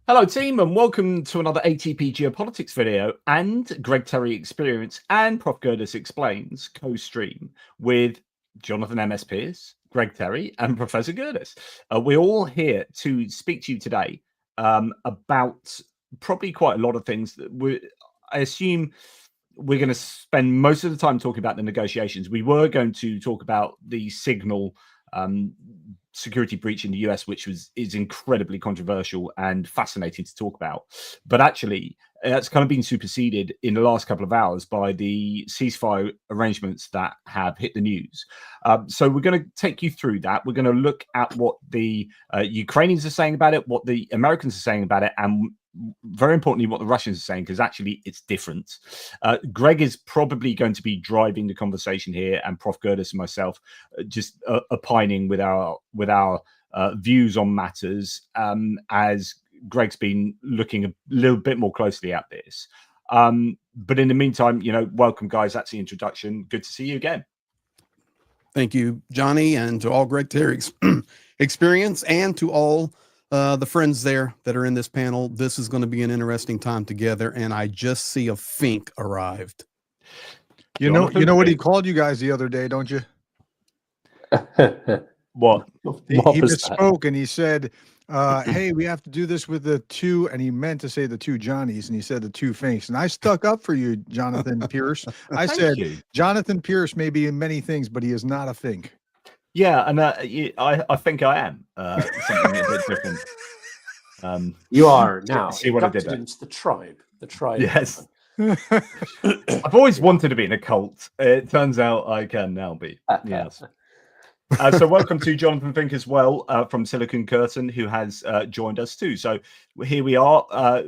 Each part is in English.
Hello team and welcome to another ATP Geopolitics video and Greg Terry Experience and Prof Gerdes Explains co-stream with Jonathan M.S. Pierce, Greg Terry and Professor Gerdes. We're all here to speak to you today about probably quite a lot of things that I assume we're going to spend most of the time talking about the negotiations. We were going to talk about the signal security breach in the US, which is incredibly controversial and fascinating to talk about. But actually, it's kind of been superseded in the last couple of hours by the ceasefire arrangements that have hit the news. So we're going to take you through that. We're going to look at what the Ukrainians are saying about it, what the Americans are saying about it, and very importantly, what the Russians are saying, because actually it's different. Greg is probably going to be driving the conversation here, and Prof. Gerdes and myself just opining with our views on matters, as Greg's been looking a little bit more closely at this. But in the meantime, welcome, guys. That's the introduction. Good to see you again. Thank you, Johnny, and to all Greg Terry's experience, and to all the friends there that are in this panel. This is going to be an interesting time together, and I just see a Fink arrived. You know what he called you guys the other day, don't you? What? He misspoke and he said, hey, we have to do this with the two, and he meant to say the two Johnnies, and he said the two Finks. And I stuck up for you, Jonathan Pierce. I said, Jonathan Pierce may be in many things, but he is not a Fink. Yeah, and I think I am something a bit different. You are now. See what I did there? Into the tribe. The tribe. Yes. I've always wanted to be in a cult. It turns out I can now be. Yes. So welcome to Jonathan Fink as well from Silicon Curtain, who has joined us too. So here we are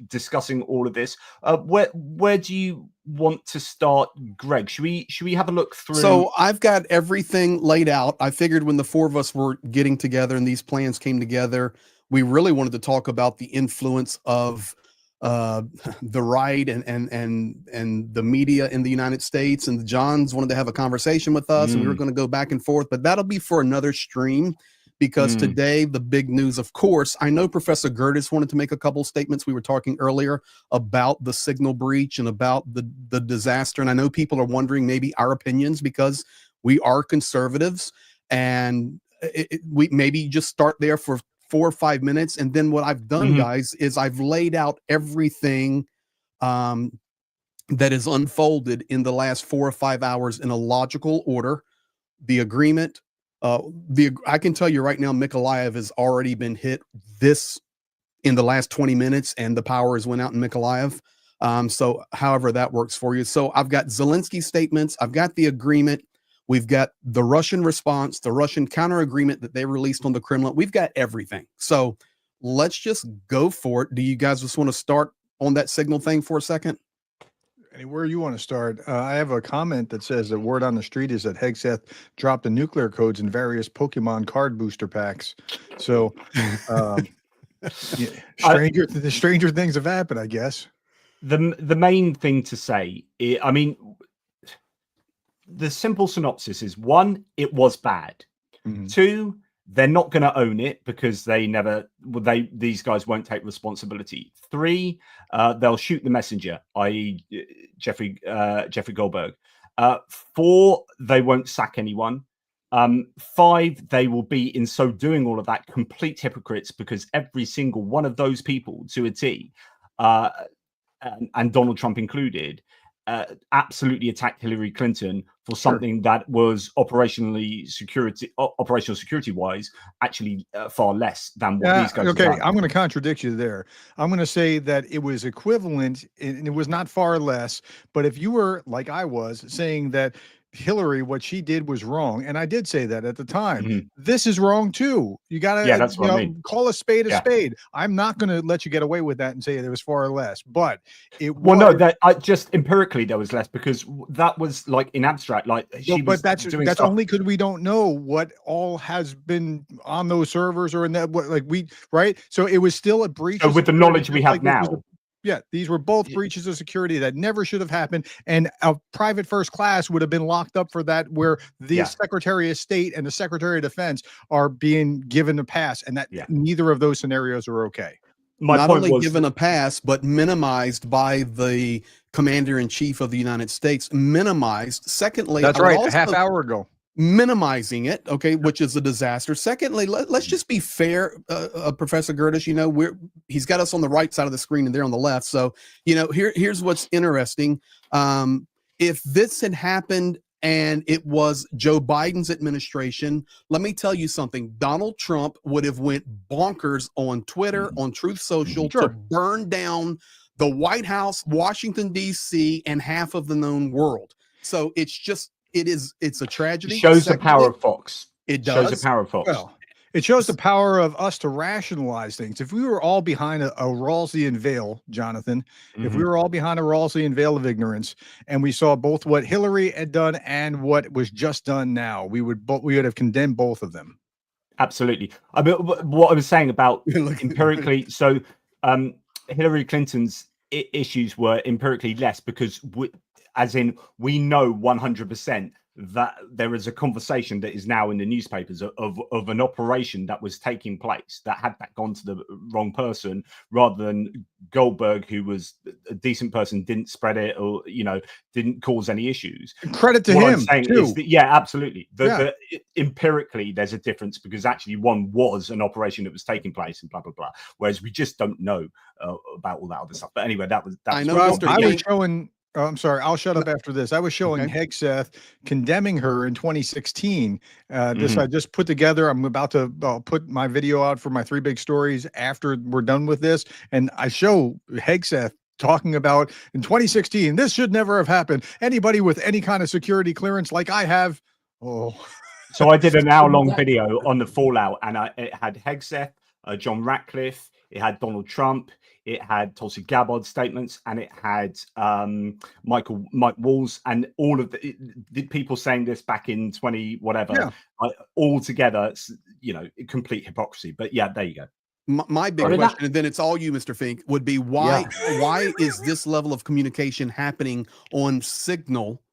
discussing all of this. Where do you want to start, Greg? Should we have a look through? So I've got everything laid out. I figured when the four of us were getting together and these plans came together, we really wanted to talk about the influence of the right and the media in the United States. And the Johns wanted to have a conversation with us, and we were going to go back and forth, but that'll be for another stream. Because today, the big news, of course, I know Professor Gerdes wanted to make a couple statements. We were talking earlier about the signal breach and about the disaster. And I know people are wondering maybe our opinions, because we are conservatives, and we maybe just start there for 4 or 5 minutes. And then what I've done, guys, is I've laid out everything that is unfolded in the last 4 or 5 hours in a logical order. The agreement. I can tell you right now, Mykolaiv has already been hit in the last 20 minutes, and the power has went out in Mykolaiv. So however that works for you. So I've got Zelensky's statements. I've got the agreement. We've got the Russian response, the Russian counter agreement that they released on the Kremlin. We've got everything. So let's just go for it. Do you guys just want to start on that signal thing for a second? Anywhere you want to start. I have a comment that says that word on the street is that Hegseth dropped the nuclear codes in various Pokemon card booster packs. So stranger things have happened, I guess. The main thing to say, I mean, the simple synopsis is: 1, it was bad. 2, they're not going to own it because these guys won't take responsibility. 3, they'll shoot the messenger, i.e. Jeffrey Goldberg. 4, they won't sack anyone. 5, they will be, in so doing all of that, complete hypocrites, because every single one of those people, to a T, and Donald Trump included, absolutely attacked Hillary Clinton for something that was operational security wise actually far less than what these guys. Okay, I'm going to contradict you there. I'm going to say that it was equivalent, and it was not far less. But if you were, like I was, saying that Hillary, what she did was wrong, and I did say that at the time. This is wrong too. You got to, that's what I mean. Call a spade a spade. I'm not going to let you get away with that and say there was far less, but it. Well, no, that just empirically there was less, because that was like in abstract, like she was. But that's only because we don't know what all has been on those servers or in that. Right? So it was still a breach. So with the knowledge we have now. Yeah, these were both breaches of security that never should have happened, and a private first class would have been locked up for that, where the Secretary of State and the Secretary of Defense are being given a pass, and that neither of those scenarios are okay. my not point only was given a pass, but minimized by the commander in chief of the United States. Minimized. Secondly, That's I would right. also A half hour ago. minimizing it, okay, which is a disaster. Secondly, let's just be fair, Professor Gerdes. You know, he's got us on the right side of the screen and they're on the left. So, you know, here's what's interesting. If this had happened and it was Joe Biden's administration, let me tell you something. Donald Trump would have went bonkers on Twitter, on Truth Social, to burn down the White House, Washington, D.C., and half of the known world. So it's a tragedy. shows the power of Fox. It Shows the does. power of Fox. Well, it shows the power of us to rationalize things. If we were all behind a Rawlsian veil, Jonathan, if we were all behind a Rawlsian veil of ignorance, and we saw both what Hillary had done and what was just done now, we would have condemned both of them. Absolutely. I mean, what I was saying about empirically, so Hillary Clinton's issues were empirically less because we know 100% that there is a conversation that is now in the newspapers of an operation that was taking place that had that gone to the wrong person, rather than Goldberg, who was a decent person, didn't spread it, or, you know, didn't cause any issues. Credit to what him I'm saying too. is that, yeah, absolutely. Empirically, there's a difference because actually one was an operation that was taking place and blah blah blah, whereas we just don't know about all that other stuff. But anyway, that's I know, Well, Mr. I was Fink. showing. Oh, I'm sorry. I'll shut up after this. I was showing Hegseth condemning her in 2016. This I just put together. I'm about to put my video out for my 3 big stories after we're done with this, and I show Hegseth talking about in 2016. This should never have happened. Anybody with any kind of security clearance like I have. Oh. So I did an hour-long video on the fallout, and it had Hegseth, John Ratcliffe, it had Donald Trump, it had Tulsi Gabbard statements, and it had Mike Walls, and all of the people saying this back in 20 whatever, all together, you know, complete hypocrisy. But yeah, there you go. My big question, and then it's all you, Mr. Fink, would be why is this level of communication happening on Signal?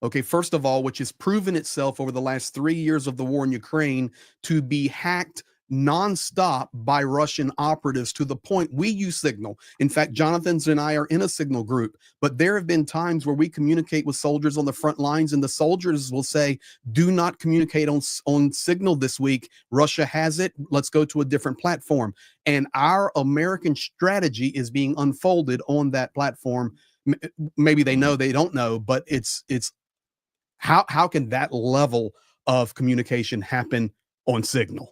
Okay, first of all, which has proven itself over the last 3 years of the war in Ukraine to be hacked nonstop by Russian operatives, to the point we use Signal. In fact, Jonathan's and I are in a Signal group, but there have been times where we communicate with soldiers on the front lines, and the soldiers will say, do not communicate on Signal this week. Russia has it. Let's go to a different platform. And our American strategy is being unfolded on that platform. Maybe they know, they don't know, but it's how can that level of communication happen on Signal?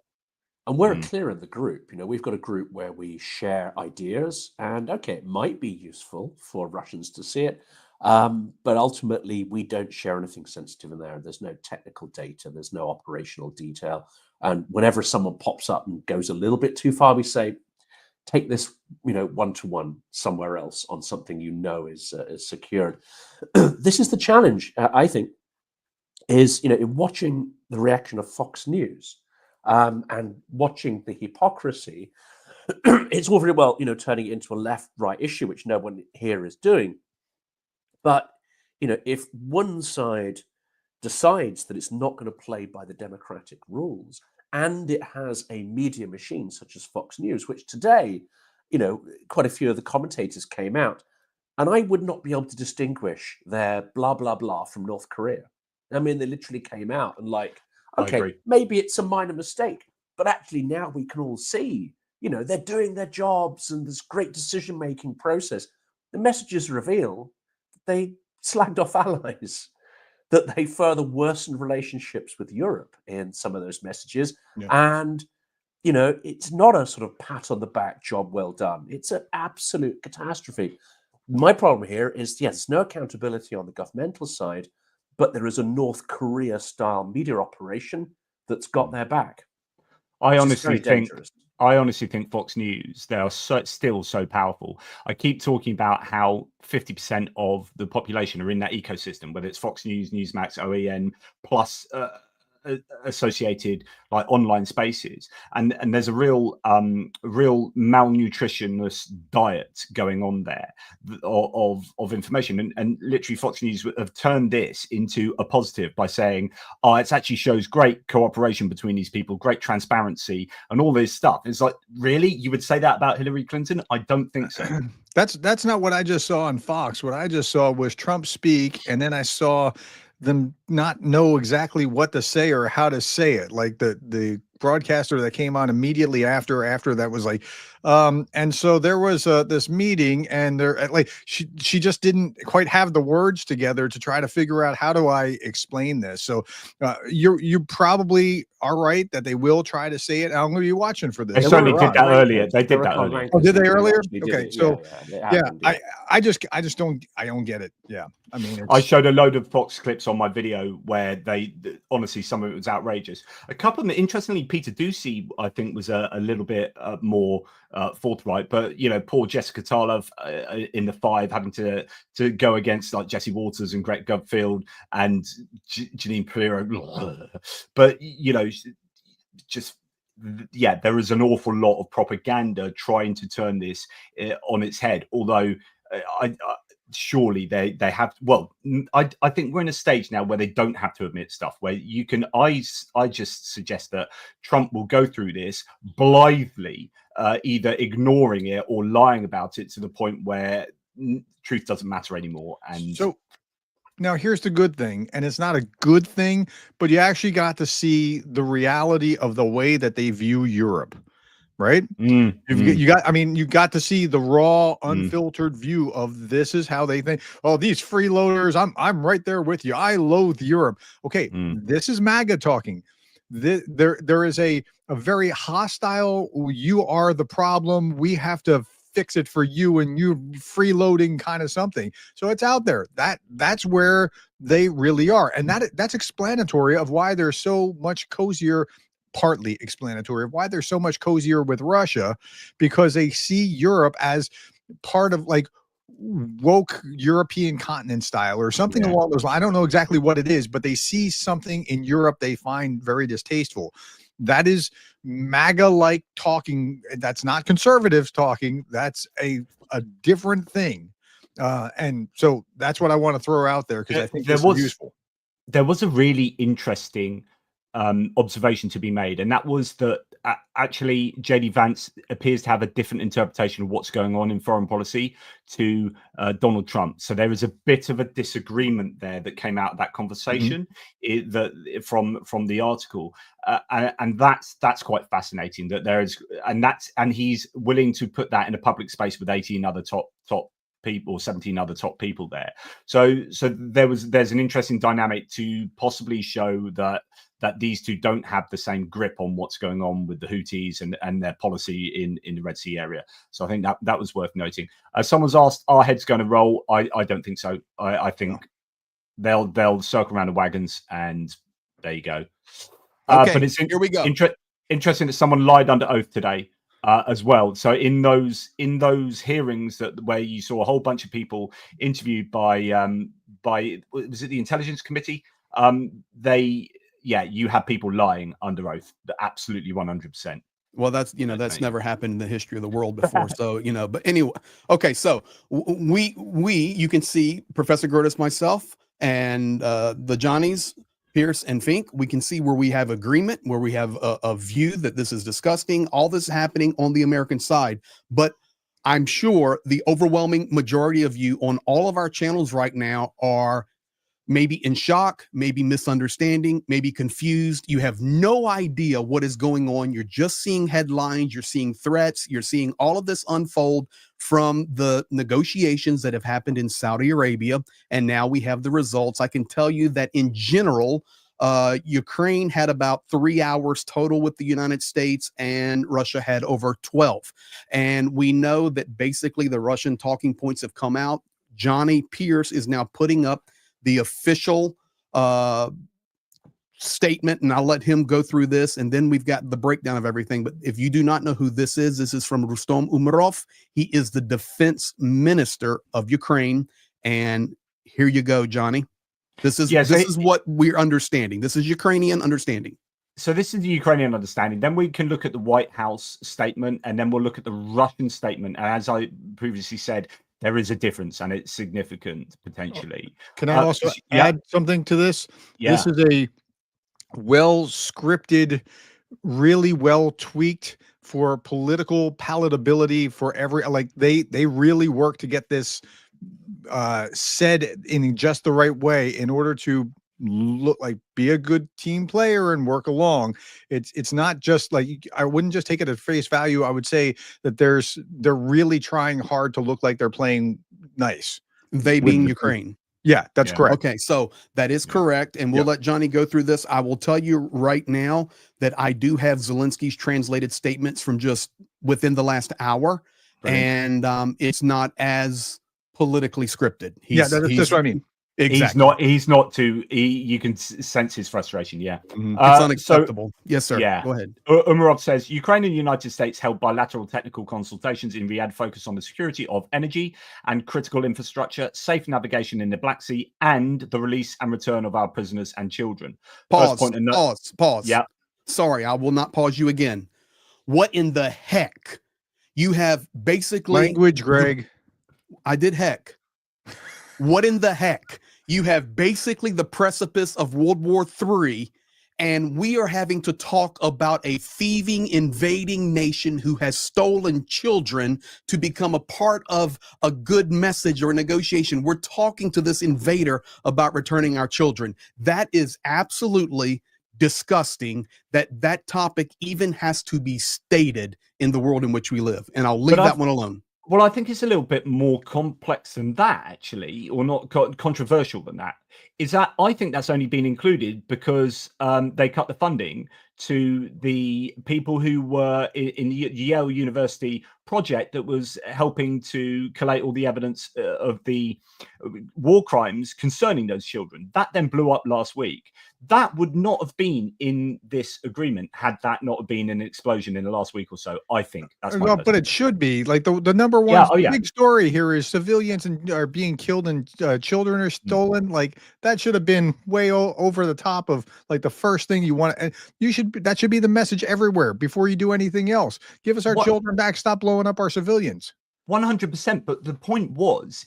And we're clear in the group. You know, we've got a group where we share ideas, and okay, it might be useful for Russians to see it, but ultimately we don't share anything sensitive in there. There's no technical data, there's no operational detail, and whenever someone pops up and goes a little bit too far, we say, take this, you know, one-to-one somewhere else on something you know is secured. This is the challenge, I think, is, you know, in watching the reaction of Fox News. And watching the hypocrisy, it's all very well, you know, turning it into a left-right issue, which no one here is doing. But, you know, if one side decides that it's not going to play by the democratic rules, and it has a media machine such as Fox News, which today, you know, quite a few of the commentators came out, and I would not be able to distinguish their blah, blah, blah from North Korea. I mean, they literally came out and like, okay, maybe it's a minor mistake, but actually now we can all see, you know, they're doing their jobs and this great decision-making process. The messages reveal that they slagged off allies, that they further worsened relationships with Europe in some of those messages. And, you know, it's not a sort of pat on the back, job well done. It's an absolute catastrophe. My problem here is, yes, there's no accountability on the governmental side, but there is a North Korea-style media operation that's got their back. I honestly think Fox News, they are still so powerful. I keep talking about how 50% of the population are in that ecosystem, whether it's Fox News, Newsmax, OAN, plus associated like online spaces, and there's a real malnutritionist diet going on there of information, and literally Fox News have turned this into a positive by saying, oh, it actually shows great cooperation between these people, great transparency, and all this stuff. It's like, really, you would say that about Hillary Clinton? I don't think so. That's not what I just saw on Fox. What I just saw was Trump speak, and then I saw them not know exactly what to say or how to say it. Like the broadcaster that came on immediately after that was like, and so there was this meeting, and there like she just didn't quite have the words together to try to figure out, how do I explain this? So you probably are right that they will try to say it. I'm going to be watching for this. They certainly did that earlier. They did that earlier. Oh, did they earlier? Okay, It. so Yeah, I just don't get it. Yeah, I mean, I showed a load of Fox clips on my video where they honestly, some of it was outrageous. A couple of them, interestingly, Peter Ducey, I think, was a little bit more forthright, but you know, poor Jessica Tarlov in the 5 having to go against like Jesse Waters and Greg Gutfield and Janine Pirro, but you know, just yeah, there is an awful lot of propaganda trying to turn this on its head. Although surely they have. Well, I think we're in a stage now where they don't have to admit stuff. Where you can. I just suggest that Trump will go through this blithely, either ignoring it or lying about it to the point where truth doesn't matter anymore. And so now here's the good thing, and it's not a good thing, but you actually got to see the reality of the way that they view Europe. Right? You got to see the raw, unfiltered view of this is how they think. Oh, these freeloaders, I'm right there with you. I loathe Europe. Okay, this is MAGA talking. There is a very hostile, you are the problem, we have to fix it for you, and you freeloading kind of something. So it's out there. That's where they really are. And that's explanatory of why they're so much cozier, partly explanatory of why they're so much cozier with Russia, because they see Europe as part of like woke European continent style or something along those lines. I don't know exactly what it is, but they see something in Europe they find very distasteful. That is MAGA-like talking. That's not conservatives talking. That's a different thing. And so that's what I want to throw out there, because I think this is useful. There was a really interesting observation to be made, and that was that actually JD Vance appears to have a different interpretation of what's going on in foreign policy to Donald Trump. So there is a bit of a disagreement there that came out of that conversation from the article, and that's quite fascinating. That there is, and he's willing to put that in a public space with 18 other top people, 17 other top people there. So there's an interesting dynamic to possibly show that these two don't have the same grip on what's going on with the Houthis and their policy in the Red Sea area. So I think that was worth noting. Someone's asked, are heads going to roll? I don't think so. I think they'll circle around the wagons, and there you go. Okay, but it's here we go. Interesting that someone lied under oath today as well. So in those hearings where you saw a whole bunch of people interviewed by was it the Intelligence Committee? You have people lying under oath. Absolutely 100%. Well, that's never happened in the history of the world before. So, but anyway, okay. So you can see Professor Gerdes, myself, and the Johnnies, Pierce and Fink, we can see where we have agreement, where we have a view that this is disgusting. All this is happening on the American side. But I'm sure the overwhelming majority of you on all of our channels right now are maybe in shock, maybe misunderstanding, maybe confused. You have no idea what is going on. You're just seeing headlines, you're seeing threats, you're seeing all of this unfold from the negotiations that have happened in Saudi Arabia. And now we have the results. I can tell you that in general, Ukraine had about 3 hours total with the United States, and Russia had over 12. And we know that basically the Russian talking points have come out. Johnny Pierce is now putting up the official statement, and I'll let him go through this, and then we've got the breakdown of everything. But if you do not know who this is from Rustom Umerov. He is the defense minister of Ukraine. And here you go, Johnny. This is Yeah, so this is what we're understanding. This is Ukrainian understanding. So this is the Ukrainian understanding. Then we can look at the White House statement, and then we'll look at the Russian statement. And as I previously said, there is a difference, and it's significant potentially. Can I also add something to this? Yeah. This is a well scripted, really well tweaked for political palatability for every, like they really work to get this said in just the right way in order to look like be a good team player and work along. It's not just like, I wouldn't just take it at face value. I would say that they're really trying hard to look like they're playing nice. They being Ukraine. Yeah, that's correct. Okay, so that is correct, and we'll let Johnny go through this. I will tell you right now that I do have Zelensky's translated statements from just within the last hour, and it's not as politically scripted. That's what I mean. Exactly. He's not too. You can sense his frustration. Yeah, it's unacceptable. Yes, sir. Yeah. Go ahead. Umarov says Ukraine and the United States held bilateral technical consultations in Riyadh, focused on the security of energy and critical infrastructure, safe navigation in the Black Sea, and the release and return of our prisoners and children. Pause. Pause. Yeah. Sorry, I will not pause you again. What in the heck? You have basically language, Greg. I did heck. What in the heck? You have basically the precipice of World War III, and we are having to talk about a thieving, invading nation who has stolen children to become a part of a good message or a negotiation. We're talking to this invader about returning our children. That is absolutely disgusting that topic even has to be stated in the world in which we live. And I'll leave that one alone. Well, I think it's a little bit more complex than that, actually, or not controversial than that. Is that I think that's only been included because they cut the funding to the people who were in the Yale University project that was helping to collate all the evidence of the war crimes concerning those children. That then blew up last week. That would not have been in this agreement had that not been an explosion in the last week or so. I think that's but it should be like the number one big story here is civilians are being killed and children are stolen. Like that should have been way over the top of like the first thing you want. And that should be the message everywhere before you do anything else. Give us our children back. Stop blowing up our civilians. 100%. But the point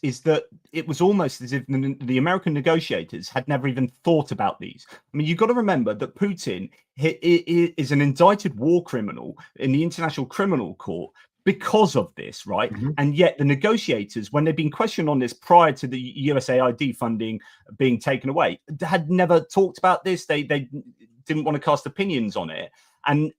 is that it was almost as if the American negotiators had never even thought about these. I mean, you've got to remember that Putin is an indicted war criminal in the International Criminal Court because of this, right? And yet the negotiators, when they've been questioned on this prior to the USAID funding being taken away, had never talked about this. They didn't want to cast opinions on it. And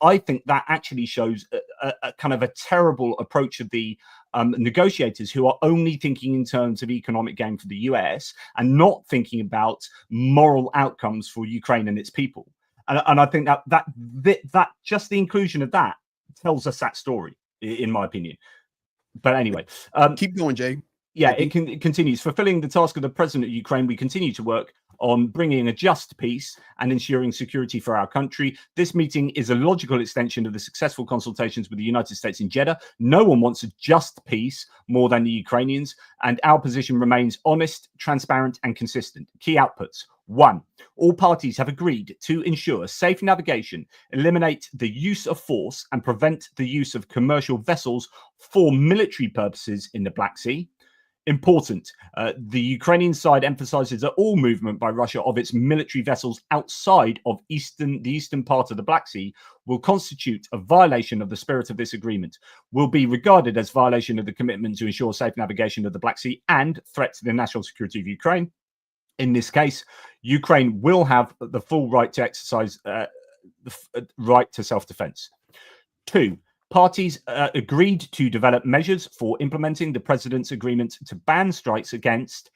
I think that actually shows a kind of a terrible approach of the negotiators, who are only thinking in terms of economic gain for the US and not thinking about moral outcomes for Ukraine and its people. And I think that just the inclusion of that tells us that story, in my opinion. But anyway, keep going, Jay. Yeah, it continues. Fulfilling the task of the president of Ukraine, we continue to work on bringing a just peace and ensuring security for our country. This meeting is a logical extension of the successful consultations with the United States in Jeddah. No one wants a just peace more than the Ukrainians, and our position remains honest, transparent, and consistent. Key outputs. 1. All parties have agreed to ensure safe navigation, eliminate the use of force, and prevent the use of commercial vessels for military purposes in the Black Sea. Important. The Ukrainian side emphasizes that all movement by Russia of its military vessels outside of the eastern part of the Black Sea will constitute a violation of the spirit of this agreement, will be regarded as violation of the commitment to ensure safe navigation of the Black Sea and threat to the national security of Ukraine. In this case, Ukraine will have the full right to exercise the right to self-defense. 2. Parties agreed to develop measures for implementing the president's agreement to ban strikes against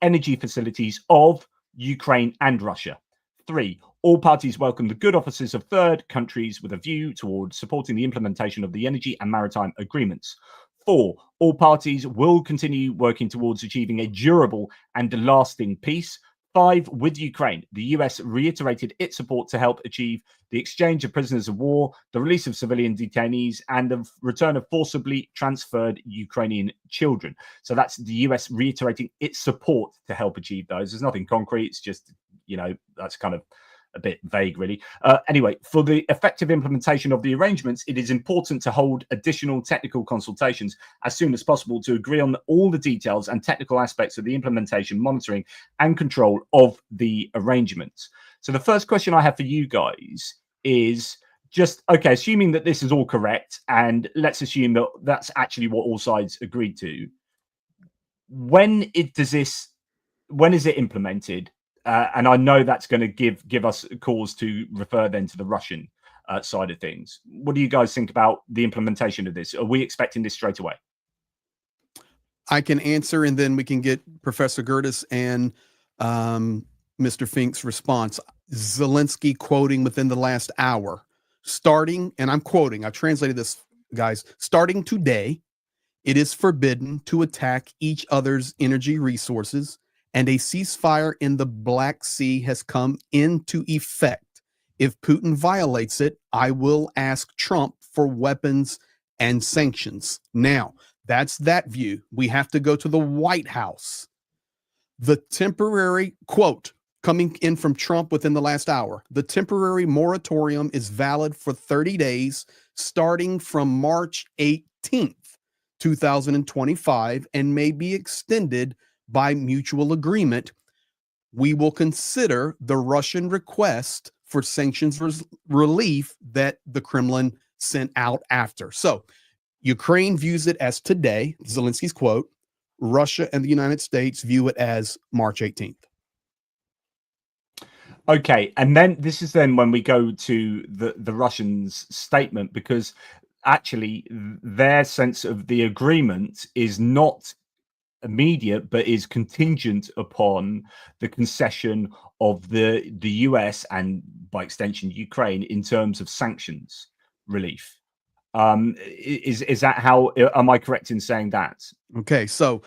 energy facilities of Ukraine and Russia. 3. All parties welcome the good offices of third countries with a view towards supporting the implementation of the energy and maritime agreements. 4. All parties will continue working towards achieving a durable and lasting peace. 5, with Ukraine, the US reiterated its support to help achieve the exchange of prisoners of war, the release of civilian detainees, and the return of forcibly transferred Ukrainian children. So that's the US reiterating its support to help achieve those. There's nothing concrete. It's just, that's kind of a bit vague, really. Anyway, for the effective implementation of the arrangements, it is important to hold additional technical consultations as soon as possible to agree on all the details and technical aspects of the implementation, monitoring, and control of the arrangements. So the first question I have for you guys is just, okay, assuming that this is all correct, and let's assume that that's actually what all sides agreed to, when is it implemented? And I know that's going to give us cause to refer then to the Russian side of things. What do you guys think about the implementation of this? Are we expecting this straight away? I can answer, and then we can get Professor Gerdes and Mr. Fink's response. Zelensky quoting within the last hour, starting, and I'm quoting, I translated this, guys, starting today, it is forbidden to attack each other's energy resources, and a ceasefire in the Black Sea has come into effect. If Putin violates it, I will ask Trump for weapons and sanctions. Now, that's that view. We have to go to the White House. The temporary, quote, coming in from Trump within the last hour, the temporary moratorium is valid for 30 days, starting from March 18th, 2025, and may be extended by mutual agreement. We will consider the Russian request for sanctions relief that the Kremlin sent out after. So Ukraine views it as today, Zelensky's quote. Russia and the United States view it as March 18th. Okay, and then this is then when we go to the Russians' statement, because actually their sense of the agreement is not immediate, but is contingent upon the concession of the US and by extension Ukraine in terms of sanctions relief. Is that how, am I correct in saying that? Okay, so,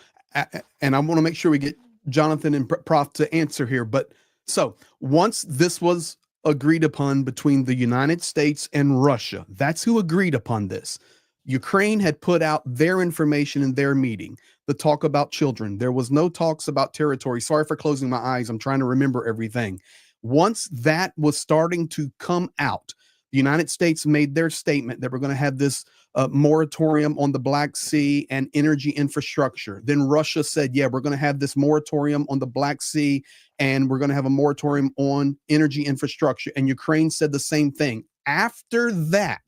and I want to make sure we get Jonathan and Prof to answer here, but so once this was agreed upon between the United States and Russia, that's who agreed upon this. Ukraine had put out their information in their meeting, the talk about children. There was no talks about territory. Sorry for closing my eyes. I'm trying to remember everything. Once that was starting to come out, the United States made their statement that we're going to have this moratorium on the Black Sea and energy infrastructure. Then Russia said, yeah, we're going to have this moratorium on the Black Sea and we're going to have a moratorium on energy infrastructure. And Ukraine said the same thing. After that,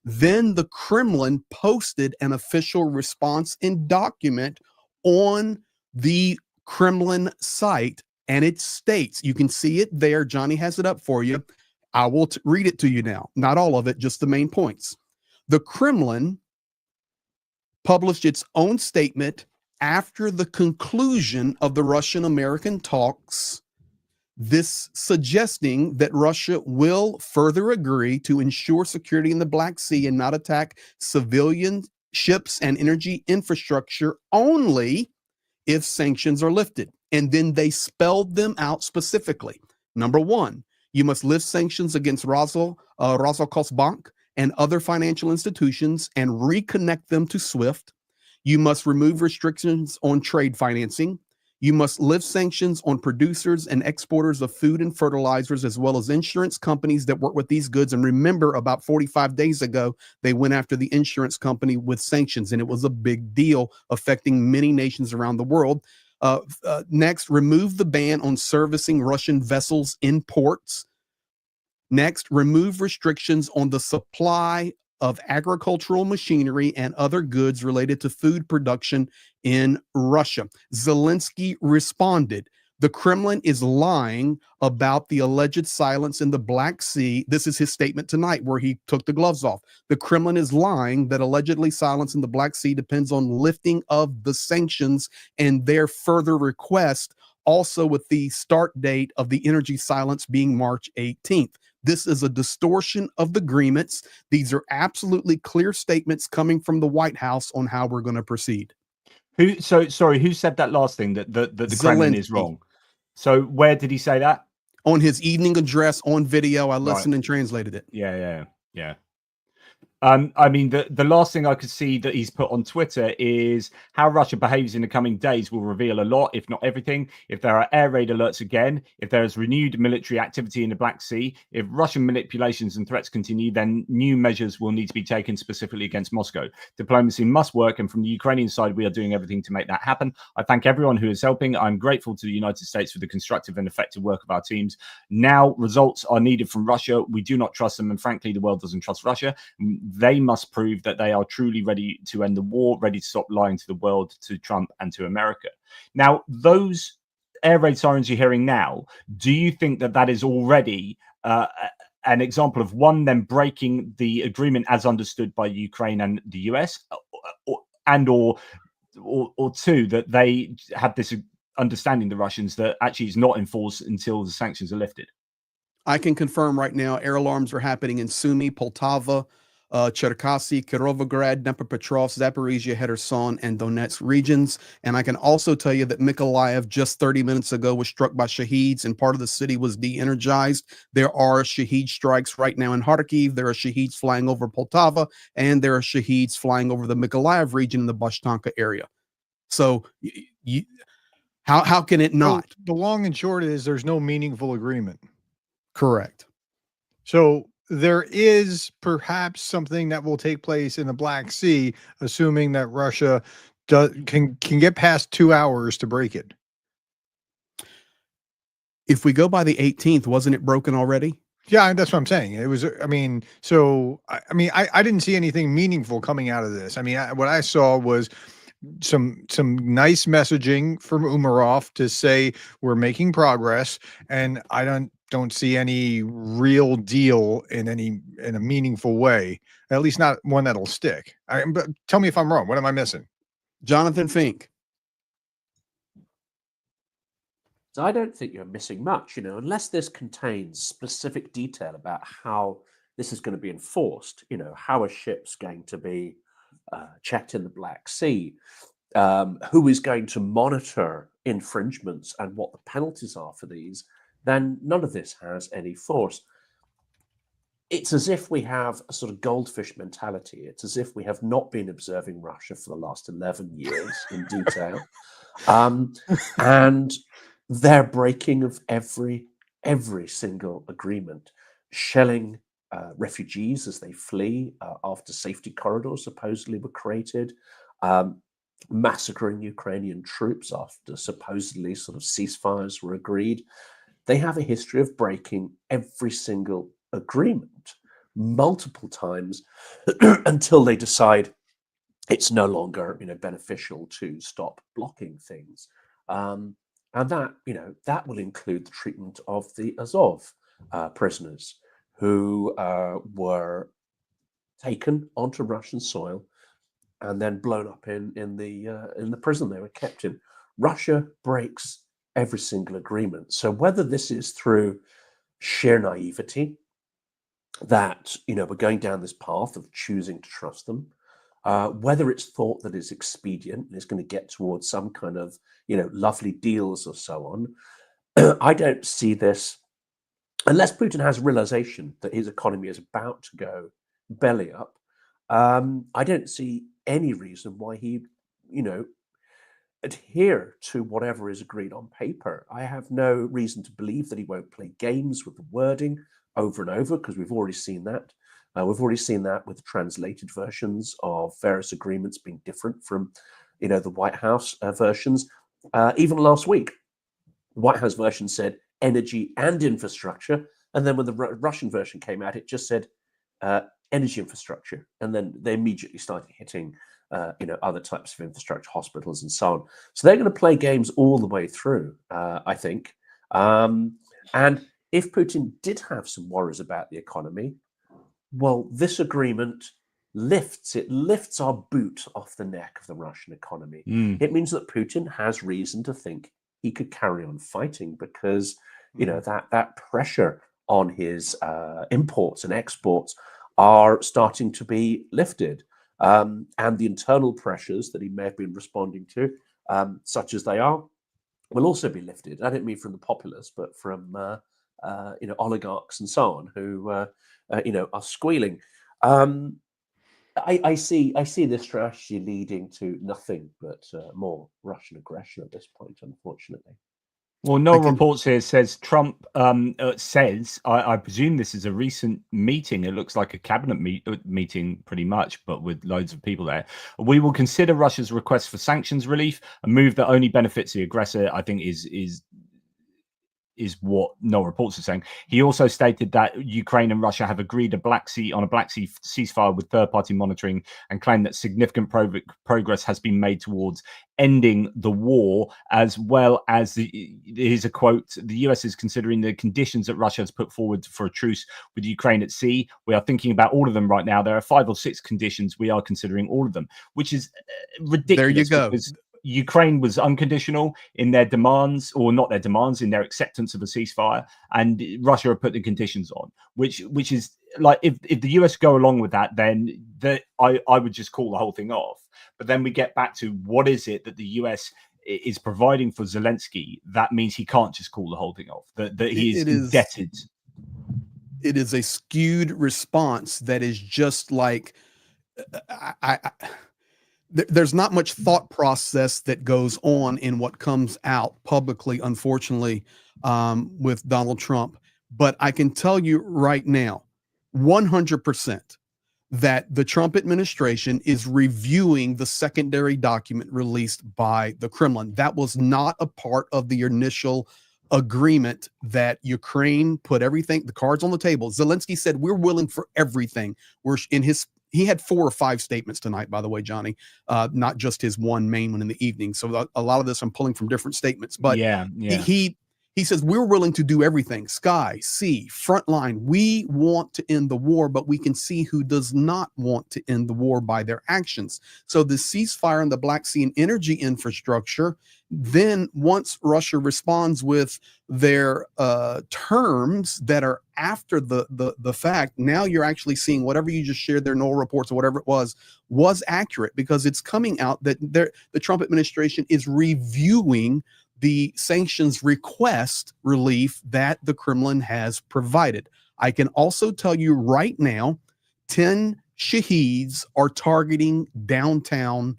then the Kremlin posted an official response and document on the Kremlin site, and it states, you can see it there. Johnny has it up for you. I will read it to you now. Not all of it, just the main points. The Kremlin published its own statement after the conclusion of the Russian-American talks, this suggesting that Russia will further agree to ensure security in the Black Sea and not attack civilian ships and energy infrastructure only if sanctions are lifted. And then they spelled them out specifically. Number one, you must lift sanctions against Roskosbank and other financial institutions and reconnect them to SWIFT. You must remove restrictions on trade financing. You must lift sanctions on producers and exporters of food and fertilizers, as well as insurance companies that work with these goods. And remember, about 45 days ago, they went after the insurance company with sanctions, and it was a big deal affecting many nations around the world. Next, remove the ban on servicing Russian vessels in ports. Next, remove restrictions on the supply of agricultural machinery and other goods related to food production in Russia. Zelensky responded, the Kremlin is lying about the alleged silence in the Black Sea. This is his statement tonight where he took the gloves off. The Kremlin is lying that allegedly silence in the Black Sea depends on lifting of the sanctions and their further request, also with the start date of the energy silence being March 18th. This is a distortion of the agreements. These are absolutely clear statements coming from the White House on how we're going to proceed. Who said that last thing, that the Kremlin is wrong? So where did he say that? On his evening address on video. I Right. listened and translated it. Yeah. I mean, the last thing I could see that he's put on Twitter is how Russia behaves in the coming days will reveal a lot, if not everything. If there are air raid alerts again, if there is renewed military activity in the Black Sea, if Russian manipulations and threats continue, then new measures will need to be taken specifically against Moscow. Diplomacy must work, and from the Ukrainian side, we are doing everything to make that happen. I thank everyone who is helping. I'm grateful to the United States for the constructive and effective work of our teams. Now, results are needed from Russia. We do not trust them, and frankly, the world doesn't trust Russia. They must prove that they are truly ready to end the war, ready to stop lying to the world, to Trump and to America. Now, those air raid sirens you're hearing now, do you think that that is already an example of one, them breaking the agreement as understood by Ukraine and the US, or two, that they have this understanding, the Russians, that actually is not enforced until the sanctions are lifted? I can confirm right now, air alarms are happening in Sumy, Poltava, Cherkasy, Kirovograd, Dnipropetrovsk, Zaporizhia, Kherson, and Donetsk regions. And I can also tell you that Mykolaiv just 30 minutes ago was struck by Shaheeds, and part of the city was de-energized. There are Shaheed strikes right now in Kharkiv. There are Shaheeds flying over Poltava, and there are Shaheeds flying over the Mykolaiv region in the Bashtanka area. So how can it not? So the long and short is there's no meaningful agreement. Correct. So there is perhaps something that will take place in the Black Sea, assuming that Russia can get past 2 hours to break it. If we go by the 18th, wasn't it broken already? Yeah, that's what I'm saying. It was, I mean, so, I didn't see anything meaningful coming out of this. I mean, what I saw was some nice messaging from Umarov to say we're making progress, and I don't see any real deal in a meaningful way, at least not one that'll stick. But tell me if I'm wrong. What am I missing? Jonathan Fink. So I don't think you're missing much, unless this contains specific detail about how this is going to be enforced. How are ships going to be checked in the Black Sea? Who is going to monitor infringements and what the penalties are for these? Then none of this has any force. It's as if we have a sort of goldfish mentality. It's as if we have not been observing Russia for the last 11 years in detail. And they're breaking of every single agreement, shelling refugees as they flee after safety corridors supposedly were created, massacring Ukrainian troops after supposedly sort of ceasefires were agreed. They have a history of breaking every single agreement multiple times until they decide it's no longer beneficial to stop blocking things. And that that will include the treatment of the Azov prisoners who were taken onto Russian soil and then blown up in the prison they were kept in. Russia breaks every single agreement. So whether this is through sheer naivety, that we're going down this path of choosing to trust them, whether it's thought that is expedient and is going to get towards some kind of lovely deals or so on, I don't see this unless Putin has realization that his economy is about to go belly up. I don't see any reason why he adhere to whatever is agreed on paper. I have no reason to believe that he won't play games with the wording over and over, because we've already seen that. We've already seen that with translated versions of various agreements being different from, the White House versions. Even last week, the White House version said energy and infrastructure, and then when the Russian version came out, it just said energy infrastructure, and then they immediately started hitting other types of infrastructure, hospitals, and so on. So they're going to play games all the way through, I think. And if Putin did have some worries about the economy, well, this agreement lifts our boot off the neck of the Russian economy. It means that Putin has reason to think he could carry on fighting, because that pressure on his imports and exports are starting to be lifted. And the internal pressures that he may have been responding to, such as they are, will also be lifted. I don't mean from the populace, but from oligarchs and so on who are squealing. I see this strategy leading to nothing but more Russian aggression at this point, unfortunately. Well, no reports here says Trump says, I presume this is a recent meeting. It looks like a cabinet meeting pretty much, but with loads of people there. We will consider Russia's request for sanctions relief, a move that only benefits the aggressor, I think is what no reports are saying. He also stated that Ukraine and Russia have agreed on a Black Sea ceasefire with third-party monitoring, and claimed that significant progress has been made towards ending the war, as well as here's a quote: "The US is considering the conditions that Russia has put forward for a truce with Ukraine at sea. We are thinking about all of them right now. There are 5 or 6 conditions. We are considering all of them," which is ridiculous. There you go. Ukraine was unconditional in their demands, or not their demands, in their acceptance of a ceasefire, and Russia have put the conditions on, which is like, if the US go along with that, then I would just call the whole thing off. But then we get back to, what is it that the US is providing for Zelensky that means he can't just call the whole thing off, that he is indebted. It is a skewed response that is just like, there's not much thought process that goes on in what comes out publicly, unfortunately, with Donald Trump. But I can tell you right now, 100%, that the Trump administration is reviewing the secondary document released by the Kremlin. That was not a part of the initial agreement that Ukraine put everything, the cards on the table. Zelensky said, we're willing for everything. He had 4 or 5 statements tonight, by the way, Johnny, not just his one main one in the evening. So a lot of this I'm pulling from different statements, but he says, we're willing to do everything: sky, sea, front line. We want to end the war, but we can see who does not want to end the war by their actions. So the ceasefire in the Black Sea and energy infrastructure, then once Russia responds with their terms that are after the fact, now you're actually seeing whatever you just shared, their NOAA reports or whatever it was accurate, because it's coming out that the Trump administration is reviewing the sanctions request relief that the Kremlin has provided. I can also tell you right now, 10 Shaheeds are targeting downtown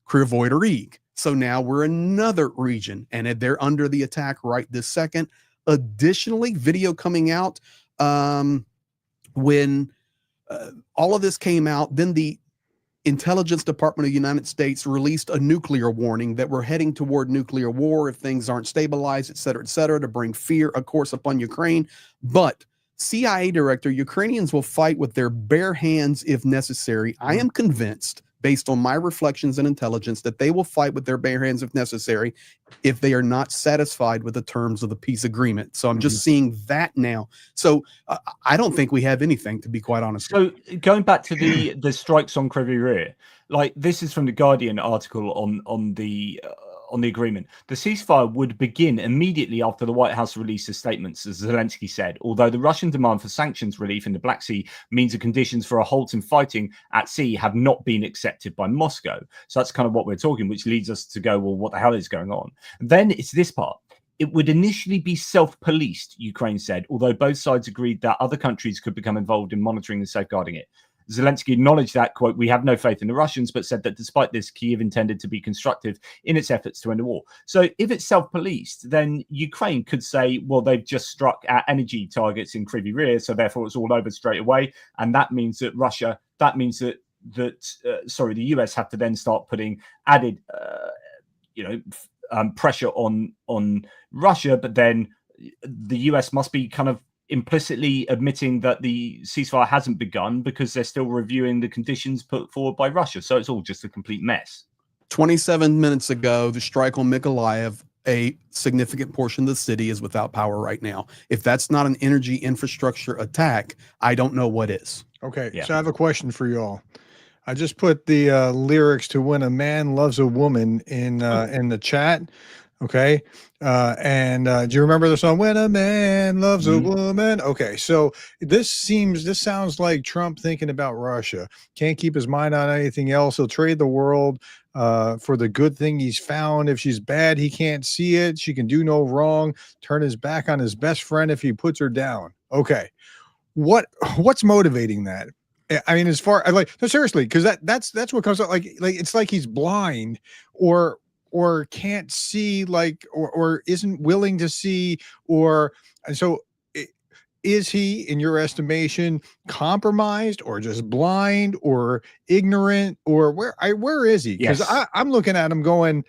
Kryvyi Rih. So now we're another region, and they're under the attack right this second. Additionally, video coming out when all of this came out, then the Intelligence Department of the United States released a nuclear warning that we're heading toward nuclear war if things aren't stabilized, et cetera, to bring fear, of course, upon Ukraine. But CIA director, Ukrainians will fight with their bare hands if necessary. I am convinced, based on my reflections and intelligence, that they will fight with their bare hands if necessary if they are not satisfied with the terms of the peace agreement. So I'm just seeing that now. So I don't think we have anything, to be quite honest. So going back to the strikes on Kryvyi Rih, like, this is from the Guardian article on the agreement. The ceasefire would begin immediately after the White House released the statements, as Zelensky said, although the Russian demand for sanctions relief in the Black Sea means the conditions for a halt in fighting at sea have not been accepted by Moscow. So that's kind of what we're talking, which leads us to go, well, what the hell is going on? Then it's this part. It would initially be self-policed, Ukraine said, although both sides agreed that other countries could become involved in monitoring and safeguarding it. Zelensky acknowledged that, quote, "We have no faith in the Russians," but said that despite this, Kyiv intended to be constructive in its efforts to end the war. So if it's self-policed, then Ukraine could say, well, they've just struck at energy targets in Kryvyi Rih, so therefore it's all over straight away. And that means that the US have to then start putting added, pressure on Russia, but then the US must be kind of implicitly admitting that the ceasefire hasn't begun because they're still reviewing the conditions put forward by Russia. So it's all just a complete mess. 27 minutes ago, the strike on Mykolaiv, a significant portion of the city is without power right now. If that's not an energy infrastructure attack, I don't know what is. Okay, Yeah. So I have a question for you all. I just put the lyrics to "When a Man Loves a Woman" in the chat. Okay. Do you remember the song "When a Man Loves a Woman"? Okay, so this sounds like Trump thinking about Russia. Can't keep his mind on anything else. He'll trade the world for the good thing he's found. If she's bad, he can't see it. She can do no wrong. Turn his back on his best friend if he puts her down. Okay. What's motivating that? I mean, as far like, no, seriously, because that's what comes out like it's like he's blind or can't see, like, or isn't willing to see, or and so is he, in your estimation, compromised or just blind or ignorant, or where is he? Because Yes. I'm looking at him going,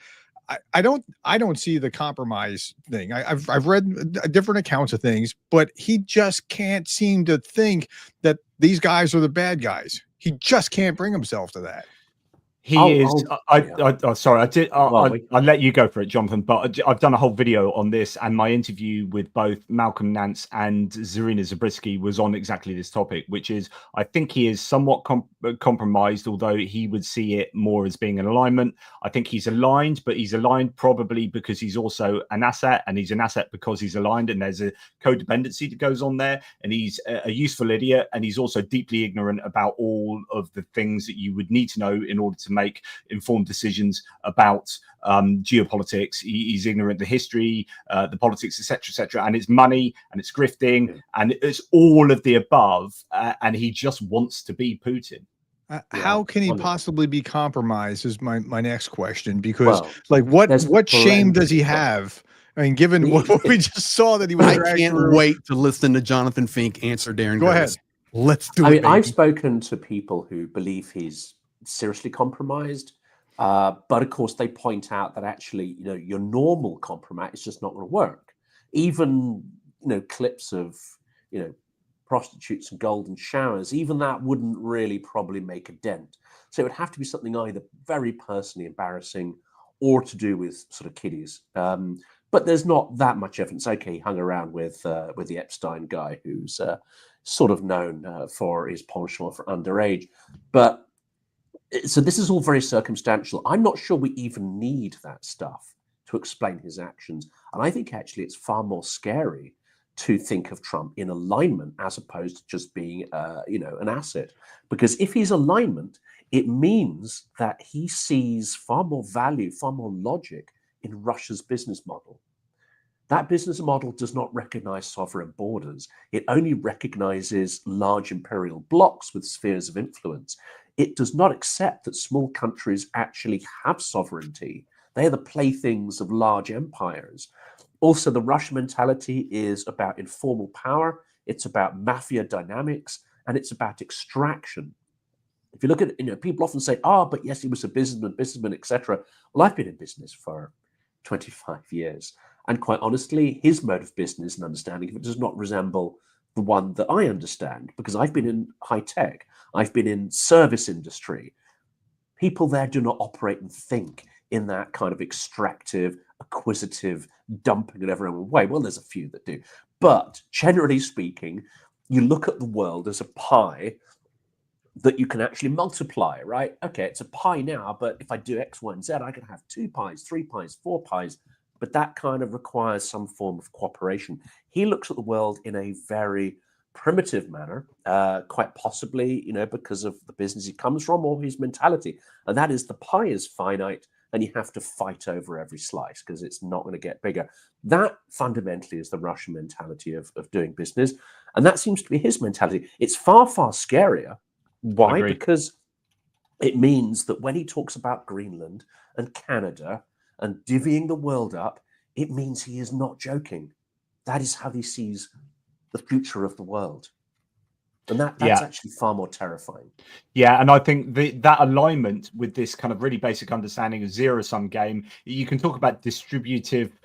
I don't see the compromise thing. I've read different accounts of things, but he just can't seem to think that these guys are the bad guys. He just can't bring himself to that. He is. Sorry, Well, I let you go for it, Jonathan. But I've done a whole video on this, and my interview with both Malcolm Nance and Zarina Zabriskie was on exactly this topic, which is I think he is somewhat compromised, although he would see it more as being an alignment. I think he's aligned, but he's aligned probably because he's also an asset, and he's an asset because he's aligned, and there's a codependency that goes on there, and he's a useful idiot, and he's also deeply ignorant about all of the things that you would need to know in order to make informed decisions about geopolitics. He's ignorant of the history, the politics, etc., and it's money, and it's grifting, and it's all of the above, and he just wants to be Putin. How can he possibly be compromised is my next question, because like what shame does he have? I mean, given what we just saw that he was. I can't wait to listen to Jonathan Fink answer Darren. Go ahead. Let's do it. I mean, baby. I've spoken to people who believe he's seriously compromised, but of course they point out that actually, your normal compromise is just not going to work. Even, clips of, prostitutes and golden showers, even that wouldn't really probably make a dent. So it would have to be something either very personally embarrassing or to do with sort of kiddies. But there's not that much evidence. Okay, he hung around with the Epstein guy, who's sort of known for his penchant for underage. But so this is all very circumstantial. I'm not sure we even need that stuff to explain his actions. And I think actually it's far more scary to think of Trump in alignment as opposed to just being, an asset. Because if he's alignment, it means that he sees far more value, far more logic in Russia's business model. That business model does not recognize sovereign borders. It only recognizes large imperial blocs with spheres of influence. It does not accept that small countries actually have sovereignty. They are the playthings of large empires. Also, the Russian mentality is about informal power. It's about mafia dynamics, and it's about extraction. If you look at it, people often say, but yes, he was a businessman, etc. Well, I've been in business for 25 years. And quite honestly, his mode of business and understanding of it does not resemble the one that I understand, because I've been in high tech. I've been in service industry. People there do not operate and think in that kind of extractive, acquisitive, dumping at everyone way. Well, there's a few that do. But generally speaking, you look at the world as a pie that you can actually multiply, right? Okay, it's a pie now, but if I do X, Y, and Z, I can have 2 pies, 3 pies, 4 pies. But that kind of requires some form of cooperation. He looks at the world in a very primitive manner, quite possibly, because of the business he comes from or his mentality. And that is the pie is finite and you have to fight over every slice because it's not going to get bigger. That fundamentally is the Russian mentality of doing business. And that seems to be his mentality. It's far, far scarier. Why? Because it means that when he talks about Greenland and Canada and divvying the world up, it means he is not joking. That is how he sees the future of the world. And that's actually far more terrifying. Yeah, and I think that alignment with this kind of really basic understanding of zero-sum game, you can talk about distributive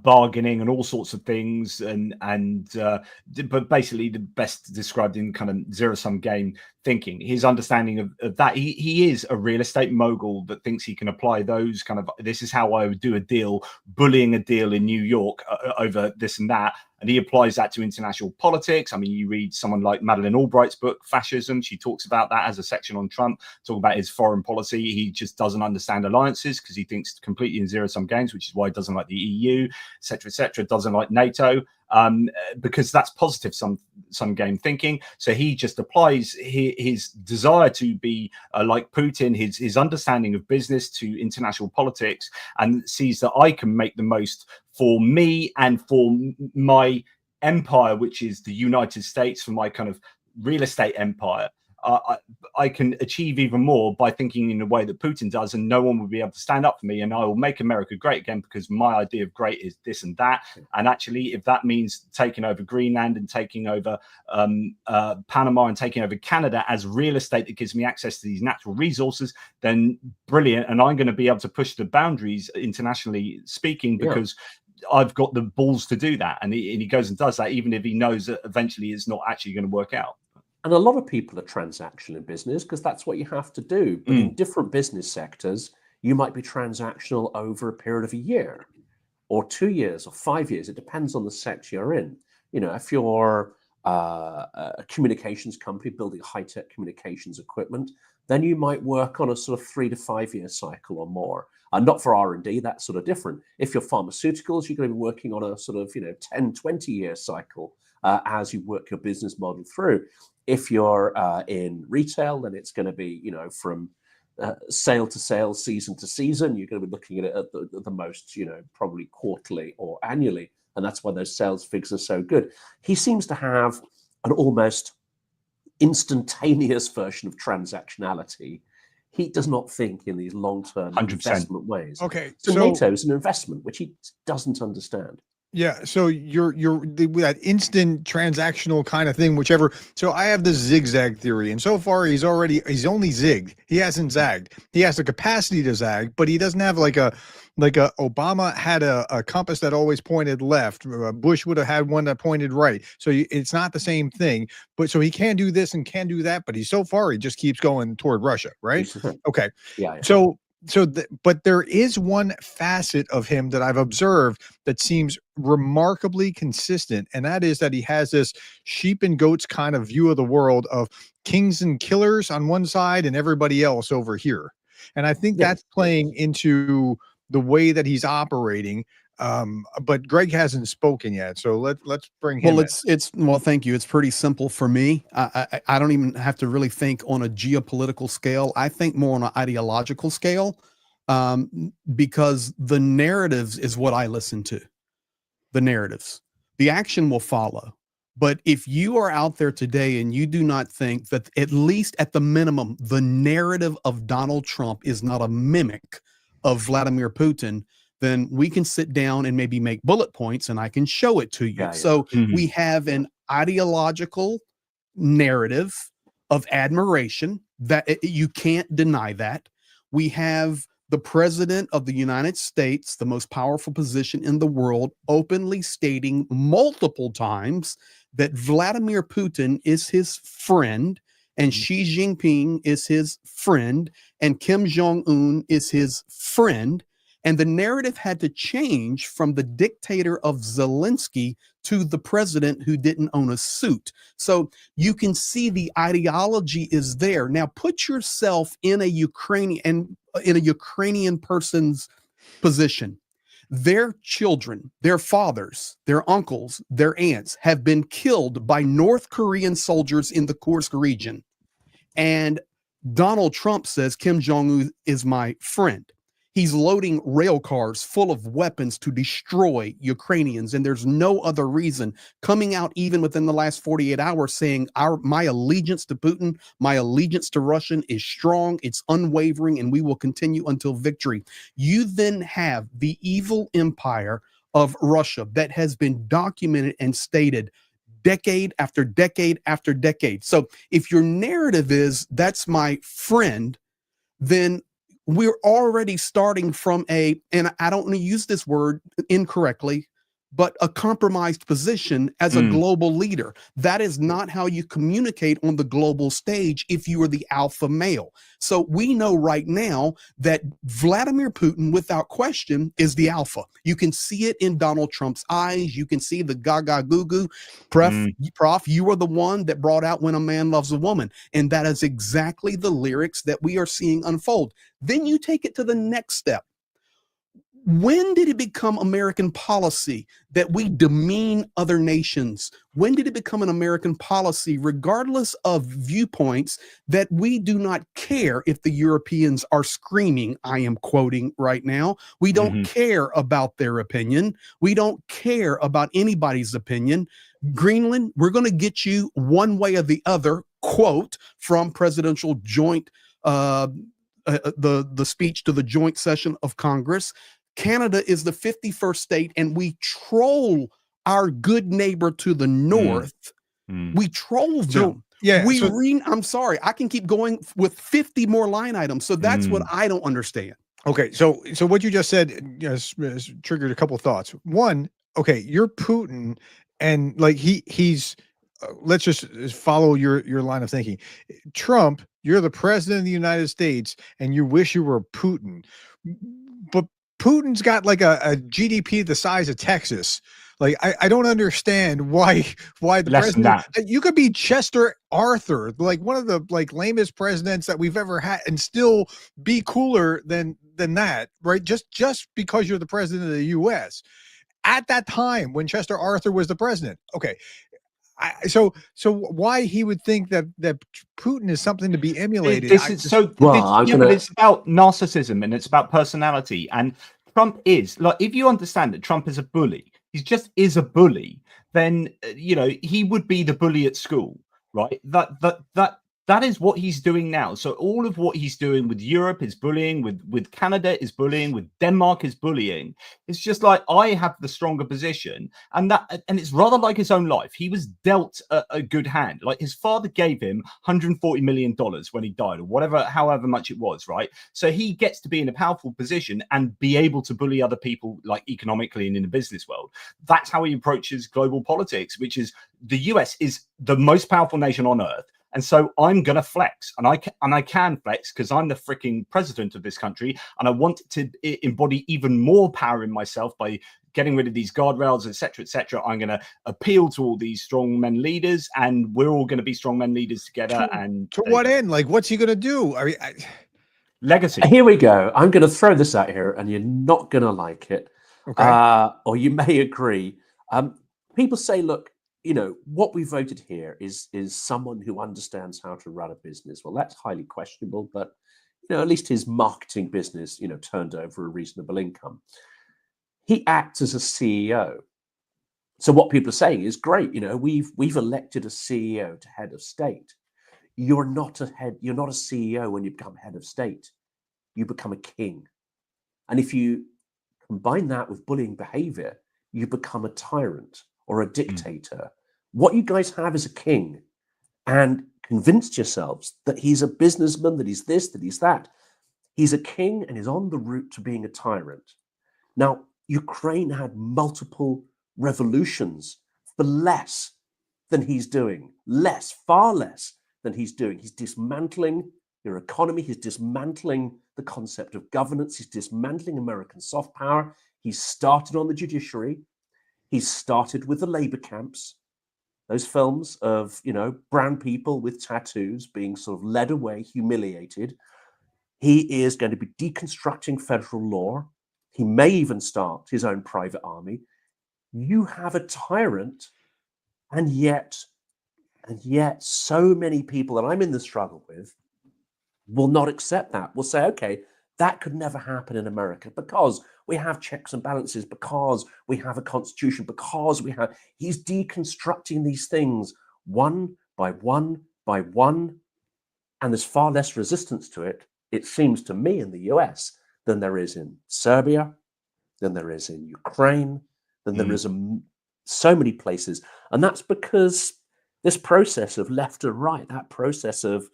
bargaining and all sorts of things, but basically the best described in kind of zero-sum game thinking. His understanding of that, he is a real estate mogul that thinks he can apply those kind of, this is how I would do a deal, bullying a deal in New York over this and that. And he applies that to international politics. I mean, you read someone like Madeleine Albright's book, Fascism. She talks about that as a section on Trump, talk about his foreign policy. He just doesn't understand alliances because he thinks completely in zero-sum games, which is why he doesn't like the EU, et cetera, doesn't like NATO, because that's positive some game thinking. So he just applies his desire to be like Putin, his understanding of business to international politics, and sees that I can make the most for me and for my empire, which is the United States, for my kind of real estate empire. I can achieve even more by thinking in the way that Putin does, and no one will be able to stand up for me, and I will make America great again because my idea of great is this and that. And actually, if that means taking over Greenland and taking over Panama and taking over Canada as real estate that gives me access to these natural resources, then brilliant. And I'm going to be able to push the boundaries internationally speaking, because I've got the balls to do that. And he goes and does that, even if he knows that eventually it's not actually going to work out. And a lot of people are transactional in business because that's what you have to do. But in different business sectors, you might be transactional over a period of a year or 2 years or 5 years. It depends on the sector you're in. You know, if you're a communications company building high-tech communications equipment, then you might work on a sort of 3 to 5 year cycle or more. And not for R&D, that's sort of different. If you're pharmaceuticals, you're going to be working on a sort of, 10, 20 year cycle as you work your business model through. If you're in retail, then it's going to be, from sale to sale, season to season. You're going to be looking at it at the most, probably quarterly or annually. And that's why those sales figures are so good. He seems to have an almost instantaneous version of transactionality. He does not think in these long-term 100%. Investment ways. Okay. So NATO is an investment, which he doesn't understand. Yeah, so you're that instant transactional kind of thing, whichever. So I have this zigzag theory, and so far he's only zigged. He hasn't zagged. He has the capacity to zag, but he doesn't have like a Obama had a compass that always pointed left. Bush would have had one that pointed right. So it's not the same thing. But so he can do this and can do that, but he just keeps going toward Russia, right? Okay. Yeah. But there is one facet of him that I've observed that seems remarkably consistent, and that is that he has this sheep and goats kind of view of the world of kings and killers on one side and everybody else over here. And I think that's playing into the way that he's operating. But Greg hasn't spoken yet, so let's bring him. Well, thank you. It's pretty simple for me. I don't even have to really think on a geopolitical scale. I think more on an ideological scale, because the narratives is what I listen to. The narratives, the action will follow. But if you are out there today and you do not think that at least at the minimum, the narrative of Donald Trump is not a mimic of Vladimir Putin, then we can sit down and maybe make bullet points and I can show it to you. So we have an ideological narrative of admiration that you can't deny that. We have the president of the United States, the most powerful position in the world, openly stating multiple times that Vladimir Putin is his friend and Xi Jinping is his friend and Kim Jong-un is his friend. And the narrative had to change from the dictator of Zelensky to the president who didn't own a suit. So you can see the ideology is there. Now put yourself in a Ukrainian person's position. Their children, their fathers, their uncles, their aunts have been killed by North Korean soldiers in the Kursk region. And Donald Trump says Kim Jong-un is my friend. He's loading rail cars full of weapons to destroy Ukrainians, and there's no other reason. Coming out even within the last 48 hours saying my allegiance to Putin, my allegiance to Russia is strong, it's unwavering, and we will continue until victory. You then have the evil empire of Russia that has been documented and stated decade after decade after decade. So if your narrative is that's my friend, then we're already starting from and I don't want to use this word incorrectly, but a compromised position as a global leader. That is not how you communicate on the global stage if you are the alpha male. So we know right now that Vladimir Putin, without question, is the alpha. You can see it in Donald Trump's eyes. You can see the gaga goo goo. Prof, you are the one that brought out When a Man Loves a Woman. And that is exactly the lyrics that we are seeing unfold. Then you take it to the next step. When did it become American policy that we demean other nations? When did it become an American policy, regardless of viewpoints, that we do not care if the Europeans are screaming? I am quoting right now. We don't care about their opinion. We don't care about anybody's opinion. Greenland, we're going to get you one way or the other, quote from presidential joint, the speech to the joint session of Congress. Canada is the 51st state, and we troll our good neighbor to the north. We troll them. I'm sorry, I can keep going with 50 more line items. So that's what I don't understand. Okay, so what you just said has triggered a couple of thoughts. One, okay, you're Putin, and like he's let's just follow your line of thinking. Trump, you're the president of the United States, and you wish you were Putin, but Putin's got like a GDP the size of Texas. Like, I don't understand why the president, you could be Chester Arthur, like one of the like lamest presidents that we've ever had, and still be cooler than that, right? Just because you're the president of the US at that time when Chester Arthur was the president. Okay. So why he would think that Putin is something to be emulated? It's about narcissism and it's about personality. And Trump is like, if you understand that Trump is a bully, he just is a bully. Then he would be the bully at school, right? That is what he's doing now. So all of what he's doing with Europe is bullying, with Canada is bullying, with Denmark is bullying. It's just like, I have the stronger position, and it's rather like his own life. He was dealt a good hand. Like, his father gave him $140 million when he died, or whatever, however much it was, right? So he gets to be in a powerful position and be able to bully other people, like economically and in the business world. That's how he approaches global politics, which is the US is the most powerful nation on earth. And so I'm going to flex, and I can flex because I'm the freaking president of this country, and I want to embody even more power in myself by getting rid of these guardrails, etc., etc. I'm going to appeal to all these strong men leaders, and we're all going to be strong men leaders together. And to what end? Like, what's he going to do? Legacy. Here we go. I'm going to throw this out here, and you're not going to like it, or you may agree. People say, look, what we voted here is someone who understands how to run a business. Well, that's highly questionable, but at least his marketing business, turned over a reasonable income. He acts as a CEO. So what people are saying is, great, we've elected a CEO to head of state. You're not a CEO when you become head of state. You become a king. And if you combine that with bullying behavior, you become a tyrant or a dictator. What you guys have is a king, and convinced yourselves that he's a businessman, that he's this, that he's that. He's a king and is on the route to being a tyrant. Now, Ukraine had multiple revolutions for less than he's doing. Far less than he's doing. He's dismantling your economy. He's dismantling the concept of governance. He's dismantling American soft power. He's started on the judiciary. He's started with the labor camps, those films of, brown people with tattoos being sort of led away, humiliated. He is going to be deconstructing federal law. He may even start his own private army. You have a tyrant, and yet so many people that I'm in the struggle with will not accept that. Will say, okay, that could never happen in America because we have checks and balances, because we have a constitution, because he's deconstructing these things one by one by one. And there's far less resistance to it, it seems to me, in the US than there is in Serbia, than there is in Ukraine, than there is in so many places. And that's because this process of left to right, that process of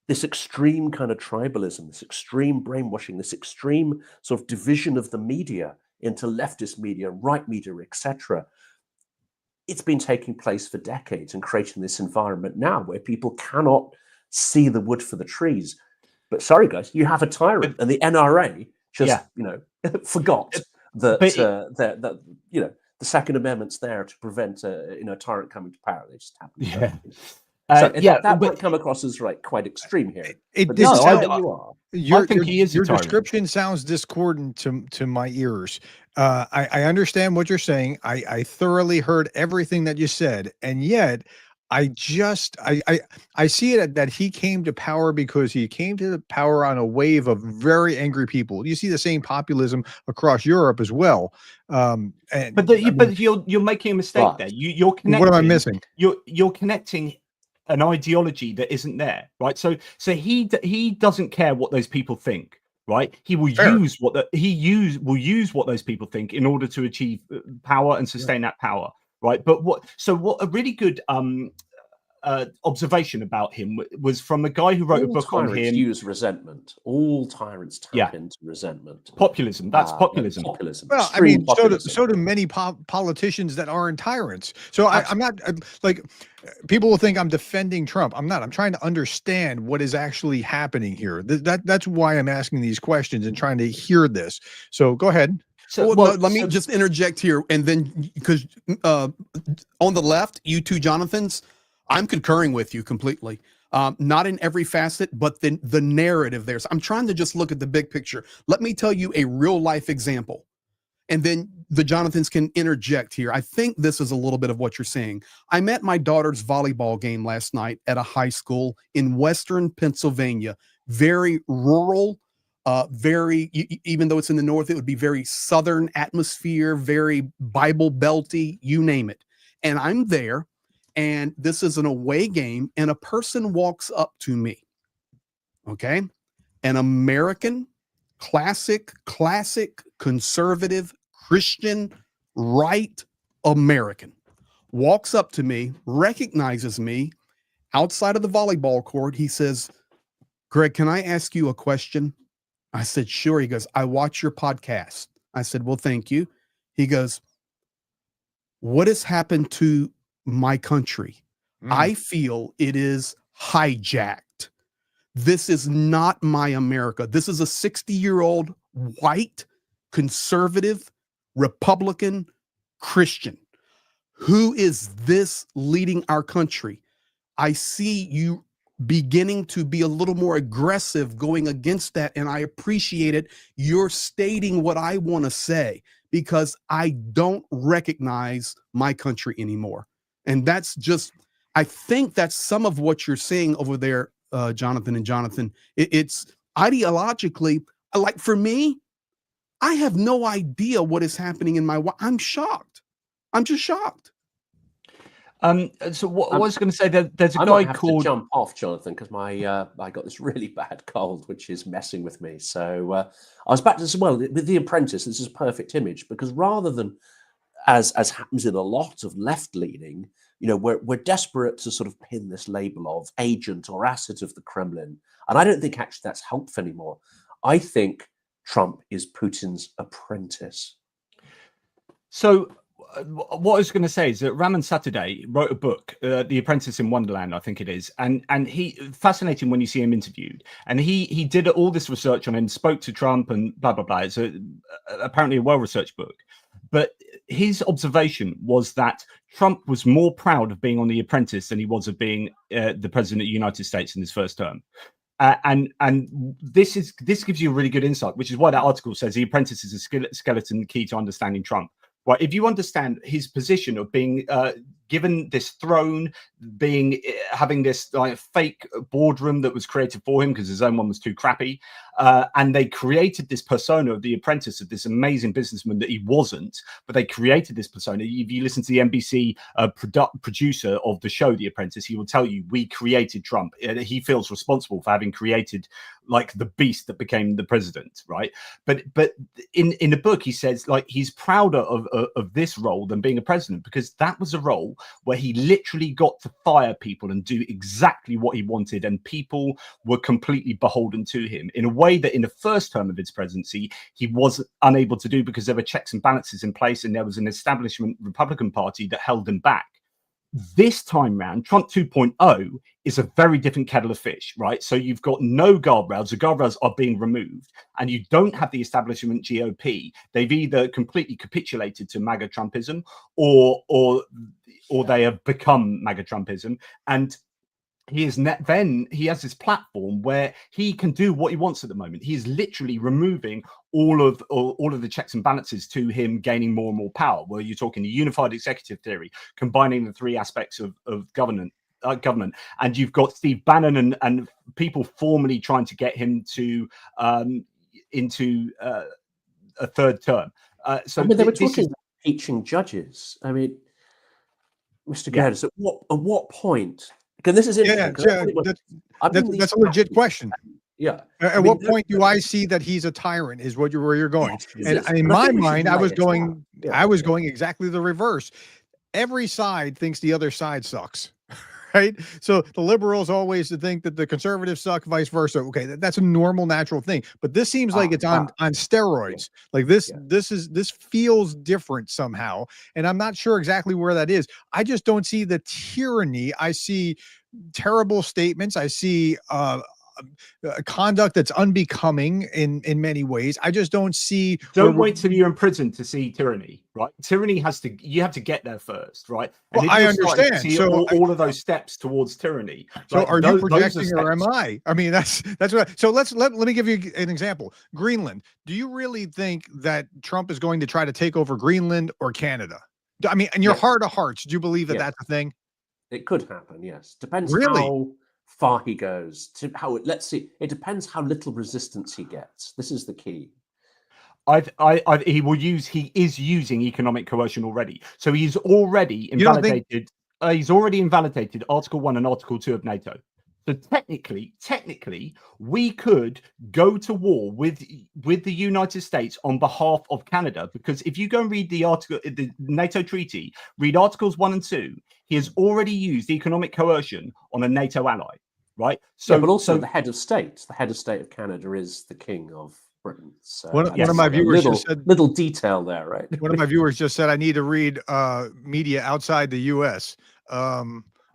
this extreme kind of tribalism, this extreme brainwashing, this extreme sort of division of the media into leftist media, right media, etc. It's been taking place for decades and creating this environment now where people cannot see the wood for the trees. But sorry, guys, you have a tyrant, and the NRA just, forgot that that the Second Amendment's there to prevent a tyrant coming to power. They just happen. That might come across as quite extreme here. Your your description sounds discordant to my ears. I understand what you're saying. I thoroughly heard everything that you said, and yet I see it that he came to power because he came to power on a wave of very angry people. You see the same populism across Europe as well. But you're making a mistake there. You're connecting. What am I missing? You're connecting an ideology that isn't there, right? So he doesn't care what those people think, right? He will use what those people think in order to achieve power and sustain that power, right? But what a really good observation about him was from a guy who wrote a book on him. Use resentment. All tyrants tap into resentment. Populism. That's populism. Populism. Well, I mean, so do many politicians that aren't tyrants. So I'm not people will think I'm defending Trump. I'm not. I'm trying to understand what is actually happening here. That's why I'm asking these questions and trying to hear this. So go ahead. So let me just interject here, and then because on the left, you two Jonathans, I'm concurring with you completely. Not in every facet, but the narrative there. So I'm trying to just look at the big picture. Let me tell you a real life example, and then the Jonathans can interject here. I think this is a little bit of what you're saying. I'm at my daughter's volleyball game last night at a high school in Western Pennsylvania, very rural, even though it's in the north, it would be very Southern atmosphere, very Bible belty, you name it. And I'm there. And this is an away game, and a person walks up to me, okay? An American, classic, conservative, Christian, right American, walks up to me, recognizes me outside of the volleyball court. He says, "Greg, can I ask you a question?" I said, "Sure." He goes, "I watch your podcast." I said, "Well, thank you." He goes, "What has happened to my country? I feel it is hijacked. This is not my America. This is a 60-year-old white, conservative, Republican, Christian. Who is this leading our country? I see you beginning to be a little more aggressive going against that, and I appreciate it. You're stating what I want to say because I don't recognize my country anymore." And that's just, I think that's some of what you're saying over there, Jonathan and Jonathan. It's ideologically, like for me, I have no idea what is happening in I'm shocked. I'm just shocked. So what I was going to say, there's a I guy have called to jump off, Jonathan, because I got this really bad cold, which is messing with me. So I was back to this, well, with The Apprentice. This is a perfect image because rather than as happens in a lot of left-leaning, we're desperate to sort of pin this label of agent or asset of the Kremlin. And I don't think actually that's helpful anymore. I think Trump is Putin's apprentice. So what I was going to say is that Raman Saturday wrote a book, The Apprentice in Wonderland, I think it is. And he, fascinating when you see him interviewed. And he did all this research on him, spoke to Trump and blah, blah, blah. It's apparently a well-researched book. But his observation was that Trump was more proud of being on The Apprentice than he was of being the president of the United States in his first term. And this gives you a really good insight, which is why that article says The Apprentice is a skeleton key to understanding Trump. Right, if you understand his position of being given this throne, having this fake boardroom that was created for him because his own one was too crappy, and they created this persona of the apprentice of this amazing businessman that he wasn't, but they created this persona. If you listen to the NBC producer of the show The Apprentice, he will tell you we created Trump. He feels responsible for having created the beast that became the president, right? But in the book he says he's prouder of this role than being a president because that was a role where he literally got to fire people and do exactly what he wanted, and people were completely beholden to him in a way that in the first term of his presidency he was unable to do, because there were checks and balances in place and there was an establishment Republican Party that held him back. This time round, Trump 2.0 is a very different kettle of fish, right? So you've got no guardrails. The guardrails are being removed, and you don't have the establishment GOP. They've either completely capitulated to MAGA Trumpism, or they have become MAGA Trumpism. And he has this platform where he can do what he wants at the moment. He is literally removing all of the checks and balances to him gaining more and more power. Where you're talking the unified executive theory, combining the three aspects of government, and you've got Steve Bannon and people formally trying to get him to into a third term. So I mean, they were talking about impeaching judges. I mean, Mr. Gerdes, at what point? Because this is interesting. That's a legit question. Yeah. At what point do I see that he's a tyrant? Is where you're going? Yes, and in my mind, I was going exactly the reverse. Every side thinks the other side sucks. Right. So the liberals always think that the conservatives suck, vice versa. Okay, that's a normal, natural thing. But this seems like it's on steroids. Like this feels different somehow. And I'm not sure exactly where that is. I just don't see the tyranny. I see terrible statements. I see conduct that's unbecoming in many ways. I just don't see. Don't wait till you're in prison to see tyranny, right? Tyranny you have to get there first, right? And well, I understand. So all of those steps towards tyranny. So right? Are you projecting or am I? I mean, that's what. So let me give you an example. Greenland. Do you really think that Trump is going to try to take over Greenland or Canada? I mean, in your heart of hearts, do you believe that that's a thing? It could happen. Yes, depends really? How far he goes, to how let's see. It depends how little resistance he gets. This is the key. He is using economic coercion already. So he's already invalidated. He's already invalidated Article 1 and Article 2 of NATO. So technically, we could go to war with the United States on behalf of Canada, because if you go and read the NATO treaty, read Articles 1 and 2, he has already used economic coercion on a NATO ally, right? So, but also the head of state of Canada is the king of Britain. So one of my viewers just said, little detail there, right? One of my viewers just said, I need to read media outside the U.S.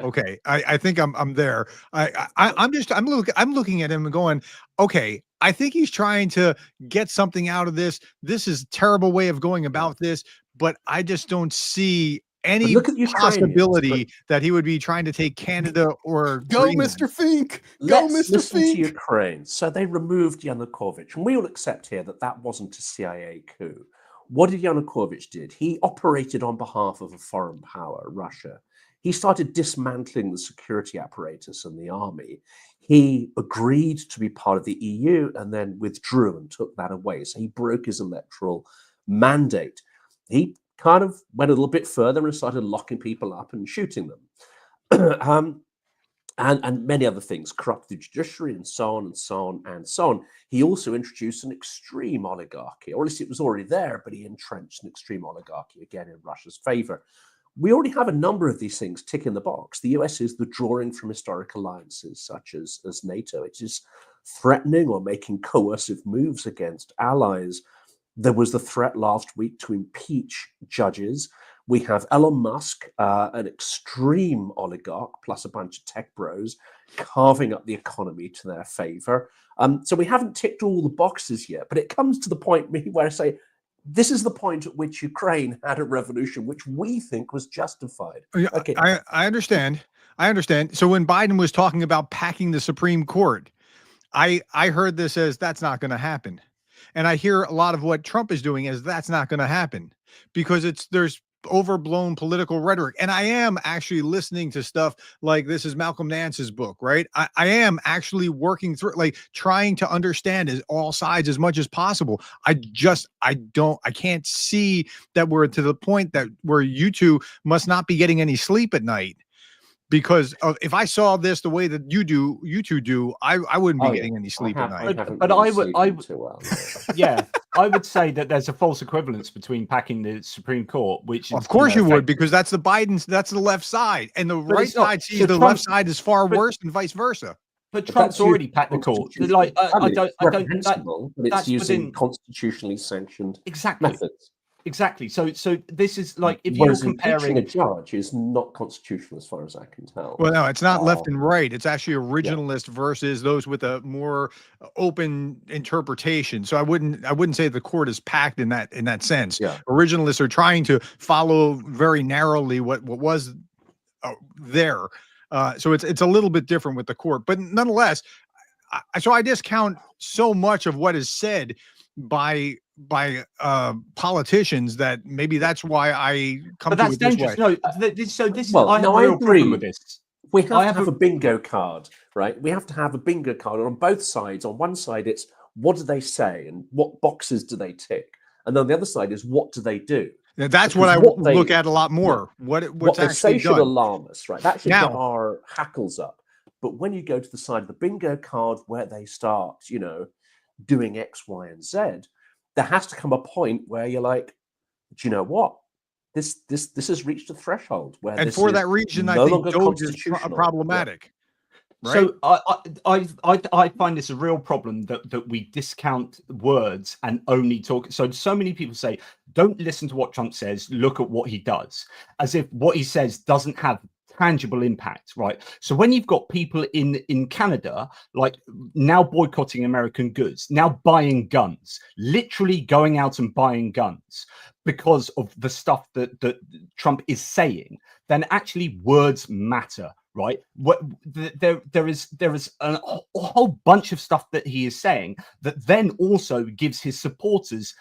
Okay, I think I'm there. I'm looking at him and going, okay, I think he's trying to get something out of this. This is a terrible way of going about this, but I just don't see any possibility that he would be trying to take Canada or go Greenland. Mr. Fink. Go, Let's Mr. listen Fink. to Ukraine. So they removed Yanukovych, and we all accept here that wasn't a CIA coup. What did Yanukovych did? He operated on behalf of a foreign power, Russia. He started dismantling the security apparatus and the army. He agreed to be part of the EU and then withdrew and took that away. So he broke his electoral mandate. He kind of went a little bit further and started locking people up and shooting them. And many other things, corrupted judiciary and so on and so on and so on. He also introduced an extreme oligarchy, or at least it was already there, but he entrenched an extreme oligarchy, again, in Russia's favor. We already have a number of these things tick in the box. The US is withdrawing from historic alliances such as NATO. It is threatening or making coercive moves against allies. There was the threat last week to impeach judges. We have Elon Musk, an extreme oligarch, plus a bunch of tech bros, carving up the economy to their favor. So we haven't ticked all the boxes yet, but it comes to the point where I say, this is the point at which Ukraine had a revolution, which we think was justified. Okay. I understand. So when Biden was talking about packing the Supreme Court, I heard this as that's not going to happen. And I hear a lot of what Trump is doing as that's not going to happen because there's overblown political rhetoric. And I am actually listening to stuff like this is Malcolm Nance's book, right? I am actually working through, like trying to understand all sides as much as possible. I can't see that we're to the point that where you two must not be getting any sleep at night. because if I saw this the way that you two do, I wouldn't be Oh, yeah. getting any sleep at I night. haven't But been I would- sleeping too well. No. Yeah, I would say that there's a false equivalence between packing the Supreme Court, which is, Of course you would, effective- because that's that's the left side, and the But right it's not. side sees So the left Trump's- side as far but- worse, and vice versa. But But Trump's that's already packed the court. constitutional. Like I mean, don't, it's I don't. reprehensible, but it's that's using within- constitutionally sanctioned Exactly, methods. exactly. So this is like if Whereas you're impeaching a comparing. judge is not constitutional, as far as I can tell. Well, no, it's not left Oh. and right. It's actually originalist versus those with a more open interpretation. So I wouldn't say the court is packed in that sense. Yeah. Originalists are trying to follow very narrowly what was there. So it's a little bit different with the court, but nonetheless, so I discount so much of what is said by politicians that maybe that's why I come But to that's it this dangerous. way. No, this Well, I have no, a I real problem agree. with this. We have I to have have a- a bingo card, right? We have to have a bingo card on both sides. On one side, it's what do they say and what boxes do they tick, and then the other side is what do they do. Now, that's Because what I what they- look at a lot more. What's What they say actually should done. alarm us, right? That should Now- get our hackles up. But when you go to the side of the bingo card where they start, doing X, Y, and Z, there has to come a point where you're like, do you know what? This has reached a threshold where And this for is that reason, I no think longer Doge is constitutional. problematic. Right? So I find this a real problem that we discount words and only talk. So many people say, don't listen to what Trump says, look at what he does, as if what he says doesn't have tangible impact, right? So when you've got people in Canada like now boycotting American goods, now buying guns, literally going out and buying guns because of the stuff that Trump is saying, then actually words matter, right? There is a whole bunch of stuff that he is saying that then also gives his supporters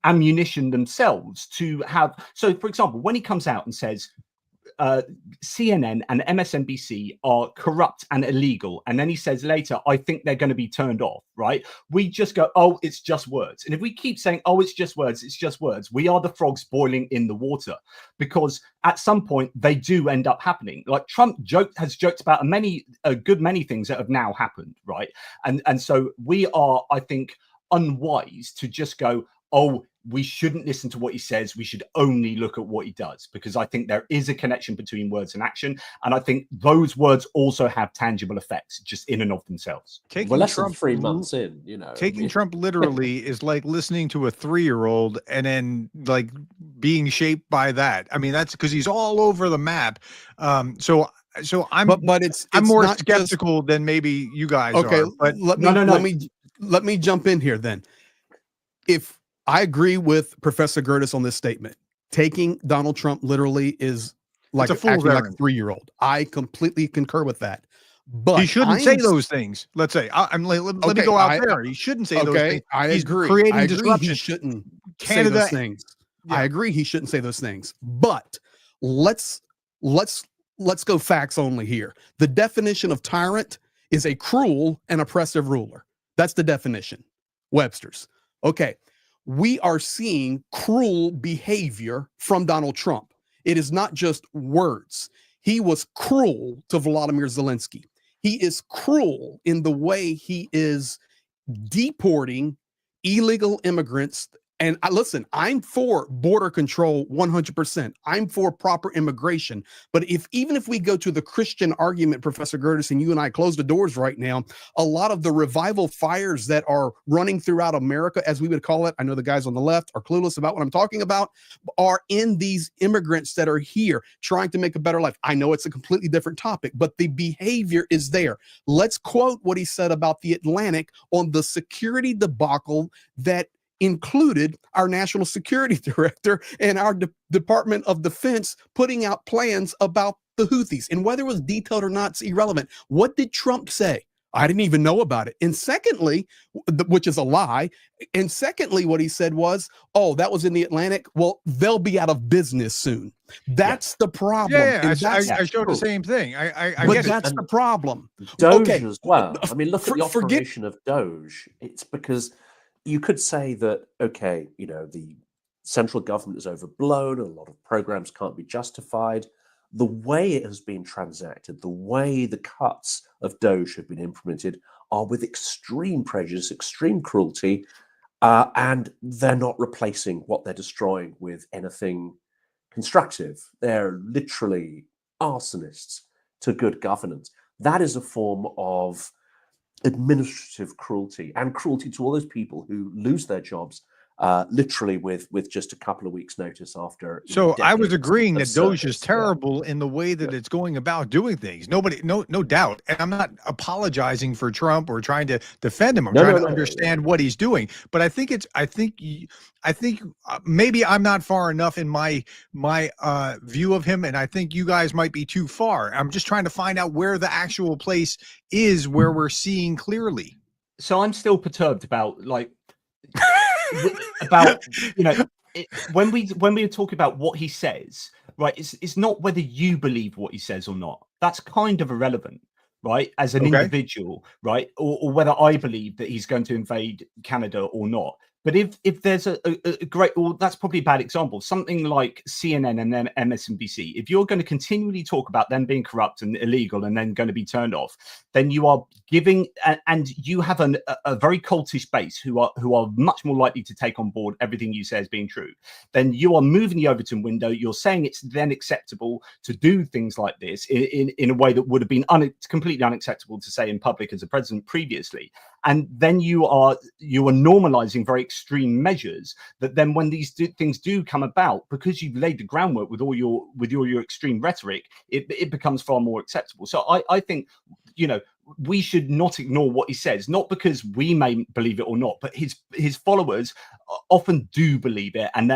ammunition themselves to have. So, for example, when he comes out and says CNN and MSNBC are corrupt and illegal, and then he says later, I think they're going to be turned off, right? We just go, oh, it's just words. And if we keep saying, oh, it's just words, we are the frogs boiling in the water, because at some point they do end up happening. Like Trump has joked about a good many things that have now happened, right? And so we are, I think, unwise to just go, oh, we shouldn't listen to what he says. We should only look at what he does, because I think there is a connection between words and action. And I think those words also have tangible effects just in and of themselves. Taking We're less Trump than 3 months in, Taking Trump literally is like listening to a 3-year-old and then like being shaped by that. I mean, that's because he's all over the map. So I'm but it's I'm more not just- skeptical than maybe you guys Okay, are. But let me jump in here then. If I agree with Professor Gerdes on this statement, taking Donald Trump literally is like It's a fool's acting like a errand. 3-year-old. I completely concur with that. But he shouldn't say those things. Let's say let me Okay, go out there. He shouldn't say those things. I He's agree. creating I agree disruption. he shouldn't say Canada those things. Yeah. I agree he shouldn't say those things. But let's go facts only here. The definition of tyrant is a cruel and oppressive ruler. That's the definition. Webster's. Okay. We are seeing cruel behavior from Donald Trump. It is not just words. He was cruel to Volodymyr Zelensky. He is cruel in the way he is deporting illegal immigrants. And listen, I'm for border control 100%. I'm for proper immigration. But even if we go to the Christian argument, Professor Gerdes, and you and I close the doors right now, a lot of the revival fires that are running throughout America, as we would call it, I know the guys on the left are clueless about what I'm talking about, are in these immigrants that are here trying to make a better life. I know it's a completely different topic, but the behavior is there. Let's quote what he said about the Atlantic on the security debacle that included our national security director and our Department of Defense putting out plans about the Houthis. And whether it was detailed or not, it's irrelevant. What did Trump say? I didn't even know about it. And secondly, which is a lie. And secondly, what he said was, oh, that was in the Atlantic. Well, they'll be out of business soon. That's the problem. Yeah, And I showed the same thing. I but get that's it. the problem. Doge Okay. as well. I mean, look at the Forget- operation of Doge. It's because you could say that, okay, the central government is overblown, a lot of programs can't be justified. the way it has been transacted, the way the cuts of Doge have been implemented are with extreme prejudice, extreme cruelty, and they're not replacing what they're destroying with anything constructive. They're literally arsonists to good governance. That is a form of administrative cruelty, and cruelty to all those people who lose their jobs literally with just a couple of weeks notice after. So I was decades agreeing of that Doge is service. terrible in the way that it's going about doing things. No doubt. And I'm not apologizing for Trump or trying to defend him. I'm trying to understand what he's doing. But I think maybe I'm not far enough in my view of him, and I think you guys might be too far. I'm just trying to find out where the actual place is where we're seeing clearly. So I'm still perturbed about about when we talk about what he says, right? It's not whether you believe what he says or not. That's kind of irrelevant, right? As an individual, right? Or whether I believe that he's going to invade Canada or not. But if there's a great, or that's probably a bad example, something like CNN and then MSNBC, if you're going to continually talk about them being corrupt and illegal and then going to be turned off, then you are giving, and you have a very cultish base who are much more likely to take on board everything you say as being true. Then you are moving the Overton window. You're saying it's then acceptable to do things like this in a way that would have been completely unacceptable to say in public as a president previously. And then you are normalizing very extreme measures that then when these things do come about, because you've laid the groundwork with all your extreme rhetoric, it becomes far more acceptable. So I think, we should not ignore what he says, not because we may believe it or not, but his followers often do believe it, and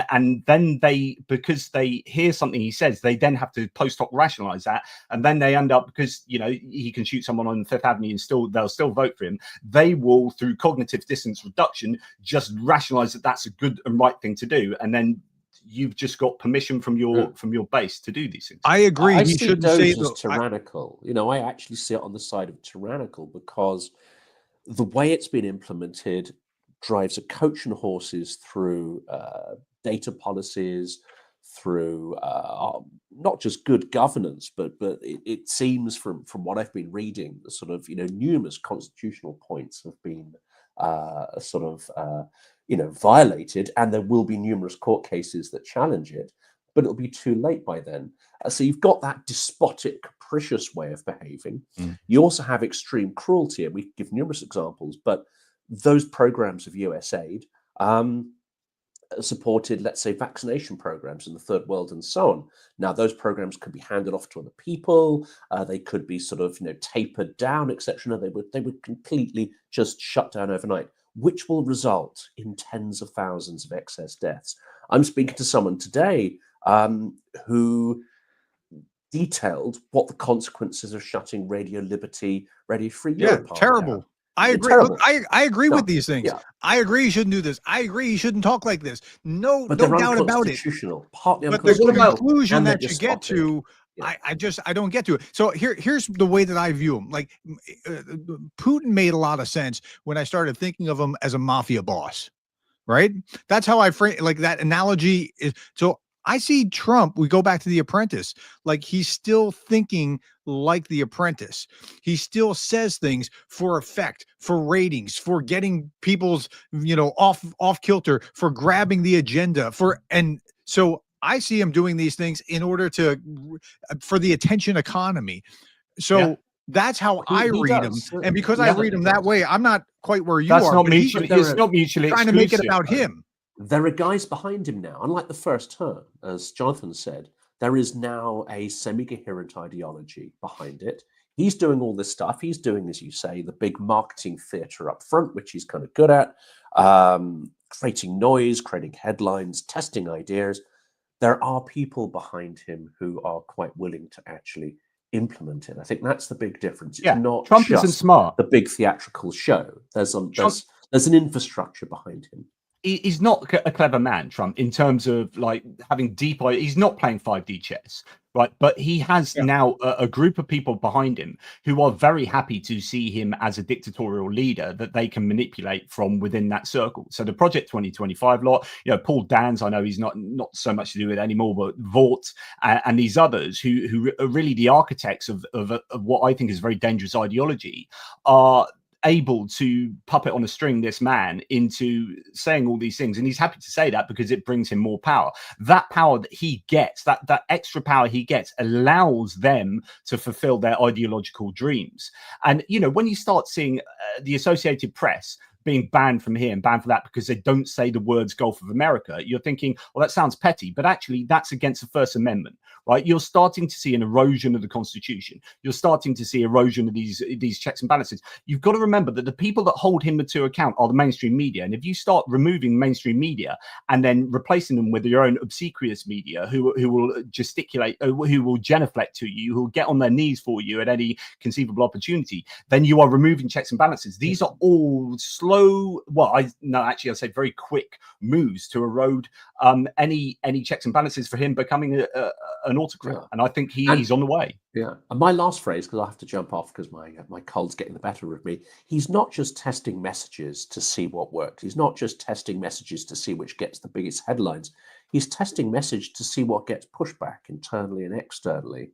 then because they hear something he says, they then have to post hoc rationalize that, and then they end up, because he can shoot someone on Fifth Avenue and they'll still vote for him. They will, through cognitive dissonance reduction, just rationalize that that's a good and right thing to do, and then you've just got permission from your base to do these things. I agree. He shouldn't say it as tyrannical. I actually see it on the side of tyrannical, because the way it's been implemented drives a coach and horses through data policies, through not just good governance, but it seems from what I've been reading, the sort of numerous constitutional points have been violated, and there will be numerous court cases that challenge it, but it'll be too late by then. So you've got that despotic, capricious way of behaving. You also have extreme cruelty, and we give numerous examples, but those programs of US aid supported, let's say, vaccination programs in the third world and so on. Now, those programs could be handed off to other people. They could be sort of, tapered down, etc. No, they would completely just shut down overnight, which will result in tens of thousands of excess deaths. I'm speaking to someone today who detailed what the consequences of shutting Radio Liberty, Radio Free Europe are. Terrible. I agree. Look, I agree with these things. Yeah. I agree he shouldn't do this. I agree he shouldn't talk like this. No doubt about it. Partly but the conclusion that you get to, I don't get to it. So here's the way that I view him. Like Putin made a lot of sense when I started thinking of him as a mafia boss, right? That's how I frame, like, that analogy is. So I see Trump, we go back to The Apprentice, like he's still thinking like The Apprentice. He still says things for effect, for ratings, for getting people's, off kilter, for grabbing the agenda, and so I see him doing these things in order for the attention economy. So that's how I read him. And because I read him that way, I'm not quite where you are. It's not mutually trying to make it about him. There are guys behind him now. Unlike the first term, as Jonathan said, there is now a semi-coherent ideology behind it. He's doing all this stuff. He's doing, as you say, the big marketing theater up front, which he's kind of good at, creating noise, creating headlines, testing ideas. There are people behind him who are quite willing to actually implement it. I think that's the big difference. It's not Trump isn't smart. The big theatrical show. There's an infrastructure behind him. he's not a clever man, Trump, in terms of like having deep. He's not playing 5D chess, right? But he has now a group of people behind him who are very happy to see him as a dictatorial leader that they can manipulate from within that circle. So the Project 2025 lot, Paul Dans, I know he's not so much to do with it anymore, but Vought and these others who are really the architects of what I think is very dangerous ideology are able to puppet on a string this man into saying all these things, and he's happy to say that because it brings him more power. That power that he gets, that extra power he gets, allows them to fulfill their ideological dreams. And when you start seeing the Associated Press being banned from here and banned for that because they don't say the words Gulf of America, you're thinking, well, that sounds petty, but actually that's against the First Amendment, right? You're starting to see an erosion of the Constitution. You're starting to see erosion of these checks and balances. You've got to remember that the people that hold him to account are the mainstream media. And if you start removing mainstream media and then replacing them with your own obsequious media who will gesticulate, who will genuflect to you, who will get on their knees for you at any conceivable opportunity, then you are removing checks and balances. These are all slow, I'd say very quick moves to erode any checks and balances for him becoming an autocrat. And I think he's on the way. Yeah. And my last phrase, because I have to jump off because my cold's getting the better of me. He's not just testing messages to see what works. He's not just testing messages to see which gets the biggest headlines. He's testing message to see what gets pushback internally and externally.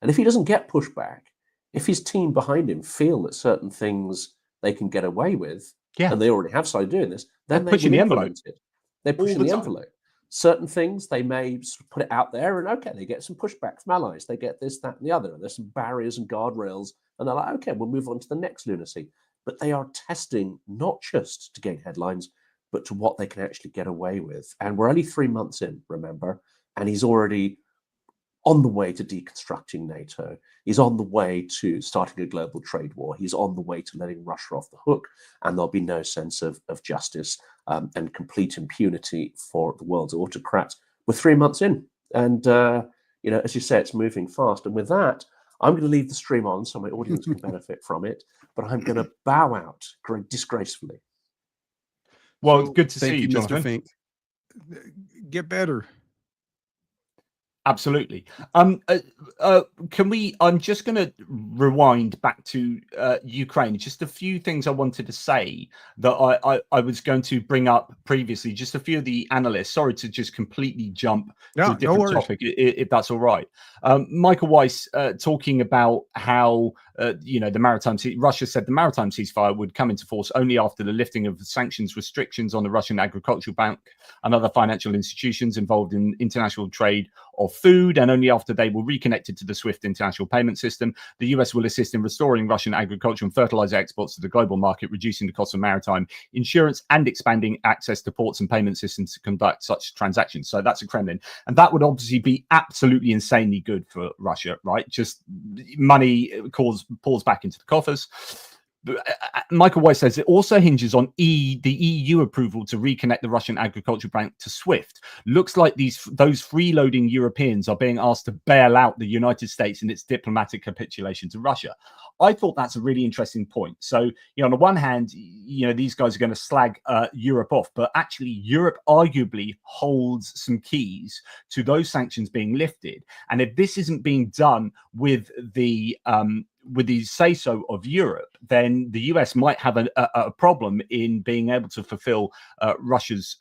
And if he doesn't get pushback, if his team behind him feel that certain things they can get away with, and they already have started doing this, then they push the envelope. They're pushing the envelope. Certain things they may sort of put it out there, and okay, they get some pushback from allies. They get this, that, and the other. And there's some barriers and guardrails, and they're like, okay, we'll move on to the next lunacy. But they are testing not just to gain headlines, but to what they can actually get away with. And we're only 3 months in, remember, and he's already on the way to deconstructing NATO. He's on the way to starting a global trade war. He's on the way to letting Russia off the hook, and there'll be no sense of justice and complete impunity for the world's autocrats. We're 3 months in, and as you say, it's moving fast. And with that, I'm going to leave the stream on so my audience can benefit from it, but I'm going to bow out disgracefully. Well, it's good to see you, Mr. Jonathan. Fink. Get better. Absolutely. Can we? I'm just going to rewind back to Ukraine. Just a few things I wanted to say that I was going to bring up previously. Just a few of the analysts. Sorry to just completely jump to a different topic, if that's all right. Michael Weiss talking about how Russia said the maritime ceasefire would come into force only after the lifting of the sanctions restrictions on the Russian Agricultural Bank and other financial institutions involved in international trade of food, and only after they were reconnected to the SWIFT international payment system. The US will assist in restoring Russian agriculture and fertilizer exports to the global market, reducing the cost of maritime insurance and expanding access to ports and payment systems to conduct such transactions. So that's a Kremlin. And that would obviously be absolutely insanely good for Russia, right? Just money pours back into the coffers. Michael Weiss says it also hinges on the EU approval to reconnect the Russian Agricultural Bank to SWIFT. Looks like those freeloading Europeans are being asked to bail out the United States in its diplomatic capitulation to Russia. I thought that's a really interesting point. So, on the one hand, these guys are going to slag Europe off, but actually Europe arguably holds some keys to those sanctions being lifted. And if this isn't being done with the say-so of Europe, then the US might have a problem in being able to fulfill Russia's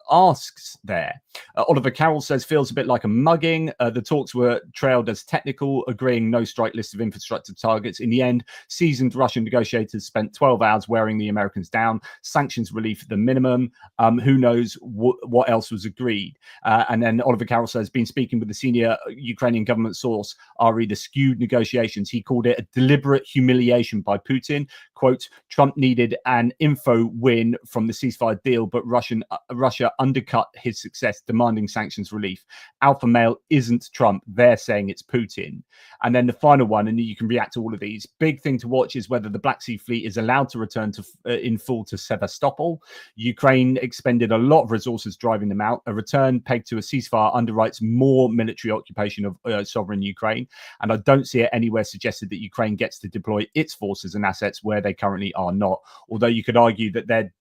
asks there. Oliver Carroll says feels a bit like a mugging. The talks were trailed as technical, agreeing no strike list of infrastructure targets. In the end, seasoned Russian negotiators spent 12 hours wearing the Americans down. Sanctions relief at the minimum. Who knows what else was agreed? And then Oliver Carroll says, been speaking with the senior Ukrainian government source, re the skewed negotiations. He called it a deliberate humiliation by Putin. Quote, Trump needed an info win from the ceasefire deal, but Russia undercut his success, demanding sanctions relief. Alpha male isn't Trump. They're saying it's Putin. And then the final one, and you can react to all of these. Big thing to watch is whether the Black Sea Fleet is allowed to return to in full to Sevastopol. Ukraine expended a lot of resources driving them out. A return pegged to a ceasefire underwrites more military occupation of sovereign Ukraine. And I don't see it anywhere suggested that Ukraine gets to deploy its forces and assets where they currently are not. Although you could argue that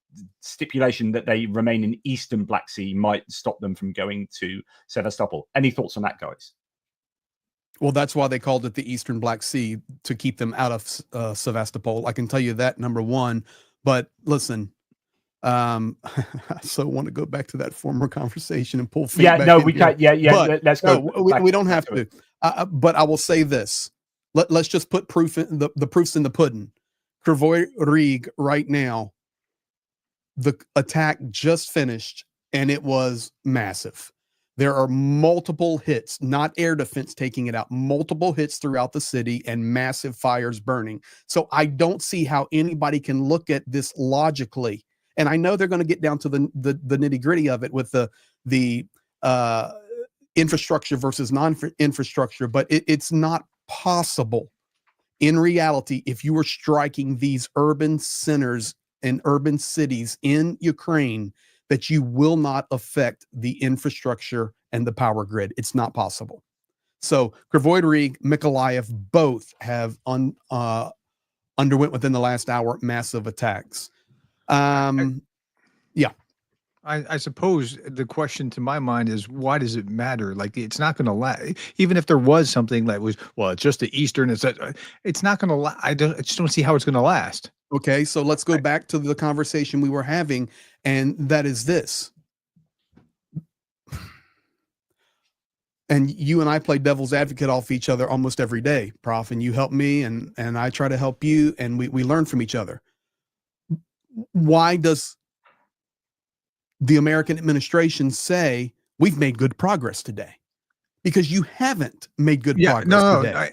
stipulation that they remain in Eastern Black Sea might stop them from going to Sevastopol. Any thoughts on that, guys? Well, that's why they called it the Eastern Black Sea, to keep them out of Sevastopol. I can tell you that, number one. But listen, I so want to go back to that former conversation and pull Fink Yeah, back no, in we here. can't. Yeah, But let's go. we don't have to. But I will say this. Let's just put proof in the proofs in the pudding. Krvoy right now, the attack just finished, and it was massive. There are multiple hits, not air defense taking it out, multiple hits throughout the city and massive fires burning. So I don't see how anybody can look at this logically. And I know they're going to get down to the nitty gritty of it with the infrastructure versus non-infrastructure, but it's not possible in reality if you are striking these urban centers and urban cities in Ukraine that you will not affect the infrastructure and the power grid. It's not possible. So Krvoy, Mykolaiv both have underwent within the last hour massive attacks. Yeah. I suppose the question to my mind is, why does it matter? Like, it's not going to last. Even if there was something that was, well, it's just the Eastern, it's not going to last. I just don't see how it's going to last. Okay, so let's go back to the conversation we were having, and that is this. And you and I play devil's advocate off each other almost every day, Prof, and you help me, and I try to help you, and we learn from each other. Why does the American administration say we've made good progress today? Because you haven't made good progress today.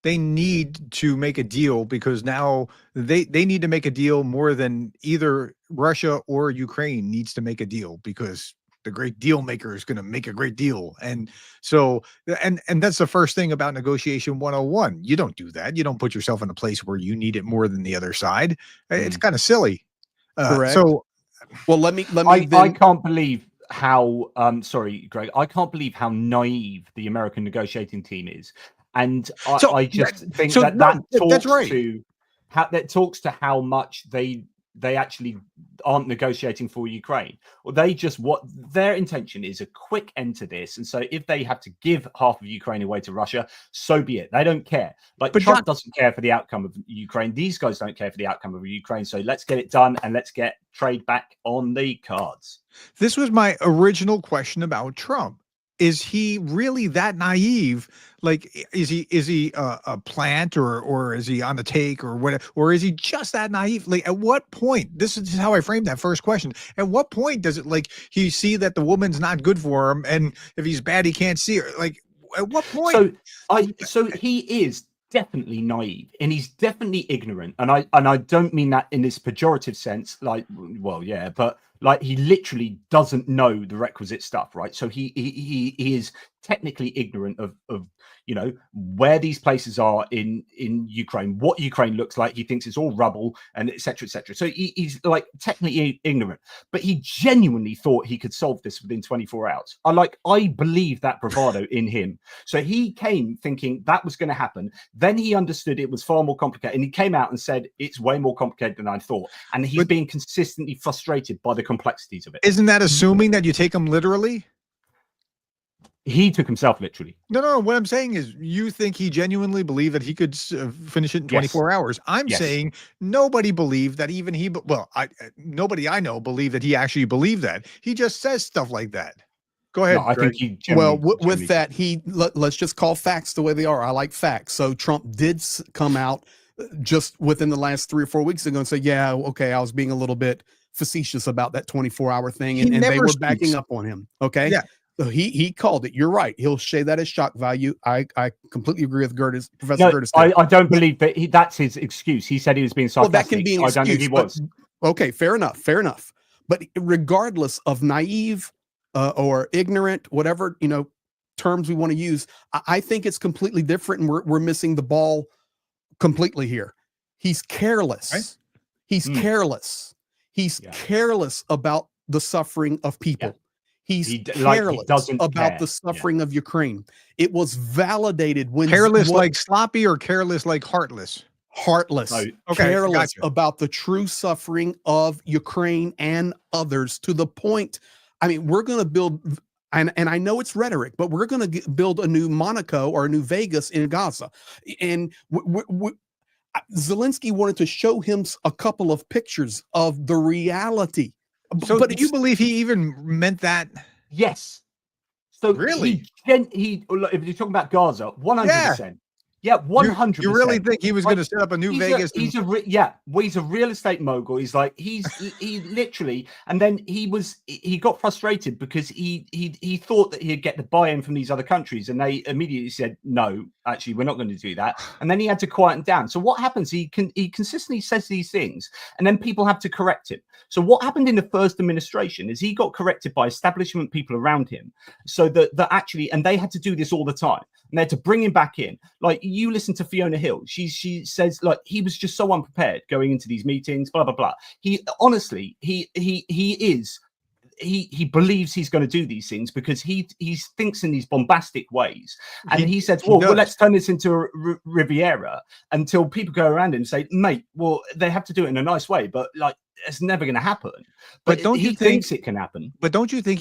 They need to make a deal, because now they need to make a deal more than either Russia or Ukraine needs to make a deal, because the great deal maker is going to make a great deal. And so, and that's the first thing about negotiation 101. You don't do that. You don't put yourself in a place where you need it more than the other side. It's kind of silly. Correct. So, well, let me. I can't believe how sorry, Greg. I can't believe how naive the American negotiating team is, and I just think that talks that's right. to how that talks to how much they actually aren't negotiating for Ukraine. Or they just, what their intention is, a quick end to this. And so if they have to give half of Ukraine away to Russia, so be it. They don't care. Like, but Trump doesn't care for the outcome of Ukraine. These guys don't care for the outcome of Ukraine. So let's get it done, and let's get trade back on the cards. This was my original question about Trump. Is he really that naive? Like, is he a plant, or is he on the take, or what? Or is he just that naive? Like, at what point? This is how I framed that first question. At what point does it, like, he see that the woman's not good for him, and if he's bad, he can't see her? Like, at what point? So he is definitely naive, and he's definitely ignorant, and I don't mean that in this pejorative sense. Like, well, yeah, but like, he literally doesn't know the requisite stuff, right? So he is technically ignorant of you know, where these places are in Ukraine, what Ukraine looks like. He thinks it's all rubble, and etc. etc. So he's like technically ignorant, but he genuinely thought he could solve this within 24 hours. I believe that bravado in him. So he came thinking that was going to happen. Then he understood it was far more complicated, and he came out and said it's way more complicated than I thought. And he's being consistently frustrated by the complexities of it. Isn't that assuming that you take him literally? He took himself literally. No. What I'm saying is, you think he genuinely believed that he could finish it in 24 hours. I'm saying nobody believed that. Even he, well, nobody I know believed that he actually believed that. He just says stuff like that. Go ahead. No, I think he with that, let's just call facts the way they are. I like facts. So Trump did come out just within the last 3 or 4 weeks ago and say, yeah, okay, I was being a little bit facetious about that 24-hour thing, and they were backing up on him. Okay. Yeah. So he called it. You're right. He'll say that as shock value. I completely agree with Gerdes, Professor Gerdes. I don't believe that that's his excuse. He said he was being sarcastic. Well, that can be an excuse. I don't think he was. Okay, fair enough. Fair enough. But regardless of naive or ignorant, whatever, you know, terms we want to use, I think it's completely different, and we're missing the ball completely here. He's careless. Right? He's careless. He's careless about the suffering of people. Yeah. He's careless about the suffering of Ukraine. It was validated when careless like sloppy, or careless like heartless. heartless, So- Okay, careless gotcha. about the true suffering of Ukraine and others, to the point. I mean, we're going to build, and I know it's rhetoric, but we're going to build a new Monaco or a new Vegas in Gaza. And Zelensky wanted to show him a couple of pictures of the reality. So but do you it's, believe he even meant that? Yes. So Really? he if you're talking about Gaza, 100%. Yeah, 100%. You really think he was going to set up a new Vegas? He's a real estate mogul. He's like he literally, and then he got frustrated because he thought that he'd get the buy-in from these other countries, and they immediately said no, actually we're not going to do that, and then he had to quieten down. So what happens? He consistently says these things, and then people have to correct him. So what happened in the first administration is he got corrected by establishment people around him, so that actually, and they had to do this all the time. And they had to bring him back in. Like, you listen to Fiona Hill. She says, like, he was just so unprepared going into these meetings, blah, blah, blah. He honestly, he believes he's going to do these things because he thinks in these bombastic ways. And he said, well, let's turn this into a Riviera, until people go around him and say, mate, well, they have to do it in a nice way, but like, it's never going to happen. But don't you he think thinks it can happen? But don't you think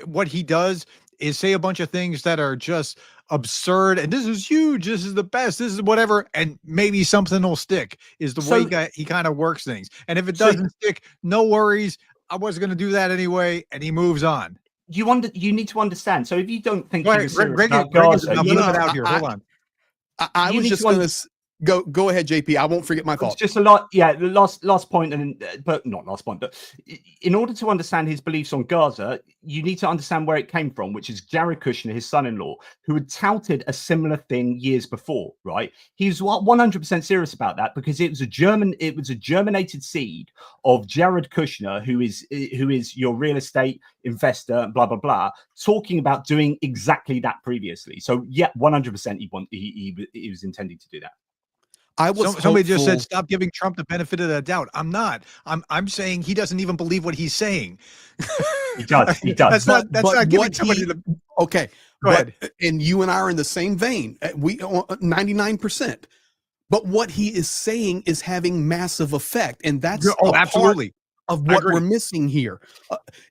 what he does is say a bunch of things that are just absurd, and this is huge, this is the best, this is whatever, and maybe something will stick, is the way he kind of works things. And if it doesn't stick, no worries, I wasn't going to do that anyway, and he moves on. You need to understand. So if you don't think Greg is out here. Hold on. I was just going to go ahead, JP. I won't forget my thoughts. Just a lot. Yeah, the last point, but not last point. But in order to understand his beliefs on Gaza, you need to understand where it came from, which is Jared Kushner, his son-in-law, who had touted a similar thing years before. Right? He's 100% serious about that because it was a germinated seed of Jared Kushner, who is your real estate investor, blah blah blah, talking about doing exactly that previously. So yeah, 100% he was intending to do that. Somebody just said, stop giving Trump the benefit of the doubt. I'm not. I'm saying he doesn't even believe what he's saying. He does. He does. That's not giving somebody the. Okay. Go ahead. And you and I are in the same vein. We 99%. But what he is saying is having massive effect, and that's absolutely of what we're missing here.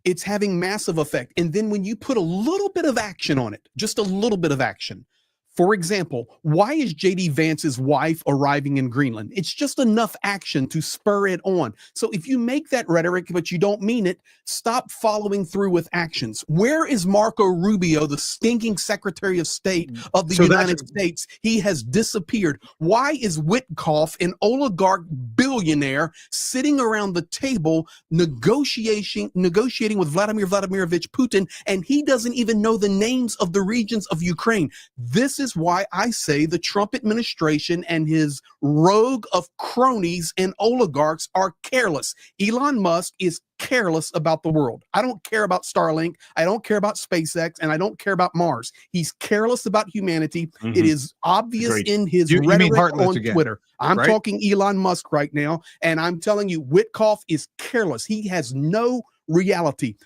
It's having massive effect, and then when you put a little bit of action on it, just a little bit of action. For example, why is JD Vance's wife arriving in Greenland? It's just enough action to spur it on. So if you make that rhetoric, but you don't mean it, stop following through with actions. Where is Marco Rubio, the stinking Secretary of State of the United States? He has disappeared. Why is Witkoff, an oligarch billionaire, sitting around the table negotiating with Vladimir Vladimirovich Putin, and he doesn't even know the names of the regions of Ukraine? This is why I say the Trump administration and his rogue of cronies and oligarchs are careless. Elon Musk is careless about the world. I don't care about Starlink. I don't care about SpaceX, and I don't care about Mars. He's careless about humanity. Mm-hmm. It is obvious in his rhetoric on Twitter. I'm talking Elon Musk right now, and I'm telling you, Witkoff is careless. He has no reality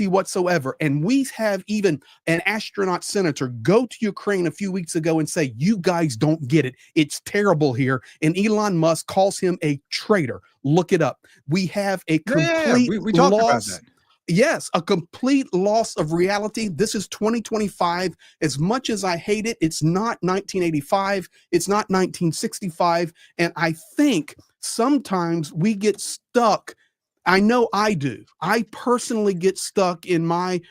whatsoever. And we have even an astronaut senator go to Ukraine a few weeks ago and say, you guys don't get it. It's terrible here. And Elon Musk calls him a traitor. Look it up. We have a complete we talked about that. Yes, a complete loss of reality. This is 2025. As much as I hate it, it's not 1985. It's not 1965. And I think sometimes we get stuck. I know I do. I personally get stuck in my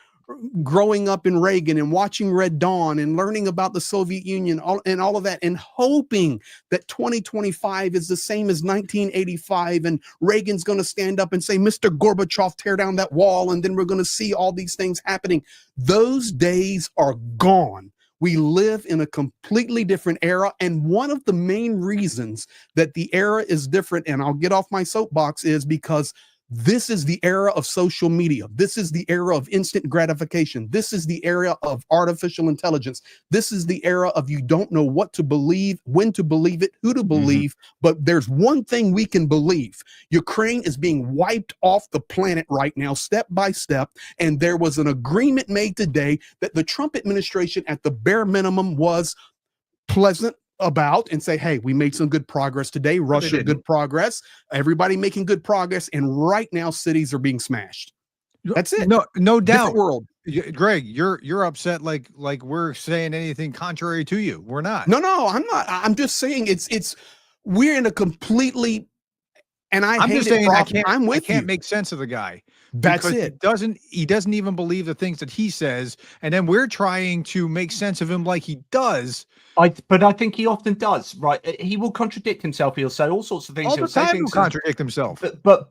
growing up in Reagan and watching Red Dawn and learning about the Soviet Union and all of that, and hoping that 2025 is the same as 1985 and Reagan's going to stand up and say, Mr. Gorbachev, tear down that wall, and then we're going to see all these things happening. Those days are gone. We live in a completely different era, and one of the main reasons that the era is different, and I'll get off my soapbox, is because this is the era of social media. This is the era of instant gratification. This is the era of artificial intelligence. This is the era of you don't know what to believe, when to believe it, who to believe. But there's one thing we can believe. Ukraine is being wiped off the planet right now, step by step. And there was an agreement made today that the Trump administration, at the bare minimum, was pleasant, about and say, hey, we made some good progress today. Russia, good progress. Everybody making good progress. And right now, cities are being smashed. That's it. No doubt. Different world. Greg, you're upset like we're saying anything contrary to you. We're not. No, I'm not. I'm just saying we're in a completely, and I'm hate just saying I can't make sense of the guy. That's it. He doesn't even believe the things that he says, and then we're trying to make sense of him like he does. But I think he often does, right? He will contradict himself. He'll say all sorts of things. All the time he'll contradict himself. But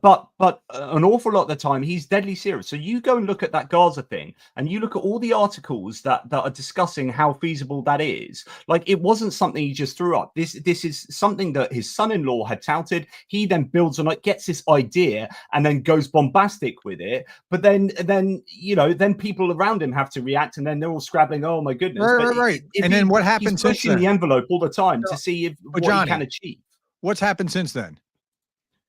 an awful lot of the time, he's deadly serious. So you go and look at that Gaza thing, and you look at all the articles that are discussing how feasible that is. Like, it wasn't something he just threw up. This is something that his son-in-law had touted. He then builds on it, gets this idea, and then goes bombastic with it. But then people around him have to react, and then they're all scrabbling. Oh my goodness! Right. And then what happens? Pushing the envelope all the time to see what he can achieve. What's happened since then?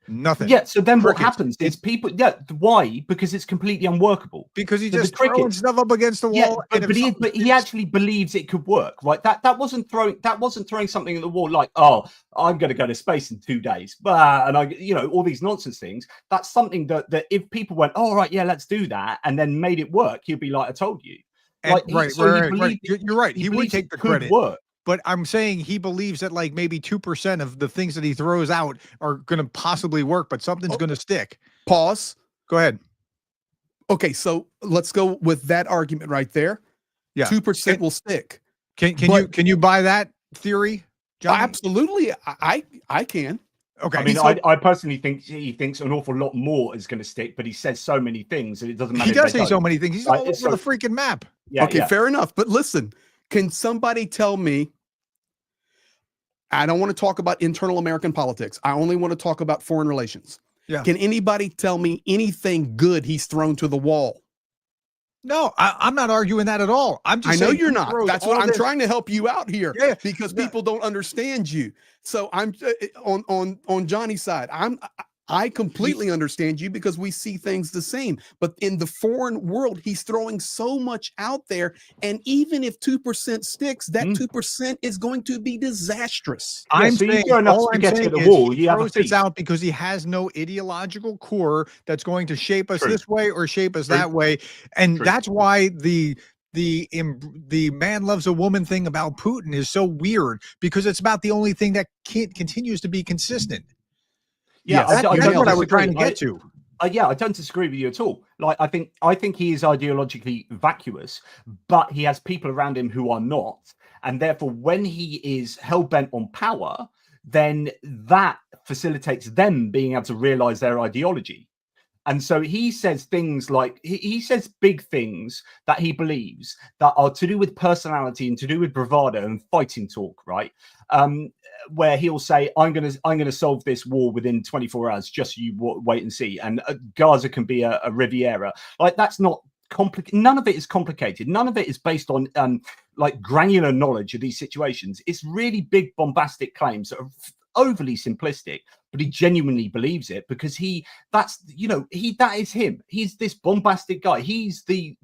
Nothing. Yeah. So then what happens is people. Yeah. Why? Because it's completely unworkable. Because he just throwing stuff up against the wall. Yeah, but he actually believes it could work, right? That wasn't throwing something at the wall like, oh, I'm going to go to space in 2 days, and all these nonsense things. That's something that if people went, oh, right, yeah, let's do that, and then made it work, he'd be like, I told you. Right. You're right. He would take the credit. Work. But I'm saying he believes that like maybe 2% of the things that he throws out are going to possibly work, but something's going to stick. Pause. Go ahead. Okay, so let's go with that argument right there. Yeah, 2% will stick. Can you buy that theory, John? Absolutely, I can. Okay. I mean, I personally think he thinks an awful lot more is going to stick, but he says so many things that it doesn't matter. He does say so many things. He's all over the freaking map. Yeah, okay, fair enough. But listen, can somebody tell me? I don't want to talk about internal American politics. I only want to talk about foreign relations. Yeah. Can anybody tell me anything good he's thrown to the wall? No, I'm not arguing that at all. I know you're not. That's what I'm trying to help you out here. Yeah, because people don't understand you. So I'm on Johnny's side. I completely understand you because we see things the same. But in the foreign world, he's throwing so much out there. And even if 2% sticks, that 2% is going to be disastrous. I'm saying all I'm saying is he throws this out because he has no ideological core that's going to shape us this way or shape us that way. And that's why the man loves a woman thing about Putin is so weird, because it's about the only thing that continues to be consistent. Yeah, that's what I was trying to get to. I don't disagree with you at all. Like, I think he is ideologically vacuous, but he has people around him who are not, and therefore, when he is hell bent on power, then that facilitates them being able to realize their ideology. And so he says things like, he says big things that he believes that are to do with personality and to do with bravado and fighting talk, right? Where he'll say, I'm gonna solve this war within 24 hours, just you wait and see. And Gaza can be a Riviera. Like, that's not complicated. None of it is complicated. None of it is based on like granular knowledge of these situations. It's really big bombastic claims that are overly simplistic, but he genuinely believes it because that is him. He's this bombastic guy. He's the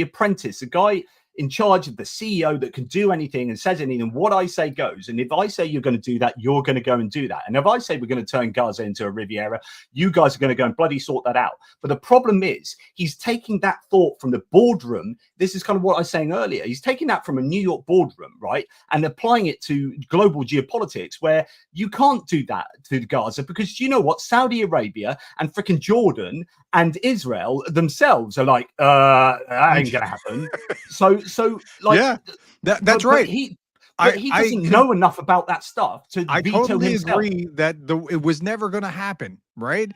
apprentice, the guy in charge of the CEO that can do anything and says anything. What I say goes. And if I say you're going to do that, you're going to go and do that. And if I say we're going to turn Gaza into a Riviera, you guys are going to go and bloody sort that out. But the problem is he's taking that thought from the boardroom. This is kind of what I was saying earlier. He's taking that from a New York boardroom, right? And applying it to global geopolitics, where you can't do that to Gaza because, you know what? Saudi Arabia and freaking Jordan and Israel themselves are like, that ain't going to happen. So like, yeah, that's right. He doesn't know enough about that stuff to I veto totally himself. agree that it was never going to happen, right?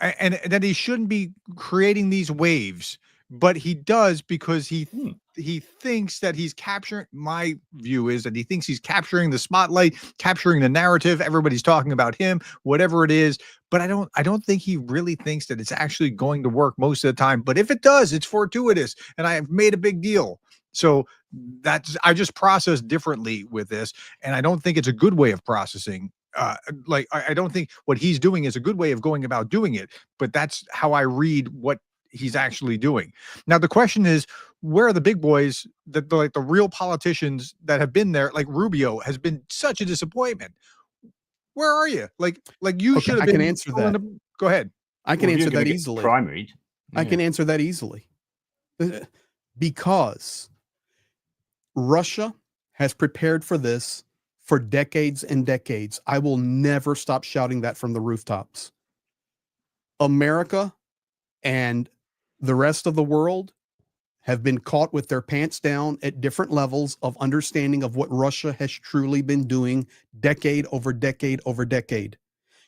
And that he shouldn't be creating these waves, but he does because he thinks that he's capturing. My view is that he thinks he's capturing the spotlight, capturing the narrative. Everybody's talking about him, whatever it is. But I don't think he really thinks that it's actually going to work most of the time. But if it does, it's fortuitous, and I have made a big deal. So I just process differently with this, and I don't think it's a good way of processing. I don't think what he's doing is a good way of going about doing it, but that's how I read what he's actually doing. Now, the question is, where are the big boys that like the real politicians that have been there? Like Rubio has been such a disappointment. Where are you? Like you should have I been. can answer that. Go ahead. I can Well, if answer you're gonna that get easily. Primaried. I can answer that easily. Because Russia has prepared for this for decades and decades. I will never stop shouting that from the rooftops. America and the rest of the world have been caught with their pants down at different levels of understanding of what Russia has truly been doing decade over decade over decade.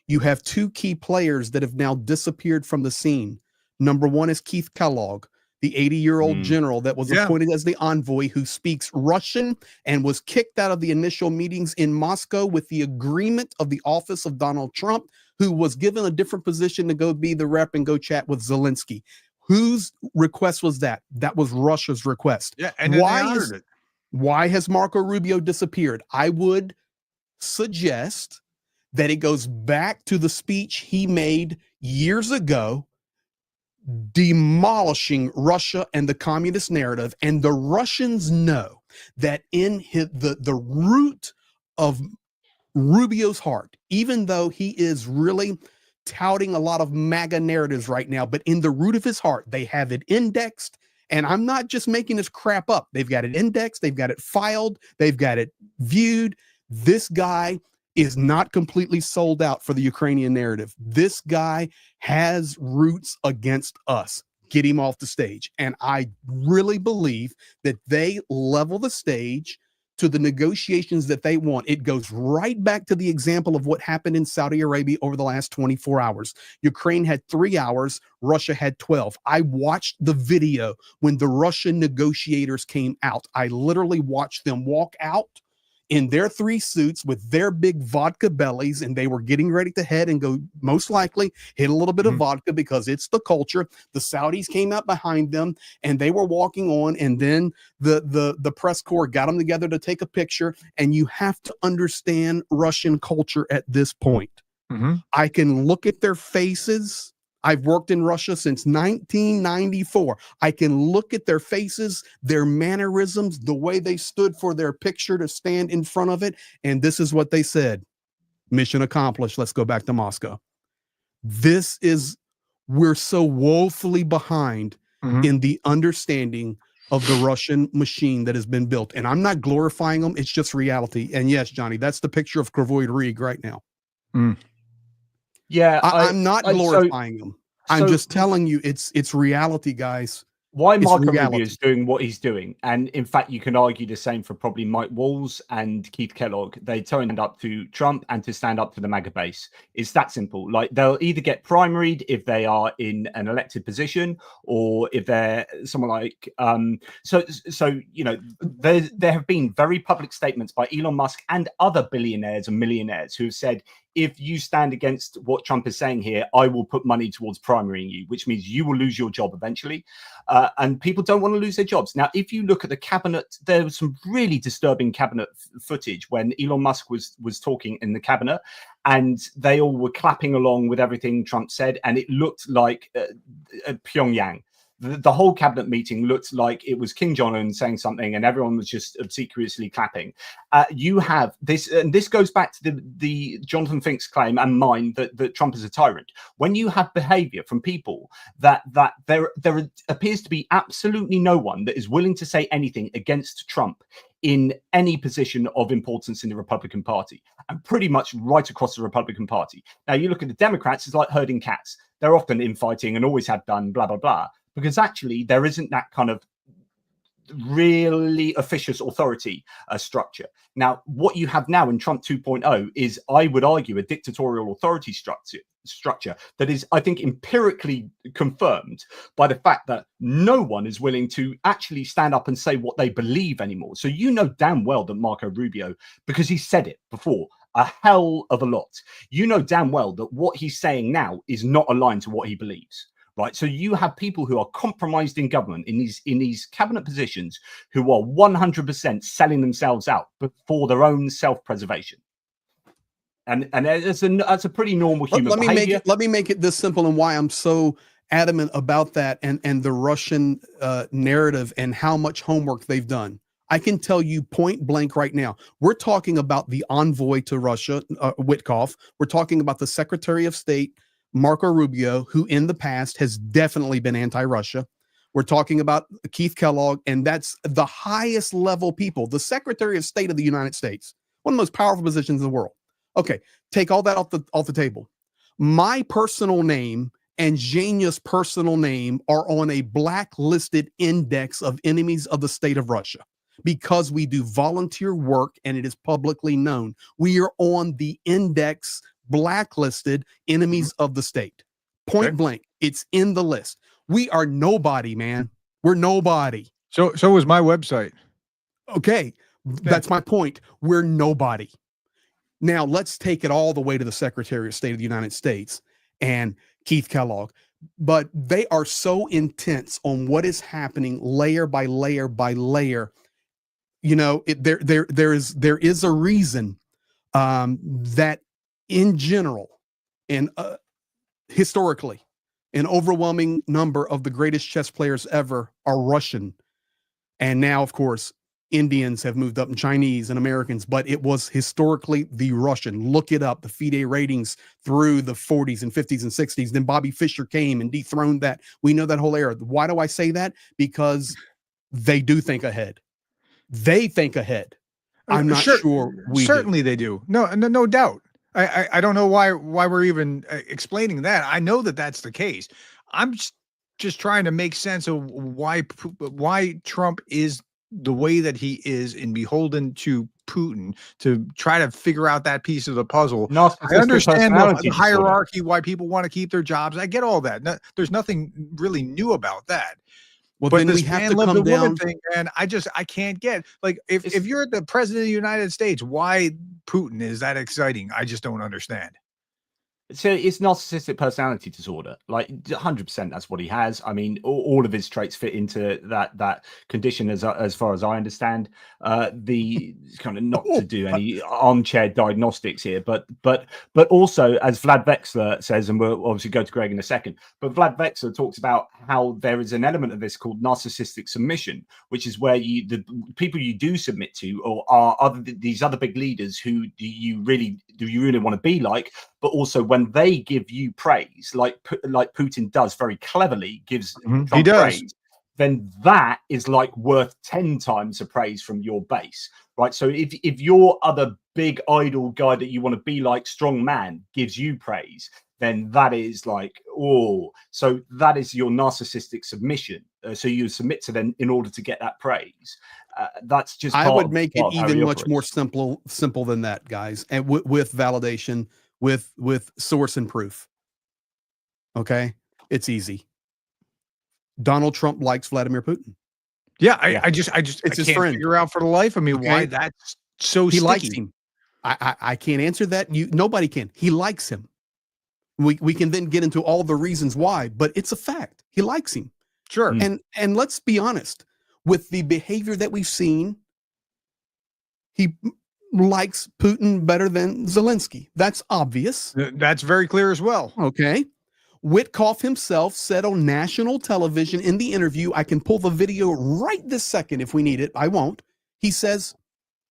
You have two key players that have now disappeared from the scene. Number one is Keith Kellogg, the 80-year-old general that was appointed as the envoy, who speaks Russian and was kicked out of the initial meetings in Moscow with the agreement of the office of Donald Trump, who was given a different position to go be the rep and go chat with Zelensky. Whose request was that? That was Russia's request. Yeah, and why has Marco Rubio disappeared? I would suggest that it goes back to the speech he made years ago, demolishing Russia and the communist narrative. And the Russians know that in the root of Rubio's heart, even though he is really touting a lot of MAGA narratives right now, but in the root of his heart, they have it indexed. And I'm not just making this crap up. They've got it indexed, they've got it filed, they've got it viewed. This guy is not completely sold out for the Ukrainian narrative. This guy has roots against us. Get him off the stage. And I really believe that they level the stage to the negotiations that they want. It goes right back to the example of what happened in Saudi Arabia over the last 24 hours. Ukraine had 3 hours, Russia had 12. I watched the video when the Russian negotiators came out. I literally watched them walk out in their 3 suits with their big vodka bellies, and they were getting ready to head and go, most likely hit a little bit of vodka because it's the culture. The Saudis came out behind them and they were walking on, and then the press corps got them together to take a picture. And you have to understand Russian culture at this point. I can look at their faces. I've worked in Russia since 1994. I can look at their faces, their mannerisms, the way they stood for their picture to stand in front of it. And this is what they said. Mission accomplished. Let's go back to Moscow. We're so woefully behind in the understanding of the Russian machine that has been built. And I'm not glorifying them. It's just reality. And yes, Johnny, that's the picture of Kravoy Rig right now. Yeah, I'm not glorifying them. I'm just telling you it's reality, guys. Why Marco Rubio is doing what he's doing. And in fact, you can argue the same for probably Mike Walls and Keith Kellogg. They turned up to Trump and to stand up to the MAGA base. It's that simple. Like, they'll either get primaried if they are in an elected position, or if they're someone like so you know, there have been very public statements by Elon Musk and other billionaires and millionaires who have said, if you stand against what Trump is saying here, I will put money towards primarying you, which means you will lose your job eventually. And people don't want to lose their jobs. Now, if you look at the cabinet, there was some really disturbing cabinet footage when Elon Musk was talking in the cabinet, and they all were clapping along with everything Trump said, and it looked like Pyongyang. The whole cabinet meeting looked like it was Kim Jong-un saying something, and everyone was just obsequiously clapping. You have this, and this goes back to the Jonathan Fink's claim and mine that Trump is a tyrant. When you have behavior from people that there appears to be absolutely no one that is willing to say anything against Trump in any position of importance in the Republican Party, and pretty much right across the Republican Party. Now, you look at the Democrats, it's like herding cats. They're often infighting and always have done, blah, blah, blah. Because actually there isn't that kind of really officious authority structure. Now, what you have now in Trump 2.0 is, I would argue, a dictatorial authority structure that is, I think, empirically confirmed by the fact that no one is willing to actually stand up and say what they believe anymore. So you know damn well that Marco Rubio, because he said it before a hell of a lot, you know damn well that what he's saying now is not aligned to what he believes. Right, so you have people who are compromised in government in these cabinet positions who are 100% selling themselves out for their own self-preservation, and that's a pretty normal human behavior. Let me make it this simple, and why I'm so adamant about that and the Russian narrative and how much homework they've done. I can tell you point blank right now, we're talking about the envoy to Russia, Witkoff. We're talking about the Secretary of State, Marco Rubio, who in the past has definitely been anti-Russia. We're talking about Keith Kellogg, and that's the highest level people. The Secretary of State of the United States, one of the most powerful positions in the world. Okay, take all that off the table. My personal name and Zhenia's personal name are on a blacklisted index of enemies of the state of Russia because we do volunteer work and it is publicly known. We are on the index blacklisted enemies of the state. Point blank, it's in the list. We are nobody, man. We're nobody. So was my website. Okay, that's my point. We're nobody. Now, let's take it all the way to the Secretary of State of the United States and Keith Kellogg. But they are so intense on what is happening layer by layer by layer. You know, there is a reason that in general and historically, an overwhelming number of the greatest chess players ever are Russian. And now, of course, Indians have moved up and Chinese and Americans, but it was historically the Russian. Look it up, the FIDE ratings through the 40s and 50s and 60s. Then Bobby Fischer came and dethroned that. We know that whole era. Why do I say that? Because they do think ahead. They think ahead. I'm not sure we certainly do. They do. No doubt. I don't know why we're even explaining that. I know that that's the case. I'm just trying to make sense of why Trump is the way that he is and beholden to Putin to try to figure out that piece of the puzzle. I understand the hierarchy, why people want to keep their jobs. I get all that. There's nothing really new about that. Well, but then this we have man to love come the woman down. thing, and I can't get, like, if you're the president of the United States, why Putin is that exciting? I just don't understand. So it's narcissistic personality disorder, like 100%. That's what he has. I mean, all of his traits fit into that condition, as far as I understand. The kind of not to do any armchair diagnostics here, but also, as Vlad Vexler says, and we'll obviously go to Greg in a second. But Vlad Vexler talks about how there is an element of this called narcissistic submission, which is where the people you do submit to, or are these other big leaders who do you really want to be like, but also when they give you praise, like Putin does very cleverly, gives Trump praise, then that is like worth 10 times the praise from your base, right? So if your other big idol guy that you want to be like, strong man, gives you praise, then that is like, oh, so that is your narcissistic submission. So you submit to them in order to get that praise. That's just I would make it even much more simple than that, guys, and with validation, with source and proof. Okay, it's easy. Donald Trump likes Vladimir Putin. Yeah, I just it's his can't friend. figure out for the life of me why that's so he sticky. Likes him. I can't answer that. Nobody can. He likes him. We can then get into all the reasons why, but it's a fact. He likes him. Sure. And let's be honest, with the behavior that we've seen, he likes Putin better than Zelensky. That's obvious. That's very clear as well. Okay. Witkoff himself said on national television in the interview, I can pull the video right this second if we need it. I won't. He says,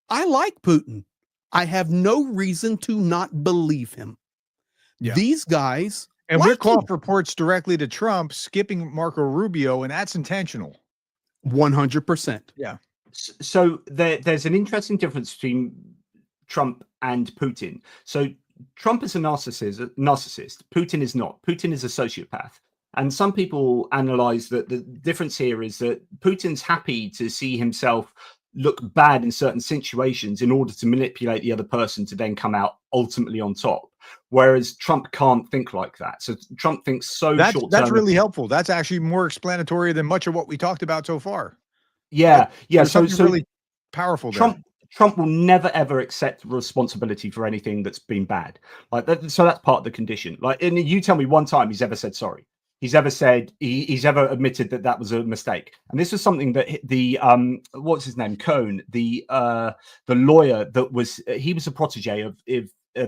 I like Putin. I have no reason to not believe him. Yeah. These guys. And Witkoff reports directly to Trump, skipping Marco Rubio, and that's intentional. 100%. Yeah. So there's an interesting difference between Trump and Putin. So Trump is a narcissist. Putin is not. Putin is a sociopath. And some people analyze that the difference here is that Putin's happy to see himself look bad in certain situations in order to manipulate the other person to then come out ultimately on top. Whereas Trump can't think like that. So Trump thinks short term. That's really helpful. That's actually more explanatory than much of what we talked about so far. Yeah. So really powerful. Trump will never ever accept responsibility for anything that's been bad. Like that, so that's part of the condition. Like, and you tell me one time he's ever said sorry. He's ever said he's ever admitted that was a mistake. And this was something that the what's his name, Cohn, the lawyer that was he was a protege of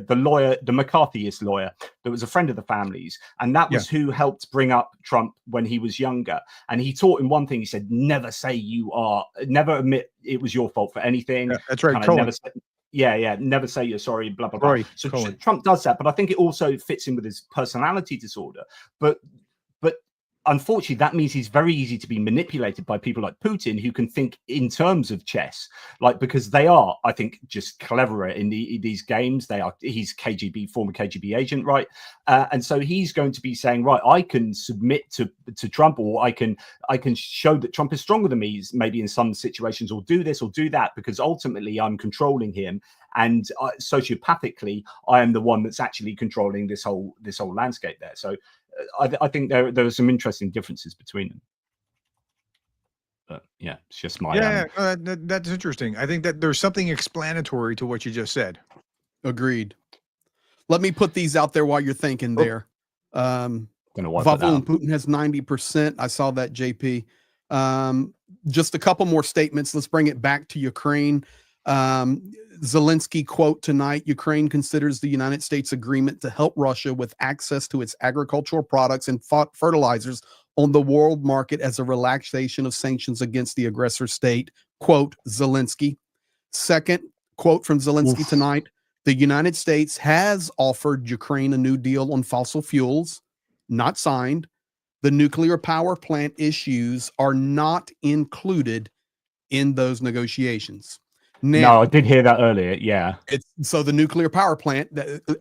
the lawyer, the McCarthyist lawyer, that was a friend of the family's, and that was who helped bring up Trump when he was younger. And he taught him one thing. He said, never admit it was your fault for anything. Yeah, that's right. Never say, never say you're sorry, blah, blah, blah. Right, so Trump does that, but I think it also fits in with his personality disorder. But unfortunately, that means he's very easy to be manipulated by people like Putin, who can think in terms of chess, because they are, I think, just cleverer in these games. He's former KGB agent, right? And so he's going to be saying, right, I can submit to Trump, or I can show that Trump is stronger than me, maybe in some situations, or do this or do that, because ultimately I'm controlling him. And sociopathically, I am the one that's actually controlling this whole landscape there. So I think there are some interesting differences between them. But yeah, it's just my that's interesting. I think that there's something explanatory to what you just said. Agreed. Let me put these out there while you're thinking there. Vavul and Putin has 90%. I saw that, JP. Just a couple more statements. Let's bring it back to Ukraine. Zelensky quote tonight: Ukraine considers the United States agreement to help Russia with access to its agricultural products and fertilizers on the world market as a relaxation of sanctions against the aggressor state. Quote Zelensky. Second quote from Zelensky tonight: the United States has offered Ukraine a new deal on fossil fuels, not signed. The nuclear power plant issues are not included in those negotiations. Now, no, I did hear that earlier. Yeah. So the nuclear power plant,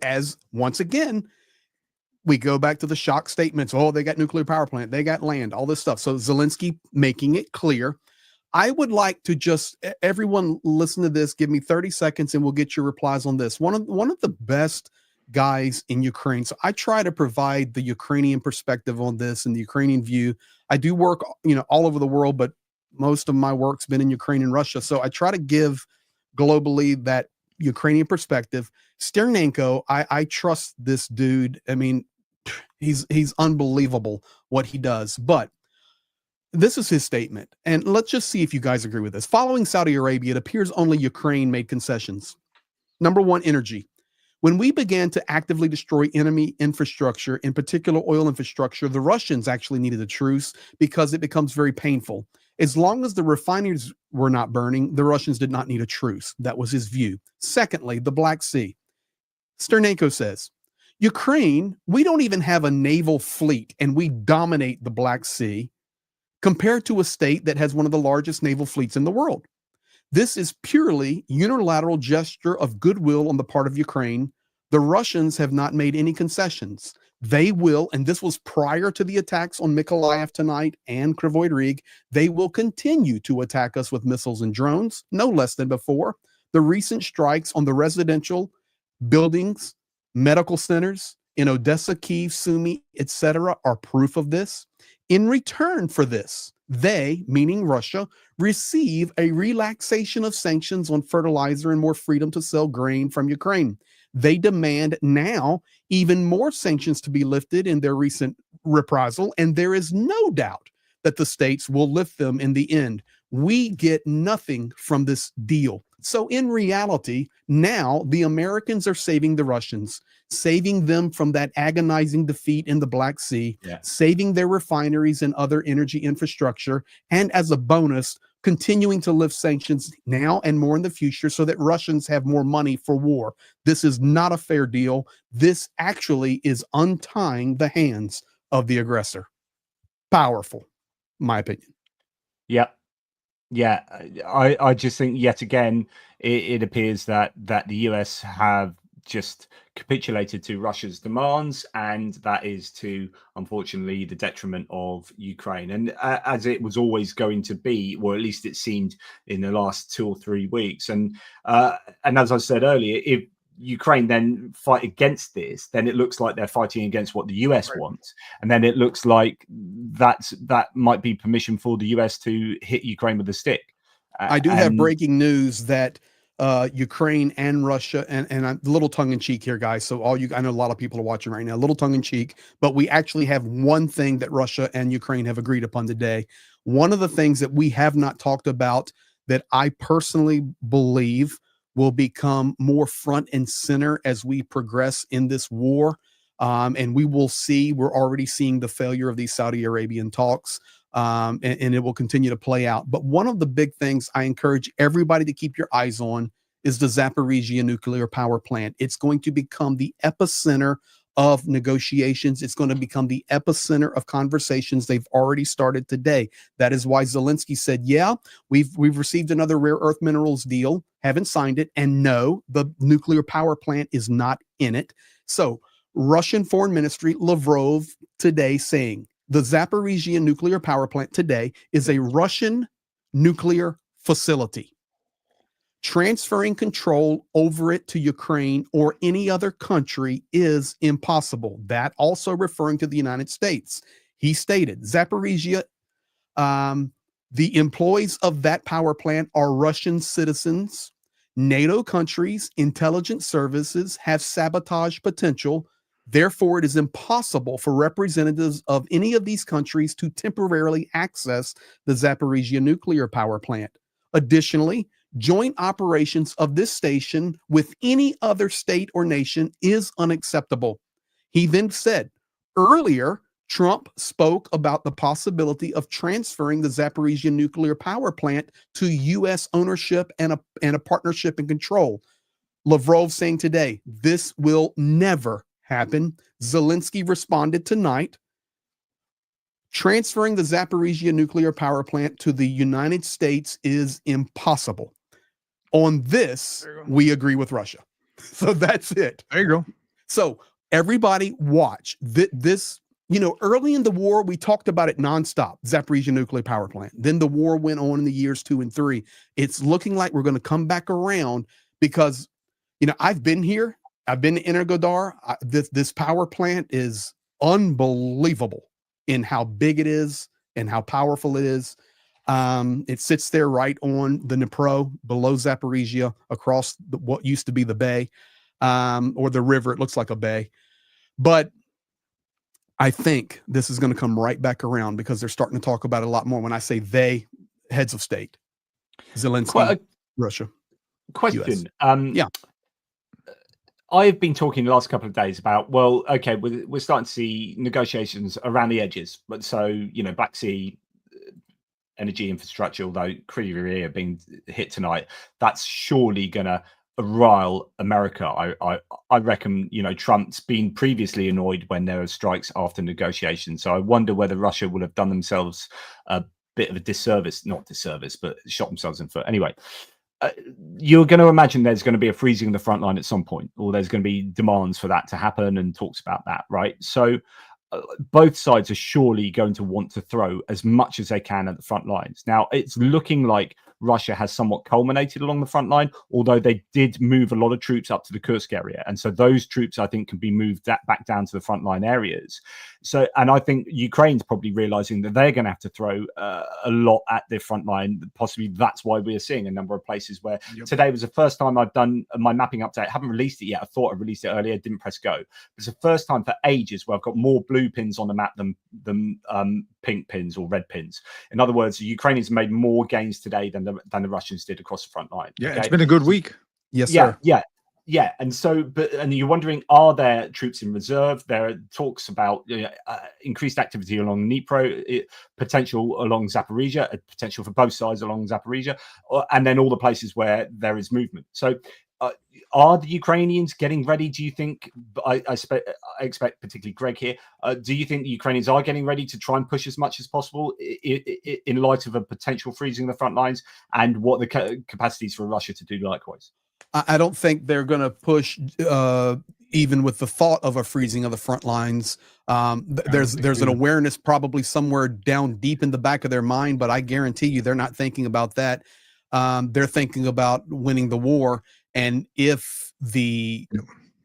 as once again, we go back to the shock statements. Oh, they got nuclear power plant. They got land, all this stuff. So Zelensky making it clear. I would like to just, everyone listen to this. Give me 30 seconds and we'll get your replies on this. One of the best guys in Ukraine. So I try to provide the Ukrainian perspective on this and the Ukrainian view. I do work, all over the world, but most of my work's been in Ukraine and Russia. So I try to give globally that Ukrainian perspective. Sternenko, I trust this dude. I mean, he's unbelievable what he does. But this is his statement. And let's just see if you guys agree with this. Following Saudi Arabia, it appears only Ukraine made concessions. Number one, energy. When we began to actively destroy enemy infrastructure, in particular oil infrastructure, the Russians actually needed a truce because it becomes very painful. As long as the refineries were not burning, the Russians did not need a truce. That was his view. Secondly, the Black Sea. Sternenko says, Ukraine, we don't even have a naval fleet, and we dominate the Black Sea compared to a state that has one of the largest naval fleets in the world. This is purely unilateral gesture of goodwill on the part of Ukraine. The Russians have not made any concessions. They will, and this was prior to the attacks on Mykolaiv tonight and Kryvyi Rih, they will continue to attack us with missiles and drones, no less than before. The recent strikes on the residential buildings, medical centers in Odessa, Kyiv, Sumy, etc., are proof of this. In return for this, they, meaning Russia, receive a relaxation of sanctions on fertilizer and more freedom to sell grain from Ukraine. They demand now even more sanctions to be lifted in their recent reprisal, and there is no doubt that the states will lift them in the end. We get nothing from this deal. So in reality, now the Americans are saving the Russians, saving them from that agonizing defeat in the Black Sea, saving their refineries and other energy infrastructure, and as a bonus, continuing to lift sanctions now and more in the future so that Russians have more money for war. This is not a fair deal. This actually is untying the hands of the aggressor. Powerful, in my opinion. Yeah. Yeah, I just think yet again it appears that the US have just capitulated to Russia's demands, and that is to, unfortunately, the detriment of Ukraine. And as it was always going to be, or at least it seemed in the last 2 or 3 weeks. And as I said earlier, if Ukraine then fight against this, then it looks like they're fighting against what the US wants, and then it looks like that might be permission for the US to hit Ukraine with a stick. I do have breaking news that Ukraine and Russia, and I'm a little tongue in cheek here, guys. So I know a lot of people are watching right now, a little tongue in cheek, but we actually have one thing that Russia and Ukraine have agreed upon today. One of the things that we have not talked about that I personally believe will become more front and center as we progress in this war. And we will see, we're already seeing the failure of these Saudi Arabian talks, and it will continue to play out. But one of the big things I encourage everybody to keep your eyes on is the Zaporizhia nuclear power plant. It's going to become the epicenter of negotiations. It's going to become the epicenter of conversations. They've already started today. That is why Zelensky said, yeah, we've received another rare earth minerals deal, haven't signed it, and no, the nuclear power plant is not in it. So Russian Foreign Ministry, Lavrov, today saying the Zaporizhia nuclear power plant today is a Russian nuclear facility. Transferring control over it to Ukraine or any other country is impossible. That also referring to the United States. He stated, Zaporizhia, the employees of that power plant are Russian citizens. NATO countries, intelligence services have sabotage potential. Therefore, it is impossible for representatives of any of these countries to temporarily access the Zaporizhia nuclear power plant. Additionally, joint operations of this station with any other state or nation is unacceptable. He then said, earlier, Trump spoke about the possibility of transferring the Zaporizhia nuclear power plant to U.S. ownership and a partnership and control. Lavrov saying today, this will never happen. Zelensky responded tonight, transferring the Zaporizhia nuclear power plant to the United States is impossible. On this, we agree with Russia. So that's it. There you go. So everybody watch this. You know, early in the war, we talked about it nonstop, Zaporizhia nuclear power plant. Then the war went on in the years 2 and 3. It's looking like we're going to come back around because, you know, I've been here. I've been to Energodar. This power plant is unbelievable in how big it is and how powerful it is. It sits there right on the Dnipro, below Zaporizhia, across what used to be the bay, or the river. It looks like a bay. But I think this is going to come right back around because they're starting to talk about it a lot more. When I say they, heads of state, Zelensky, Russia. Question. Yeah. I've been talking the last couple of days about, well, okay, we're starting to see negotiations around the edges. But so, you know, Black Sea energy infrastructure, although Crimea being hit tonight, that's surely going to rile America. I reckon, you know, Trump's been previously annoyed when there are strikes after negotiations. So I wonder whether Russia will have done themselves a bit of a disservice, not disservice, but shot themselves in the foot. Anyway, you're going to imagine there's going to be a freezing of the front line at some point, or there's going to be demands for that to happen and talks about that, right? So both sides are surely going to want to throw as much as they can at the front lines. Now, it's looking like Russia has somewhat culminated along the front line, although they did move a lot of troops up to the Kursk area. And so those troops, I think, can be moved back down to the front line areas. So, and I think Ukraine's probably realizing that they're going to have to throw a lot at the front line. Possibly that's why we're seeing a number of places where today was the first time I've done my mapping update. I haven't released it yet. I thought I released it earlier, didn't press go. It's the first time for ages where I've got more blue pins on the map than pink pins or red pins. In other words, the Ukrainians made more gains today than the Russians did across the front line. Yeah, okay? It's been a good week. Yes, sir. Yeah. And so, and you're wondering, are there troops in reserve? There are talks about increased activity along Dnipro, potential along Zaporizhia, potential for both sides along Zaporizhia, and then all the places where there is movement. So are the Ukrainians getting ready? Do you think, I expect particularly Greg here, do you think the Ukrainians are getting ready to try and push as much as possible in light of a potential freezing of the front lines, and what the capacities for Russia to do likewise? I don't think they're going to push even with the thought of a freezing of the front lines. There's an awareness probably somewhere down deep in the back of their mind, but I guarantee you they're not thinking about that. They're thinking about winning the war. And if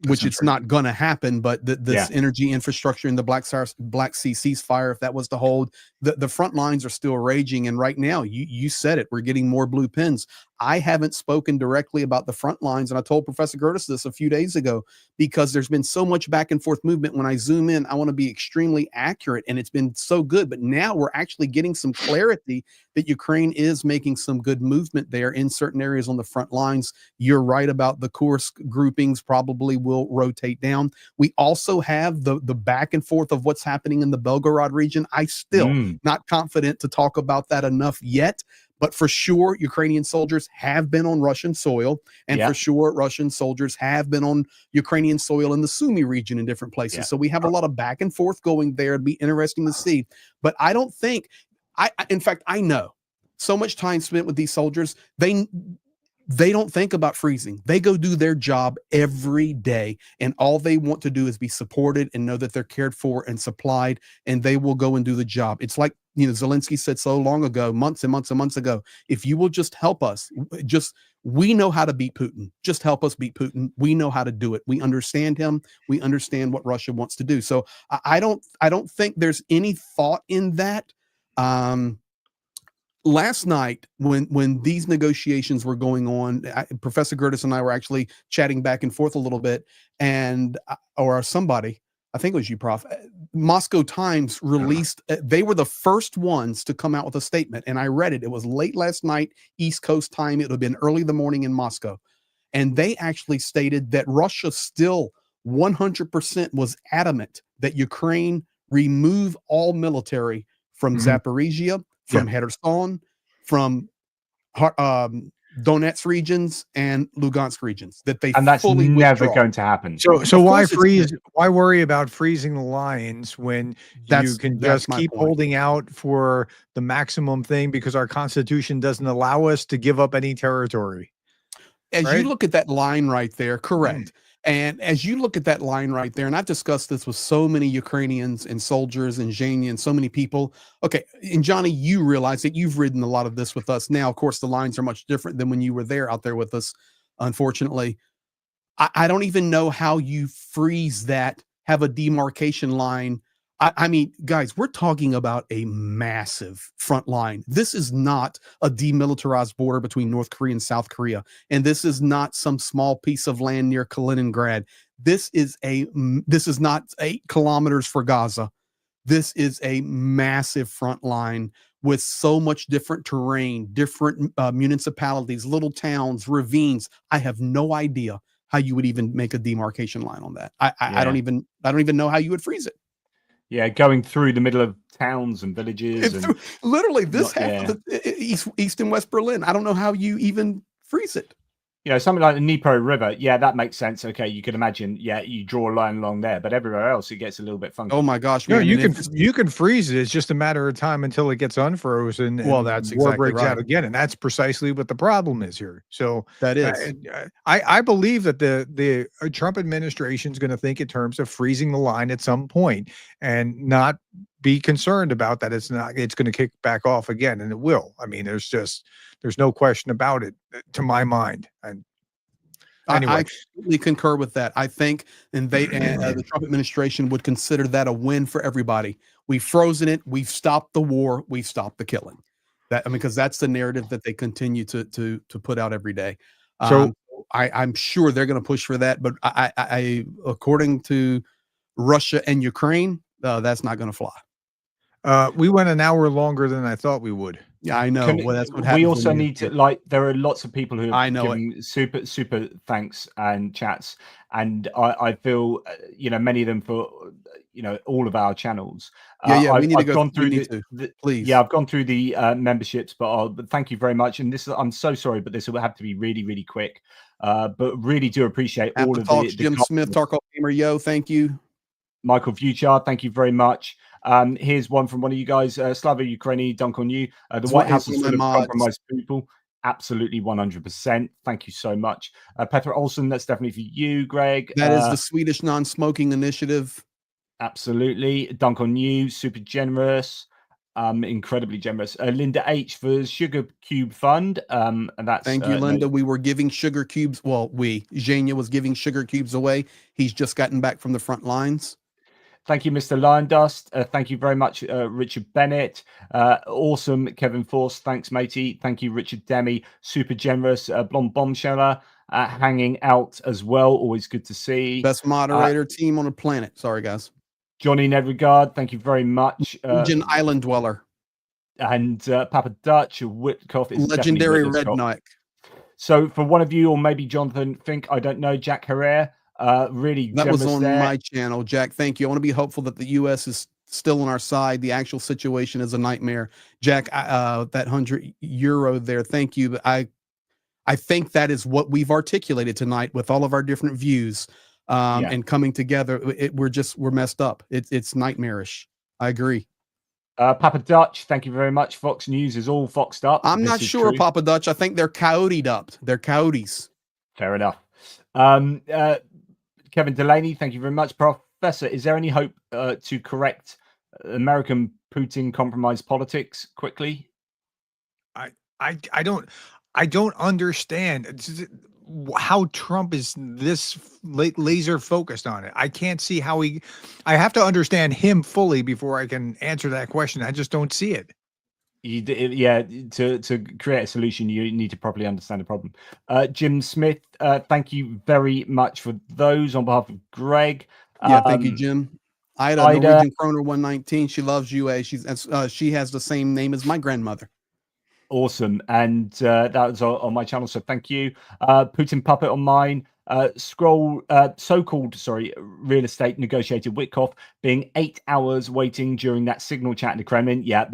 which it's not going to happen, but this energy infrastructure in the Black Sea ceasefire, if that was to hold, the front lines are still raging. And right now, you said it, we're getting more blue pins. I haven't spoken directly about the front lines, and I told Professor Gerdes this a few days ago, because there's been so much back and forth movement. When I zoom in, I want to be extremely accurate, and it's been so good. But now we're actually getting some clarity that Ukraine is making some good movement there in certain areas on the front lines. You're right about the Kursk groupings probably will rotate down. We also have the back and forth of what's happening in the Belgorod region. I still not confident to talk about that enough yet. But for sure, Ukrainian soldiers have been on Russian soil, and for sure, Russian soldiers have been on Ukrainian soil in the Sumy region in different places. So we have a lot of back and forth going there. It'd be interesting to see. But I don't think, in fact, I know so much time spent with these soldiers, they don't think about freezing. They go do their job every day, and all they want to do is be supported and know that they're cared for and supplied, and they will go and do the job. It's like, Zelensky said so long ago, months and months and months ago, if you will just help us, we know how to beat Putin. Just help us beat Putin. We know how to do it. We understand him. We understand what Russia wants to do. So I don't think there's any thought in that. Last night, when these negotiations were going on, Professor Gerdes and I were actually chatting back and forth a little bit, and or somebody, I think it was you, Prof. Moscow Times released, they were the first ones to come out with a statement, and I read it. It was late last night, East Coast time. It would have been early the morning in Moscow. And they actually stated that Russia still 100% was adamant that Ukraine remove all military from Zaporizhia, from Kherson, from Donetsk regions and Lugansk regions, that they and that's fully never withdraw. going to happen. So why freeze? Why worry about freezing the lines when you can just keep holding out for the maximum thing, because our Constitution doesn't allow us to give up any territory? As you look at that line right there, correct. And as you look at that line right there, and I've discussed this with so many Ukrainians and soldiers and Zhenya and so many people. Okay, and Johnny, you realize that you've ridden a lot of this with us. Now, of course, the lines are much different than when you were there out there with us, unfortunately. I don't even know how you freeze that, have a demarcation line. I mean, guys, we're talking about a massive front line. This is not a demilitarized border between North Korea and South Korea. And this is not some small piece of land near Kaliningrad. This is not 8 kilometers for Gaza. This is a massive front line with so much different terrain, different municipalities, little towns, ravines. I have no idea how you would even make a demarcation line on that. I don't even know how you would freeze it. Yeah, going through the middle of towns and villages. And literally this half of the East and West Berlin. I don't know how you even freeze it. Something like the Dnipro River. Yeah, that makes sense. Okay, you could imagine. Yeah, you draw a line along there, but everywhere else it gets a little bit funky. Oh my gosh! No, you can freeze it. It's just a matter of time until it gets unfrozen. Well, that's war exactly breaks out again, and that's precisely what the problem is here. So that is. I believe that the Trump administration is going to think in terms of freezing the line at some point, and not be concerned about that. It's going to kick back off again, and it will. I mean, there's no question about it, to my mind. And anyway, I completely concur with that. I think, the Trump administration would consider that a win for everybody. We've frozen it. We've stopped the war. We've stopped the killing. Because that's the narrative that they continue to put out every day. So I'm sure they're going to push for that. But I according to Russia and Ukraine, that's not going to fly. We went an hour longer than I thought we would. Yeah, I know. Well, that's what happens. We also need to, there are lots of people who have given it. super thanks and chats, and I feel many of them for all of our channels. We need to go through please. Yeah, I've gone through the memberships, but thank you very much. And I'm so sorry, but this will have to be really quick. But really do appreciate all of the Jim Smith, Tarkov Gamer, yo, thank you. Michael Fuchar, thank you very much. Here's one from one of you guys, Slava Ukraini, dunk on you. The White House is full of compromised people. Absolutely 100%. Thank you so much. Petra Olsen, that's definitely for you, Greg. That is the Swedish non-smoking initiative. Absolutely. Dunk on you, super generous. Incredibly generous. Linda H for Sugar Cube Fund. And that's thank you, Linda. We were giving sugar cubes. Well, Zhenya was giving sugar cubes away. He's just gotten back from the front lines. Thank you, Mr. Lion Dust. Thank you very much, Richard Bennett. Awesome, Kevin Force. Thanks, matey. Thank you, Richard Demi. Super generous, Blonde Bombsheller, hanging out as well. Always good to see. Best moderator team on the planet. Sorry, guys. Johnny Nedregard, thank you very much. Legion Island Dweller. And Papa Dutch, Whitcoff is legendary Redneck. So for one of you, or maybe Jonathan Fink, I don't know, Jack Herrera, really that was on there. my channel. Jack, thank you. I want to be hopeful that the U.S. is still on our side. The actual situation is a nightmare. Jack, that €100 there, thank you. But I think that is what we've articulated tonight with all of our different views and coming together. We're messed up. It's nightmarish. I agree. Papa Dutch, thank you very much. Fox News is all foxed up. I'm not sure, true. Papa Dutch. I think they're coyoted up. They're coyotes. Fair enough. Kevin Delaney, thank you very much. Professor, is there any hope to correct American Putin compromise politics quickly? I don't understand how Trump is this laser focused on it. I can't see how I have to understand him fully before I can answer that question. I just don't see it. To create a solution, you need to properly understand the problem. Jim Smith, thank you very much for those on behalf of Greg. Thank you, Jim. Ida Norwegian Kroner 119. She loves UA. She has the same name as my grandmother. Awesome. And that was on my channel, so thank you. Putin Puppet on mine. So-called real estate negotiator Witkoff being 8 hours waiting during that signal chat in the Kremlin. Yeah,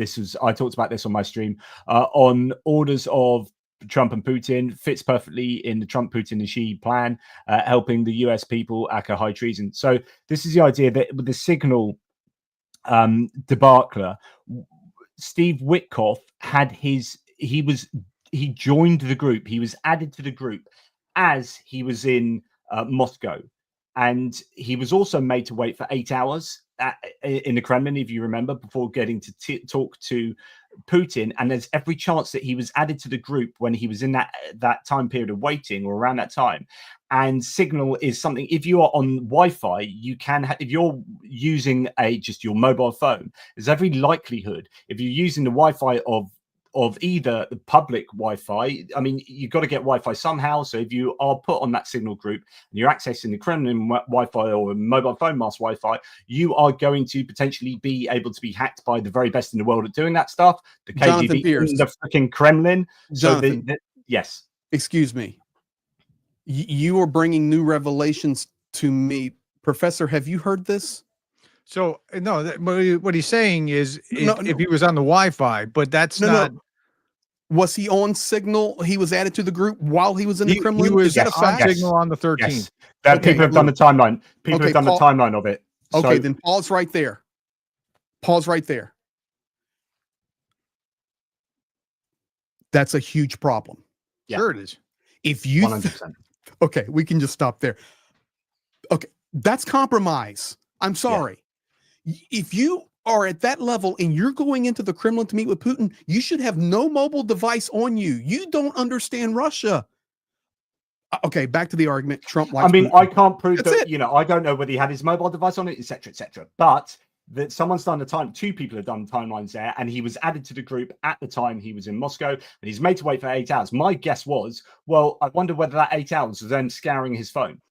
I talked about this on my stream on orders of Trump and Putin. Fits perfectly in the Trump, Putin and Xi plan, helping the US people ACA high treason. So this is the idea that with the signal debacle, Steve Witkoff had he joined the group. He was added to the group as he was in Moscow, and he was also made to wait for 8 hours in the Kremlin, if you remember, before getting to talk to Putin. And there's every chance that he was added to the group when he was in that time period of waiting, or around that time. And Signal is something, if you are on Wi-Fi, you can if you're using just your mobile phone, there's every likelihood, if you're using the Wi-Fi of either the public Wi-Fi, I mean, you've got to get Wi-Fi somehow. So if you are put on that Signal group and you're accessing the Kremlin Wi-Fi or mobile phone mass Wi-Fi, you are going to potentially be able to be hacked by the very best in the world at doing that stuff. The KGB in the freaking Kremlin. Jonathan, so yes. Excuse me. You are bringing new revelations to me. Professor, have you heard this? So no, what he's saying is if he was on the Wi-Fi, but that's not. No. Was he on Signal? He was added to the group while he was in the Kremlin. He was Is that a fact? on Signal on the 13th. Yes. People have done the timeline. People have done the timeline of it. Okay, then pause right there. Pause right there. That's a huge problem. Yeah. Sure it is. If you 100%. Okay, we can just stop there. Okay, that's compromise. I'm sorry. Yeah. If you are at that level and you're going into the Kremlin to meet with Putin, you should have no mobile device on you. You don't understand Russia. Okay, back to the argument. Trump likes Putin. I can't prove that, I don't know whether he had his mobile device on it, etc., etc. But that someone's done the time, two people have done timelines there, and he was added to the group at the time he was in Moscow, and he's made to wait for 8 hours. My guess was, well, I wonder whether that 8 hours was them scouring his phone.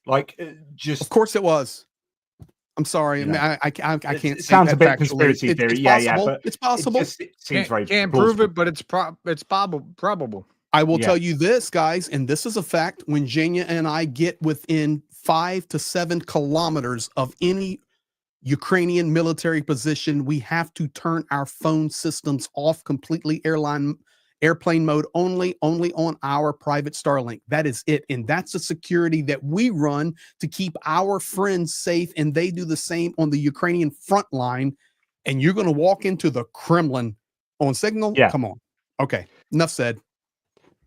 Of course it was. I'm sorry. I mean, I can't. It sounds a bit conspiracy theory. But it's possible. It seems very can't prove it, but it's probable. I will tell you this, guys, and this is a fact. When Jenya and I get within 5 to 7 kilometers of any Ukrainian military position, we have to turn our phone systems off completely. Airplane mode only on our private Starlink. That is it. And that's the security that we run to keep our friends safe. And they do the same on the Ukrainian front line. And you're going to walk into the Kremlin on Signal? Yeah. Come on. Okay. Enough said.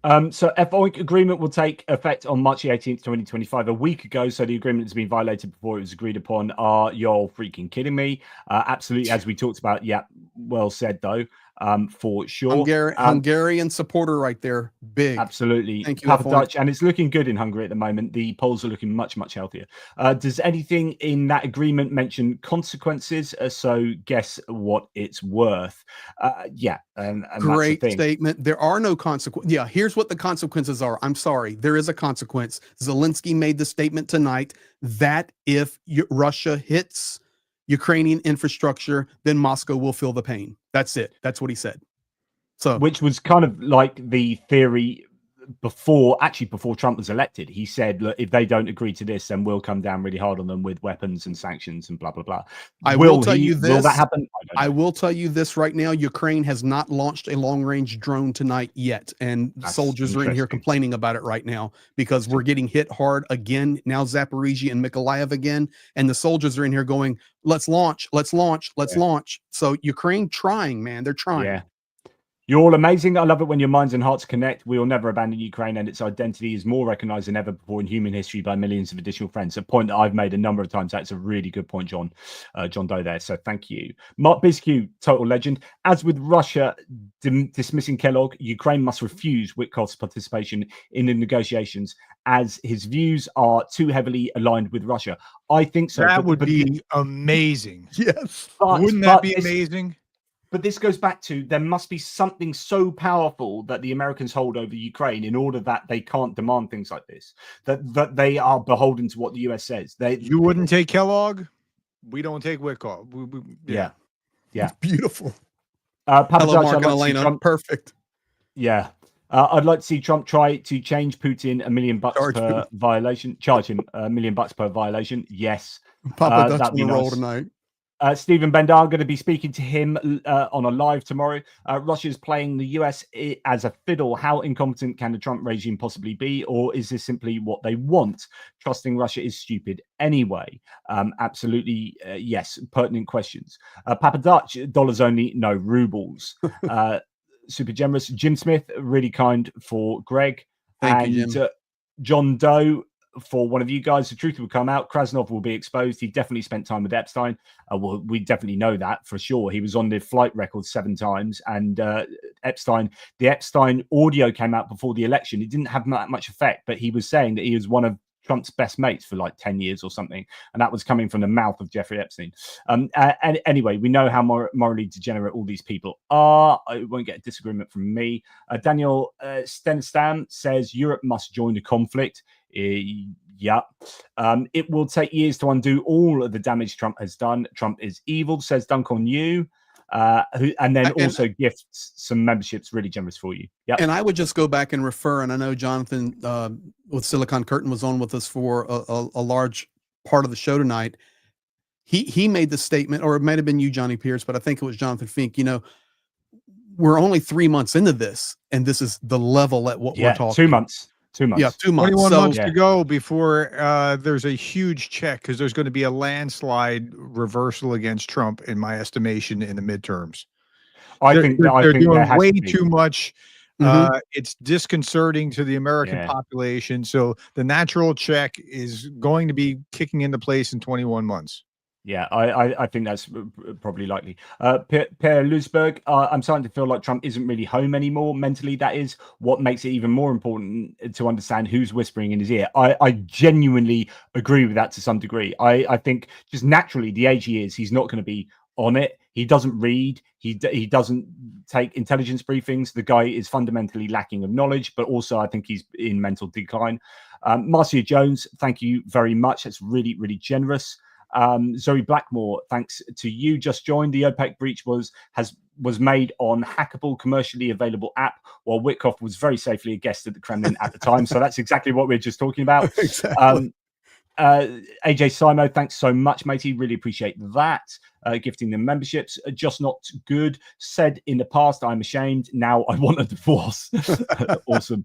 So FOIC agreement will take effect on March 18th, 2025, a week ago. So the agreement has been violated before it was agreed upon. Are y'all freaking kidding me? Absolutely. As we talked about. Yeah. Well said, though. for sure. Hungarian supporter right there. Big. Absolutely. Thank you, Papa F1. Dutch, and it's looking good in Hungary at the moment. The polls are looking much, much healthier. Does anything in that agreement mention consequences? So guess what it's worth. Yeah, and Great that's the thing. statement. There are no consequences. Yeah, here's what the consequences are. I'm sorry. There is a consequence. Zelensky made the statement tonight that if Russia hits Ukrainian infrastructure, then Moscow will feel the pain. That's it. That's what he said. So, which was kind of like the theory before Trump was elected. He said, look, if they don't agree to this, then we'll come down really hard on them with weapons and sanctions and blah, blah, blah. Will that happen? I will tell you this right now. Ukraine has not launched a long-range drone tonight yet. And soldiers are in here complaining about it right now because we're getting hit hard again. Now Zaporizhia and Mykolaiv again. And the soldiers are in here going, let's launch, let's launch, let's launch. So Ukraine trying, man. They're trying. Yeah. You're all amazing. I love it when your minds and hearts connect. We will never abandon Ukraine, and its identity is more recognized than ever before in human history by millions of additional friends. A point that I've made a number of times. That's a really good point, John Doe there. So thank you. Mark Bisque, total legend. As with Russia dismissing Kellogg, Ukraine must refuse Witkoff's participation in the negotiations as his views are too heavily aligned with Russia. I think so. That would be amazing. Yes. Wouldn't that be amazing? But this goes back to there must be something so powerful that the Americans hold over Ukraine in order that they can't demand things like this, that they are beholden to what the US says. You wouldn't take Kellogg. We don't take Witkoff. Yeah. Beautiful. Papa Hello, Judge, Mark and Elena. Perfect. Yeah. I'd like to see Trump try to change Putin $1 million per violation. Charge him $1 million per violation. Yes. Papa Dutch on the roll tonight. Stephen Bendar, going to be speaking to him on a live tomorrow. Russia is playing the US as a fiddle. How incompetent can the Trump regime possibly be? Or is this simply what they want? Trusting Russia is stupid anyway. Absolutely, yes. Pertinent questions. Papa Dutch, dollars only, no rubles. Super generous. Jim Smith, really kind for Greg. Thank you, Jim. John Doe, for one of you guys, the truth will come out. Krasnov will be exposed. He definitely spent time with Epstein. Well, we definitely know that for sure. He was on the flight record 7 times. And the Epstein audio came out before the election. It didn't have that much effect, but he was saying that he was one of Trump's best mates for like 10 years or something. And that was coming from the mouth of Jeffrey Epstein. And anyway, we know how morally degenerate all these people are. I won't get a disagreement from me. Daniel Stenstam says Europe must join the conflict. Yeah. It will take years to undo all of the damage Trump has done. Trump is evil, says Dunk on You. And then also gifts some memberships, really generous for you. Yeah. And I would just go back and refer, and I know Jonathan with Silicon Curtain was on with us for a large part of the show tonight. He made the statement, or it might have been you, Johnny Pierce, but I think it was Jonathan Fink. You know, we're only 3 months into this, and this is the level at what we're talking. 2 months. 2 months. Yeah, 2 months. 21 months to go before there's a huge check, because there's going to be a landslide reversal against Trump, in my estimation, in the midterms. I think they're doing way too much. It's disconcerting to the American population. So the natural check is going to be kicking into place in 21 months. Yeah, I think that's probably likely. Per Lusberg, I'm starting to feel like Trump isn't really home anymore mentally. That is what makes it even more important to understand who's whispering in his ear. I genuinely agree with that to some degree. I think just naturally, the age he is, he's not going to be on it. He doesn't read. He doesn't take intelligence briefings. The guy is fundamentally lacking of knowledge, but also I think he's in mental decline. Marcia Jones, thank you very much. That's really, really generous. Zoe Blackmore, thanks to you, just joined. The OPEC breach was made on hackable, commercially available app, while Witkoff was very safely a guest at the Kremlin at the time. So that's exactly what we're just talking about. Exactly. AJ Simo, thanks so much, matey. Really appreciate that. Gifting them memberships. Just not good. Said in the past, I'm ashamed. Now I want a divorce. Awesome.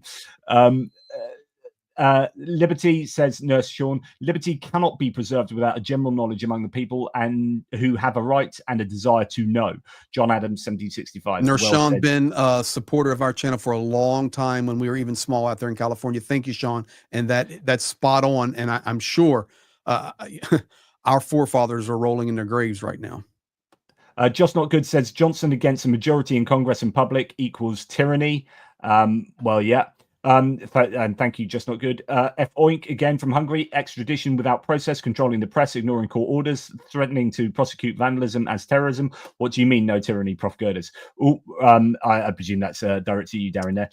Liberty, says Nurse Sean, liberty cannot be preserved without a general knowledge among the people and who have a right and a desire to know. John Adams, 1765. Nurse Sean, been a supporter of our channel for a long time when we were even small out there in California. Thank you, Sean. And that's spot on. And I'm sure our forefathers are rolling in their graves right now. Just Not Good says Johnson against a majority in Congress and public equals tyranny. Well, yeah. And thank you, Just Not Good. F. Oink again from Hungary. Extradition without process, controlling the press, ignoring court orders, threatening to prosecute vandalism as terrorism. What do you mean, no tyranny, Prof. Gerdes? I presume that's direct to you, Darren. There,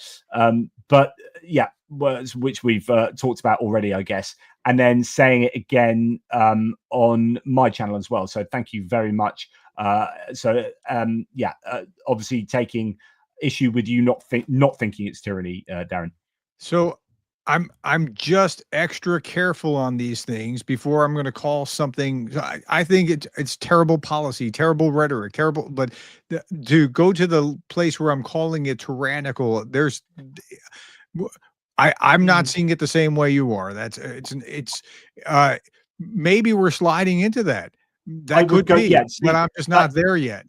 but yeah, words which we've talked about already, I guess. And then saying it again on my channel as well. So thank you very much. Obviously taking issue with you not thinking it's tyranny, Darren. So I'm just extra careful on these things before I'm going to call something. I think it's terrible policy, terrible rhetoric, terrible. But to go to the place where I'm calling it tyrannical, I'm not seeing it the same way you are. Maybe we're sliding into that. That could be, but I'm just not there yet.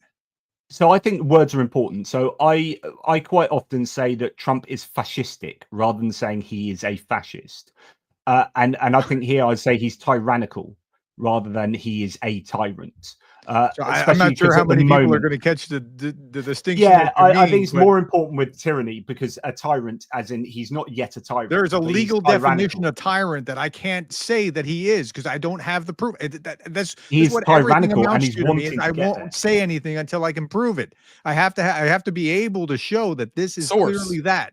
So I think words are important. So I quite often say that Trump is fascistic rather than saying he is a fascist. And I think here I'd say he's tyrannical rather than he is a tyrant. So I'm not sure how many people are going to catch the distinction. Yeah, I think it's more important with tyranny because a tyrant, as in he's not yet a tyrant. There's a legal definition of tyrant that I can't say that he is because I don't have the proof. He's what tyrannical and he's wanting to I won't say anything until I can prove it. I have to be able to show that this is clearly that.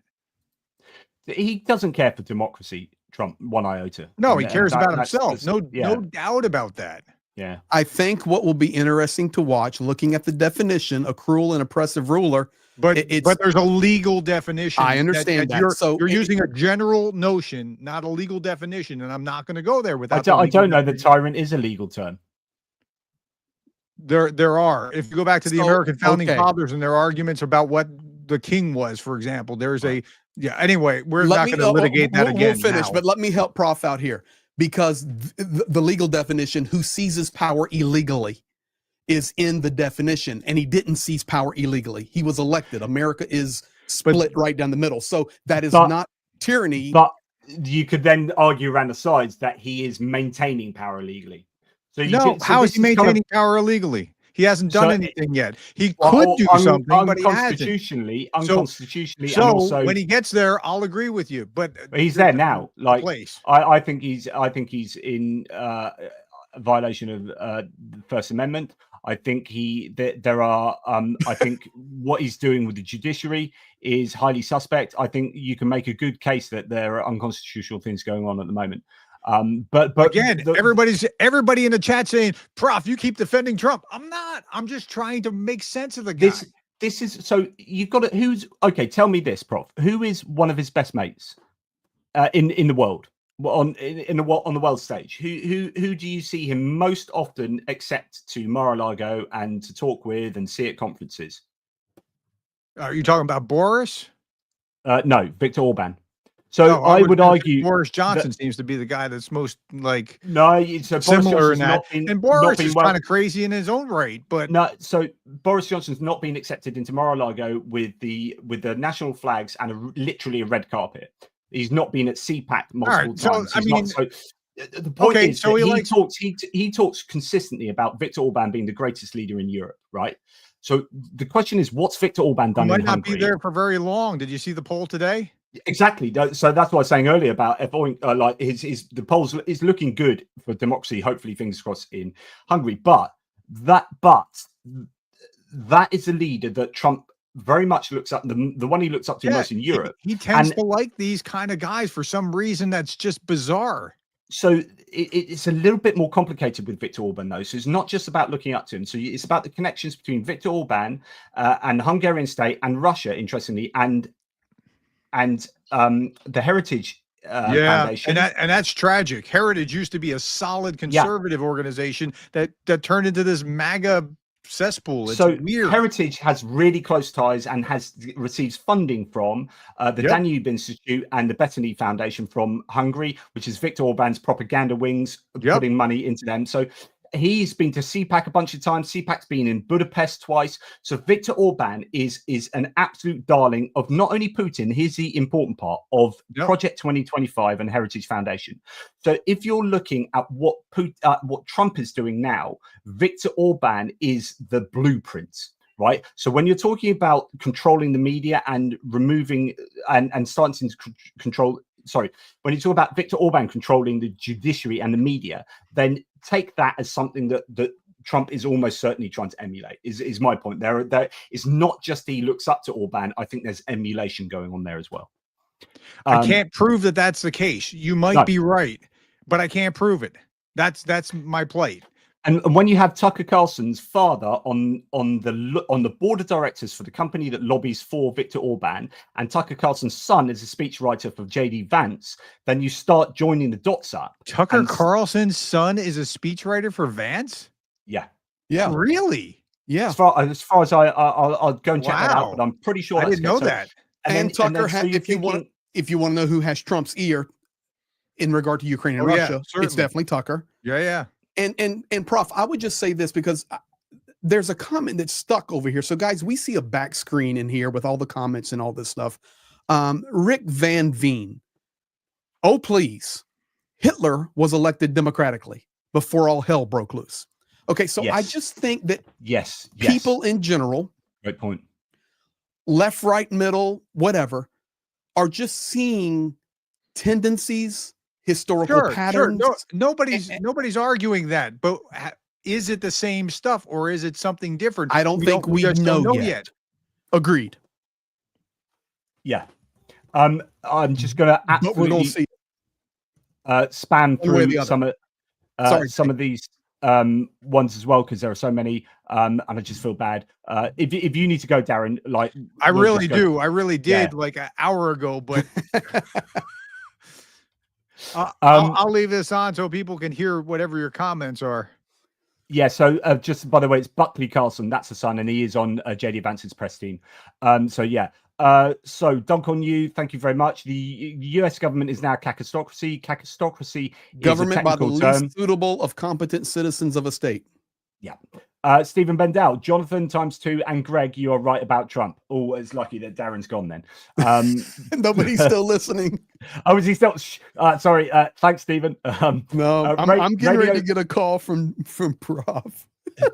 He doesn't care for democracy, Trump, one iota. No, he cares about himself. No doubt about that. Yeah, I think what will be interesting to watch, looking at the definition, a cruel and oppressive ruler. But there's a legal definition. I understand that. You're using a general notion, not a legal definition, and I'm not going to go there without. I don't know that tyrant is a legal term. There are. If you go back to the American founding fathers and their arguments about what the king was, for example, there's Anyway, we're not going to litigate that again. We'll finish, but let me help Prof out here. Because the legal definition, who seizes power illegally, is in the definition, and he didn't seize power illegally. He was elected. America is split right down the middle. So that is not tyranny. But you could then argue around the sides that he is maintaining power illegally. So how is he maintaining power illegally? He hasn't done anything yet. He could do something, but he hasn't. Unconstitutionally. So also, when he gets there, I'll agree with you. But he's there now. Like I think he's in violation of the First Amendment. I think there are. I think what he's doing with the judiciary is highly suspect. I think you can make a good case that there are unconstitutional things going on at the moment. But again, everybody in the chat saying, Prof, you keep defending Trump. I'm not. I'm just trying to make sense of the guy. This is so you've got to. Tell me this, Prof. Who is one of his best mates in the world on the world stage? Who do you see him most often accept to Mar-a-Lago and to talk with and see at conferences? Are you talking about Boris? No, Viktor Orban. So I would argue Boris Johnson seems to be the guy that's most similar in that. And Boris is kind of crazy in his own right, but no. So Boris Johnson's not been accepted into Mar-a-Lago with the national flags and literally a red carpet. He's not been at CPAC multiple times. The point is that he talks consistently about Viktor Orban being the greatest leader in Europe, right? So the question is, what's Viktor Orban done? He might not be there for very long. Did you see the poll today? Exactly. So that's what I was saying earlier about the polls is looking good for democracy. Hopefully, fingers crossed in Hungary. But that is a leader that Trump very much looks up. The one he looks up to most in Europe. He tends to like these kind of guys for some reason that's just bizarre. So it's a little bit more complicated with Viktor Orban, though. So it's not just about looking up to him. So it's about the connections between Viktor Orban and the Hungarian state and Russia, interestingly, and the Heritage Foundation. And that's tragic. Heritage used to be a solid conservative organization that turned into this MAGA cesspool. It's weird. Heritage has really close ties and receives funding from the Danube Institute and the Bettany Foundation from Hungary, which is Viktor Orban's propaganda wings, putting money into them. So He's been to CPAC a bunch of times. CPAC's been in Budapest twice. So Viktor Orban is an absolute darling of not only Putin. Here's the important part of Project 2025 and Heritage Foundation. So if you're looking at what Trump is doing now, Viktor Orban is the blueprint. Right. So when you're talking about controlling the media and removing and starting to control, when you talk about Viktor Orban controlling the judiciary and the media, then take that as something that Trump is almost certainly trying to emulate. Is my point. There is not just he looks up to Orban. I think there's emulation going on there as well. I can't prove that that's the case. You might be right, but I can't prove it. That's my plight. And when you have Tucker Carlson's father on the board of directors for the company that lobbies for Viktor Orban, and Tucker Carlson's son is a speechwriter for JD Vance, then you start joining the dots up. Tucker Carlson's son is a speechwriter for Vance? Yeah. Yeah. Really? Yeah. As far as I'll go and check that out, but I'm pretty sure I didn't know that. And Tucker, if you want to know who has Trump's ear in regard to Ukraine and Russia, it's definitely Tucker. Yeah. And Prof, I would just say this because there's a comment that's stuck over here. So guys, we see a back screen in here with all the comments and all this stuff. Rick Van Veen. Oh, please. Hitler was elected democratically before all hell broke loose. Okay. So I just think that people in general, great point, left, right, middle, whatever, are just seeing tendencies, historical patterns. Sure. Nobody's arguing that, but is it the same stuff or is it something different? I don't think we know yet. Agreed. Yeah. I'm just gonna absolutely see spam through some of these ones as well, because there are so many, and I just feel bad. If you need to go, Darren, like I really do. I really did like an hour ago, but I'll leave this on so people can hear whatever your comments are. Yeah, so just by the way, it's Buckley Carlson. That's the son, and he is on JD Vance's press team. So yeah. So dunk on you. Thank you very much. The US government is now cacistocracy. Cacistocracy government is by the least suitable of competent citizens of a state. Yeah. Stephen Bendell, Jonathan ×2, and Greg, you are right about Trump. Oh, it's lucky that Darren's gone then. Nobody's still listening. Oh, is he still? Sorry. Thanks, Stephen. No, I'm getting ready to get a call from Prof.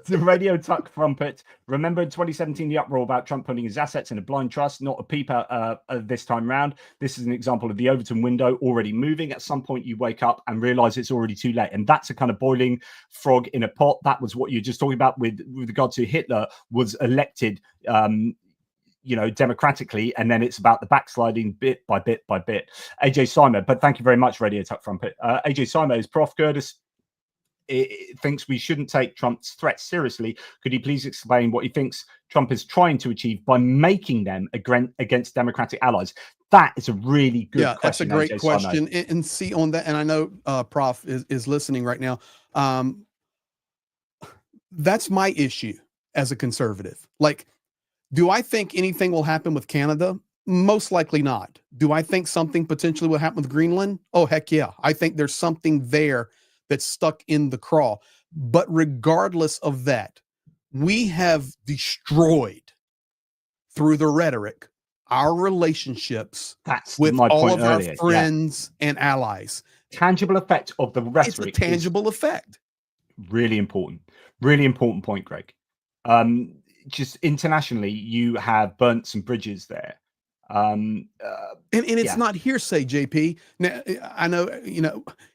The Radio Tuck Trumpet. Remember in 2017, the uproar about Trump putting his assets in a blind trust, not a peep out this time round. This is an example of the Overton window already moving. At some point, you wake up and realize it's already too late. And that's a kind of boiling frog in a pot. That was what you're just talking about with regard to Hitler was elected, democratically. And then it's about the backsliding bit by bit by bit. AJ Simon, but thank you very much, Radio Tuck Trumpet. AJ Simon is Prof. Gerdes. It thinks we shouldn't take Trump's threats seriously. Could he please explain what he thinks Trump is trying to achieve by making them against Democratic allies? That is a really good question. That's a great question. And see on that, and I know Prof is listening right now. That's my issue as a conservative. Like, do I think anything will happen with Canada? Most likely not. Do I think something potentially will happen with Greenland? Oh, heck yeah. I think there's something there that's stuck in the craw. But regardless of that, we have destroyed through the rhetoric our relationships with all of our friends and allies. Tangible effect of the rhetoric. It's a tangible effect. Really important point, Greg. Just internationally, you have burnt some bridges there. And it's not hearsay, JP. Now, I know,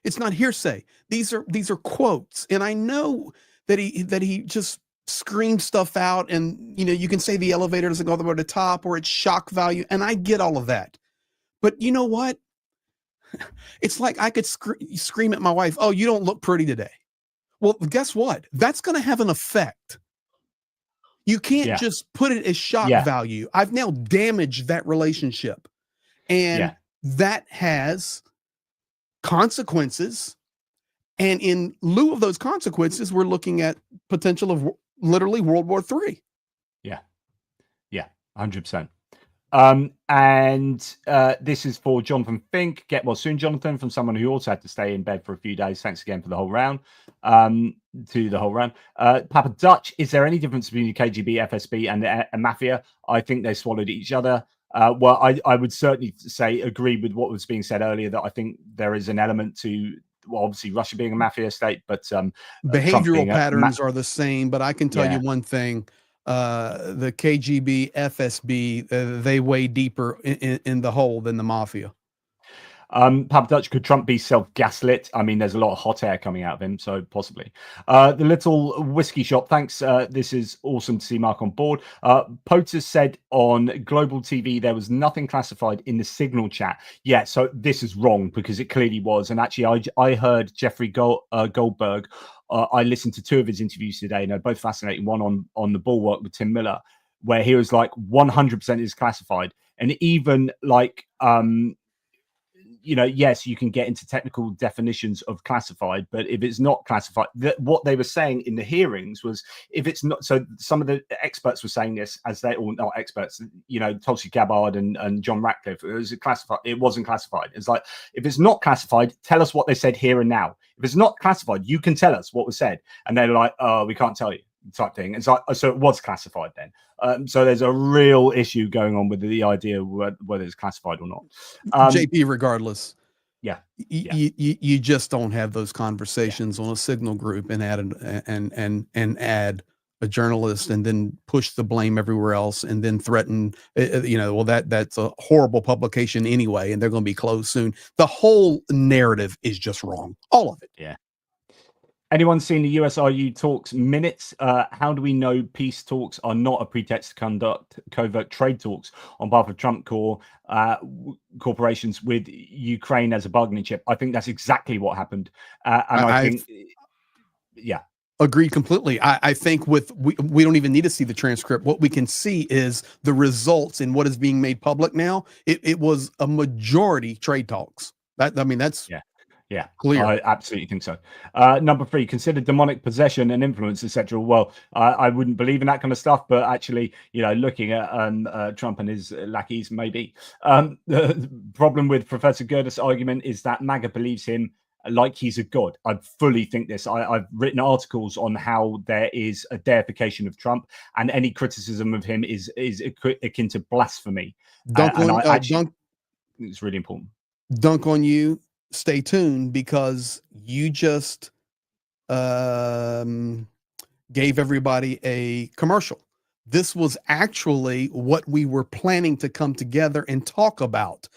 it's not hearsay. These are quotes. And I know that he just screamed stuff out, and you can say the elevator doesn't go all the way to the top, or it's shock value. And I get all of that. But you know what? It's like I could scream at my wife, "Oh, you don't look pretty today." Well, guess what? That's going to have an effect. You can't just put it as shock value. I've now damaged that relationship. And that has consequences. And in lieu of those consequences, we're looking at potential of literally World War III. Yeah, 100%. And this is for Jonathan Fink. Get well soon, Jonathan, from someone who also had to stay in bed for a few days. Thanks again for the whole round. to the whole round. Papa Dutch, is there any difference between the KGB, FSB, and the mafia? I think they swallowed each other. Well, I would certainly say agree with what was being said earlier, that I think there is an element to, well, obviously Russia being a mafia state, but behavioral patterns are the same. But I can tell you one thing: the KGB, FSB, they weigh deeper in the hole than the mafia. Papa Dutch, could Trump be self-gaslit? I mean, there's a lot of hot air coming out of him, so possibly. The little whiskey shop, thanks. This is awesome to see Mark on board. POTUS said on global TV there was nothing classified in the Signal chat. Yeah, so this is wrong, because it clearly was. And actually, I heard Jeffrey Goldberg. I listened to 2 of his interviews today, and they're both fascinating. One on the Bulwark with Tim Miller, where he was like 100% is classified. And even like... yes, you can get into technical definitions of classified, but if it's not classified, what they were saying in the hearings was, if it's not, so some of the experts were saying this, as they all not experts, Tulsi Gabbard and John Ratcliffe, it was classified, it wasn't classified. It's like, if it's not classified, tell us what they said here and now. If it's not classified, you can tell us what was said. And they're like, oh, we can't tell you, type thing. And so it was classified then. So there's a real issue going on with the idea whether it's classified or not. JP, regardless, you just don't have those conversations on a Signal group and add a journalist and then push the blame everywhere else and then threaten, well, that's a horrible publication anyway, and they're going to be closed soon. The whole narrative is just wrong, all of it. Yeah. Anyone seen the US-RU talks minutes? How do we know peace talks are not a pretext to conduct covert trade talks on behalf of Trump corporations with Ukraine as a bargaining chip? I think that's exactly what happened. And I think, yeah. Agreed completely. I think we don't even need to see the transcript. What we can see is the results in what is being made public now. It was a majority trade talks. That's yeah, clear. I absolutely think so. Number 3, consider demonic possession and influence, etc. Well, I wouldn't believe in that kind of stuff, but actually, looking at Trump and his lackeys, maybe. The problem with Professor Gerdes' argument is that MAGA believes him like he's a god. I fully think this. I've written articles on how there is a deification of Trump, and any criticism of him is akin to blasphemy. It's really important. Dunk on you. Stay tuned, because you just gave everybody a commercial. This was actually what we were planning to come together and talk about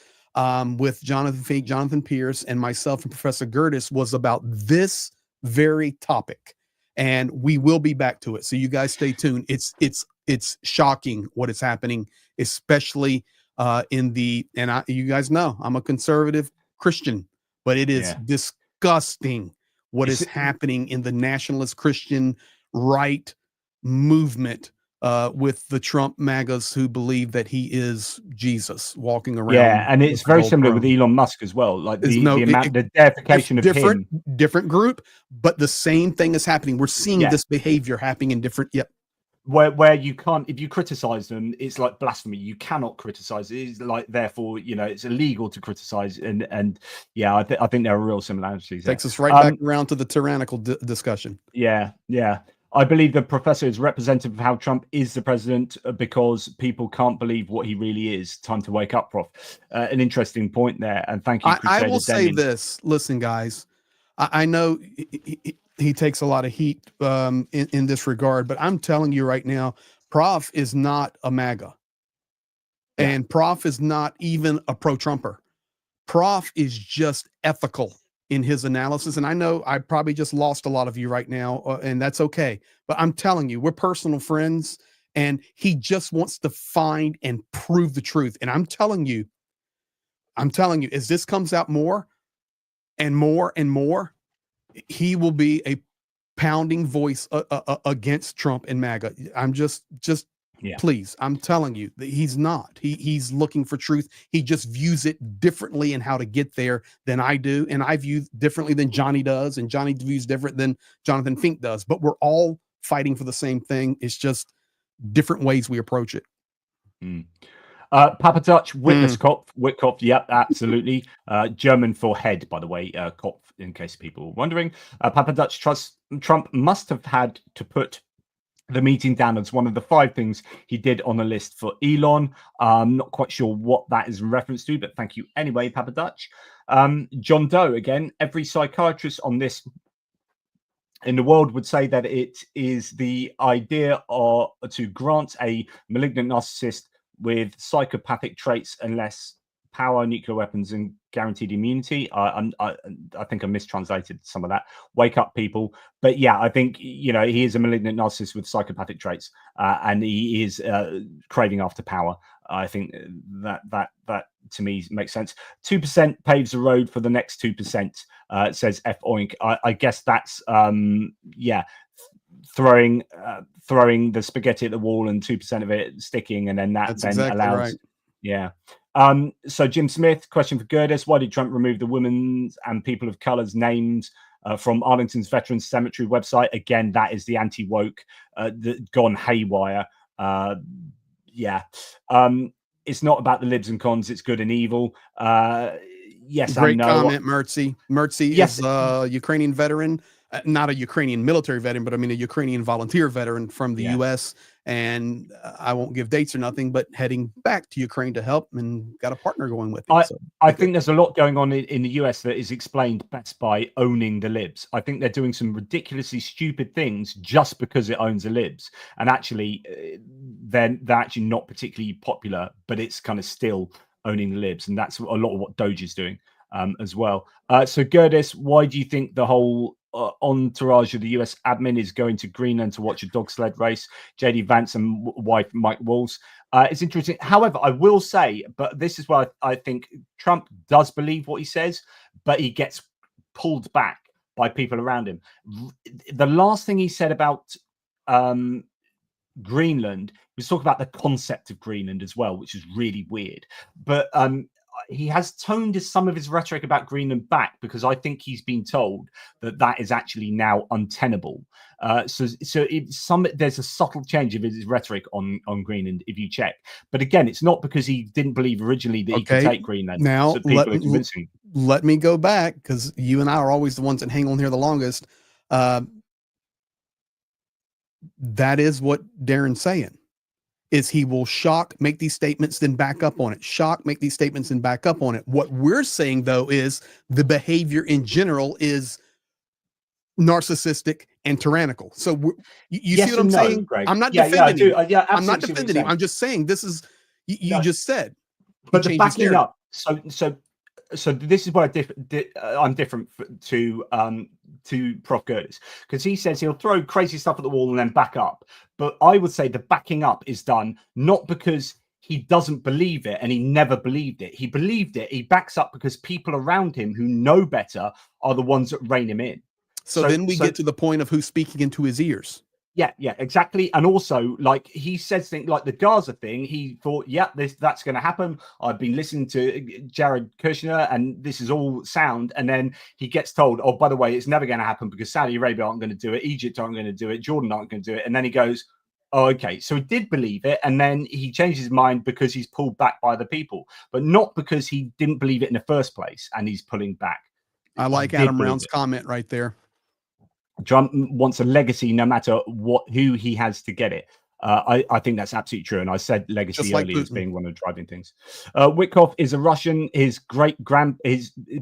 with Jonathan Fink, Jonathan Pierce, and myself and Professor Gerdes, was about this very topic. And we will be back to it. So you guys stay tuned. It's shocking what is happening, especially you guys know I'm a conservative Christian. But it is disgusting what is happening in the nationalist Christian right movement with the Trump MAGAs who believe that he is Jesus walking around. Yeah, and it's very similar with Elon Musk as well. Like the deification of him. Different group, but the same thing is happening. We're seeing this behavior happening in different. Yep. Where you can't, if you criticize them, it's like blasphemy. You cannot criticize. It's like, therefore, it's illegal to criticize. And I think there are real similarities. Takes us right back around to the tyrannical discussion. Yeah. I believe the professor is representative of how Trump is the president, because people can't believe what he really is. Time to wake up, Prof. An interesting point there. And thank you. I will say this. Listen, guys, I know he takes a lot of heat in this regard, but I'm telling you right now, Prof is not a MAGA, and Prof is not even a pro-Trumper. Prof is just ethical in his analysis. And I know I probably just lost a lot of you right now, and that's okay. But I'm telling you, we're personal friends, and he just wants to find and prove the truth. And I'm telling you, as this comes out more and more and more, he will be a pounding voice against Trump and MAGA. I'm just please, I'm telling you that he's not. He's looking for truth. He just views it differently in how to get there than I do, and I view differently than Johnny does, and Johnny views different than Jonathan Fink does. But we're all fighting for the same thing. It's just different ways we approach it. Papa Dutch, Wittkopf, yep, absolutely. German for head, by the way, Kopf, in case people were wondering. Papa Dutch Trump must have had to put the meeting down as one of the 5 things he did on the list for Elon. I'm not quite sure what that is in reference to, but thank you anyway, Papa Dutch. John Doe, again, every psychiatrist on this in the world would say that it is the idea to grant a malignant narcissist with psychopathic traits unless power, nuclear weapons, and guaranteed immunity. I think I mistranslated some of that. Wake up, people. But yeah, I think, you know, he is a malignant narcissist with psychopathic traits, and he is craving after power. I think that to me makes sense. 2% paves the road for the next 2%, says F Oink. I guess that's throwing the spaghetti at the wall and 2% of it sticking, and then That's then exactly allows right. yeah. So Jim Smith, question for Gerdes: why did Trump remove the women's and people of color's names from Arlington's Veterans Cemetery website? Again, that is the anti-woke gone haywire. It's not about the libs and cons, it's good and evil. Yes, Great and no. comment, Mertzi. Mertzi Yes. is a Ukrainian veteran, not a Ukrainian military veteran, but I mean a Ukrainian volunteer veteran from the U.S. And I won't give dates or nothing, but heading back to Ukraine to help and got a partner going with him. I think there's a lot going on in the US that is explained best by owning the libs. I think they're doing some ridiculously stupid things just because it owns the libs, and actually they're actually not particularly popular, but it's kind of still owning the libs, and that's a lot of what Doge is doing as well. So Gerdes, why do you think the whole entourage of the US admin is going to Greenland to watch a dog sled race? JD Vance and wife Mike Walls. It's interesting. However, I will say, but this is why I think Trump does believe what he says, but he gets pulled back by people around him. The last thing he said about Greenland was talk about the concept of Greenland as well, which is really weird. But he has toned some of his rhetoric about Greenland back, because I think he's been told that is actually now untenable. So there's a subtle change of his rhetoric on Greenland if you check. But again, it's not because he didn't believe originally that he could take Greenland. Now so people are convincing. Let me go back, because you and I are always the ones that hang on here the longest. That is what Darren's saying. Is he will shock, make these statements, then back up on it. Shock, make these statements, and back up on it. What we're saying, though, is the behavior in general is narcissistic and tyrannical. So you see what I'm saying? Greg. I'm not defending him. I'm not absolutely defending him. I'm just saying this is you just said. But the backing up. So this is what I'm different to Prof. Gerdes, because he says he'll throw crazy stuff at the wall and then back up. But I would say the backing up is done not because he doesn't believe it and he never believed it. He believed it. He backs up because people around him who know better are the ones that rein him in. So then we get to the point of who's speaking into his ears. Yeah, exactly. And also, like, he says things like the Gaza thing. He thought, that's going to happen. I've been listening to Jared Kushner, and this is all sound. And then he gets told, oh, by the way, it's never going to happen because Saudi Arabia aren't going to do it, Egypt aren't going to do it, Jordan aren't going to do it. And then he goes, oh, okay. So he did believe it, and then he changed his mind because he's pulled back by the people, but not because he didn't believe it in the first place, and he's pulling back. I like Adam Brown's comment right there. Trump wants a legacy no matter who he has to get it. I think that's absolutely true. And I said legacy earlier as being one of the driving things. Wittkopf is a Russian. His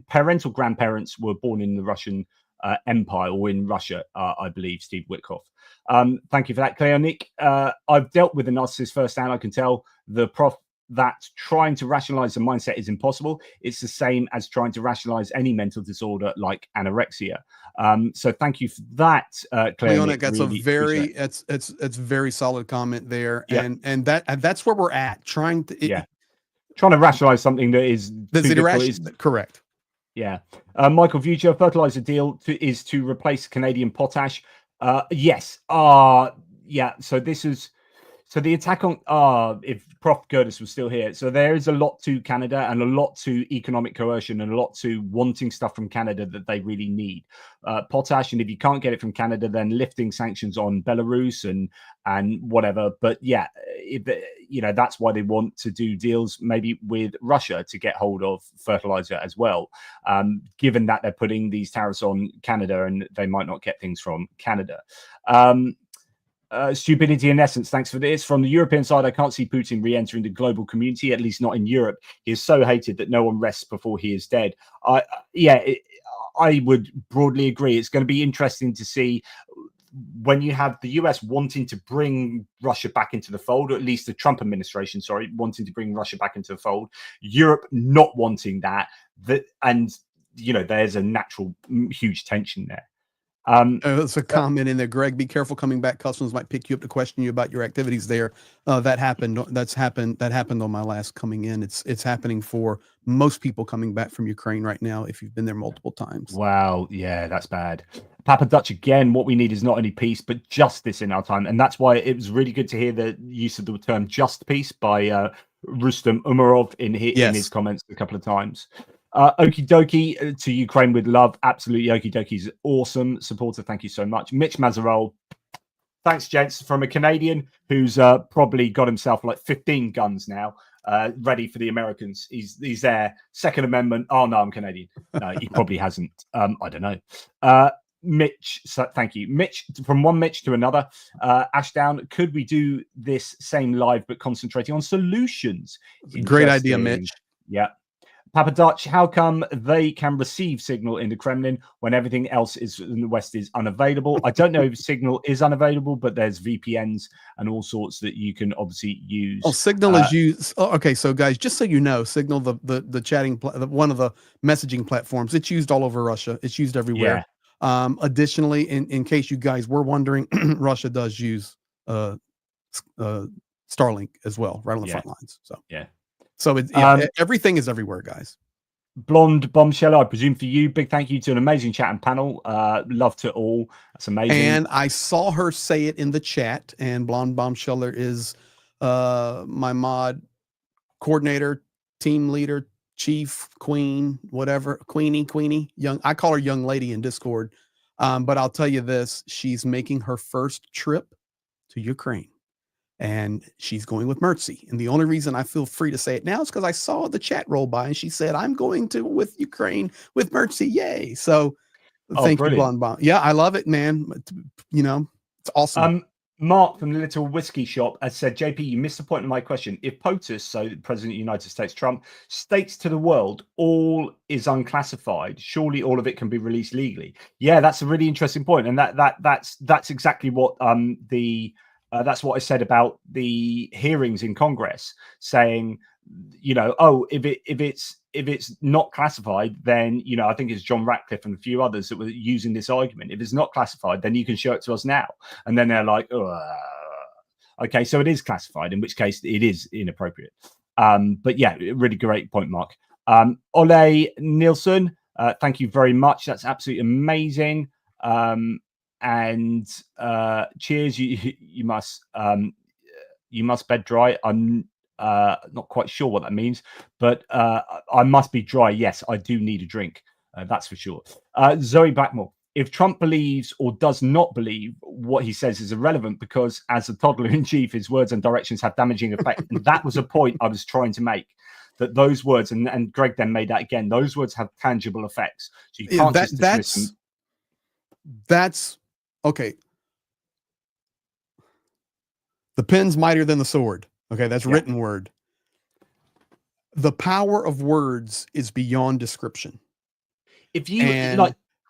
parental grandparents were born in the Russian Empire, or in Russia, I believe, Steve Wittkopf. Thank you for that, Cleonic. I've dealt with a narcissist firsthand. I can tell the prof that trying to rationalize the mindset is impossible. It's the same as trying to rationalize any mental disorder like anorexia. So thank you for that, Cleonic. That's really it's very solid comment there. Yep. And that's where we're at, trying to rationalize something that is irrational. Correct. Yeah. Michael Future, fertilizer deal is to replace Canadian potash. Yes. So this is So the attack on if Prof. Gerdes was still here, so there is a lot to Canada and a lot to economic coercion and a lot to wanting stuff from Canada that they really need. Potash, and if you can't get it from Canada, then lifting sanctions on Belarus and whatever. But yeah, that's why they want to do deals maybe with Russia to get hold of fertilizer as well, given that they're putting these tariffs on Canada and they might not get things from Canada. Stupidity in essence, thanks for this. From the European side, I can't see Putin re-entering the global community, at least not in Europe. He is so hated that no one rests before he is dead. I would broadly agree. It's going to be interesting to see when you have the US wanting to bring Russia back into the fold, or at least the Trump administration, wanting to bring Russia back into the fold, Europe not wanting that, and there's a natural huge tension there. It's a comment in there, Greg. Be careful coming back. Customs might pick you up to question you about your activities there. That happened on my last coming in. It's happening for most people coming back from Ukraine right now if you've been there multiple times. Wow, yeah, that's bad. Papa Dutch again, what we need is not only peace but justice in our time, and that's why it was really good to hear the use of the term just peace by Rustam Umarov in his comments a couple of times. Okie dokie to Ukraine with love. Absolutely, Okie dokie is awesome supporter. Thank you so much. Mitch Mazarol, thanks, gents, from a Canadian who's probably got himself like 15 guns now, ready for the Americans. He's there. Second Amendment. Oh no, I'm Canadian. No, he probably hasn't. I don't know. Mitch, so thank you. Mitch, from one Mitch to another. Ashdown, could we do this same live but concentrating on solutions? Great idea, Mitch. Yeah. Papa Dutch, how come they can receive signal in the Kremlin when everything else in the West is unavailable? I don't know if signal is unavailable, but there's VPNs and all sorts that you can obviously use. Oh, Signal is used. Okay, so guys, just so you know, Signal, the chatting, one of the messaging platforms, it's used all over Russia. It's used everywhere. Yeah. Additionally, in case you guys were wondering, Russia does use Starlink as well, right on the front lines. So yeah. So everything is everywhere, guys. Blonde Bombshell, I presume for you. Big thank you to an amazing chat and panel. Love to all. That's amazing. And I saw her say it in the chat. And Blonde Bombsheller is my mod coordinator, team leader, chief, queen, whatever, Queenie, young. I call her young lady in Discord. But I'll tell you this: she's making her first trip to Ukraine. And she's going with Mercy. And the only reason I feel free to say it now is because I saw the chat roll by and she said, I'm going to with Ukraine with Mercy. Yay. So thank you, Blonde Bomb. Yeah, I love it, man. It's awesome. Mark from the Little Whiskey Shop has said, JP, you missed the point of my question. If POTUS, so President of the United States, Trump, states to the world all is unclassified, surely all of it can be released legally. Yeah, that's a really interesting point. And that's exactly what that's what I said about the hearings in Congress, saying, if it's not classified, then I think it's John Ratcliffe and a few others that were using this argument. If it's not classified, then you can show it to us now. And then they're like, okay, so it is classified, in which case it is inappropriate. But yeah, really great point, Mark. Ole Nielsen, thank you very much. That's absolutely amazing. And cheers, you must bed dry. I'm not quite sure what that means, but I must be dry. Yes, I do need a drink, that's for sure. Zoe Blackmore, if Trump believes or does not believe what he says is irrelevant because as a toddler in chief his words and directions have damaging effect, and that was a point I was trying to make, that those words, and Greg then made that again, those words have tangible effects, so you can't just dismiss them. That's okay. The pen's mightier than the sword. Okay, that's written word. The power of words is beyond description. If you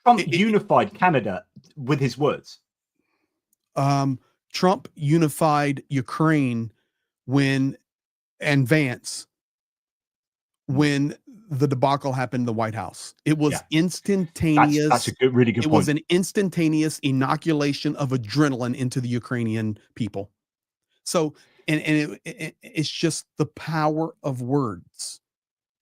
Trump unified Canada with his words. Trump unified Ukraine and Vance when the debacle happened in the White House. It was instantaneous. That's a really good point. It was an instantaneous inoculation of adrenaline into the Ukrainian people. So, it's just the power of words.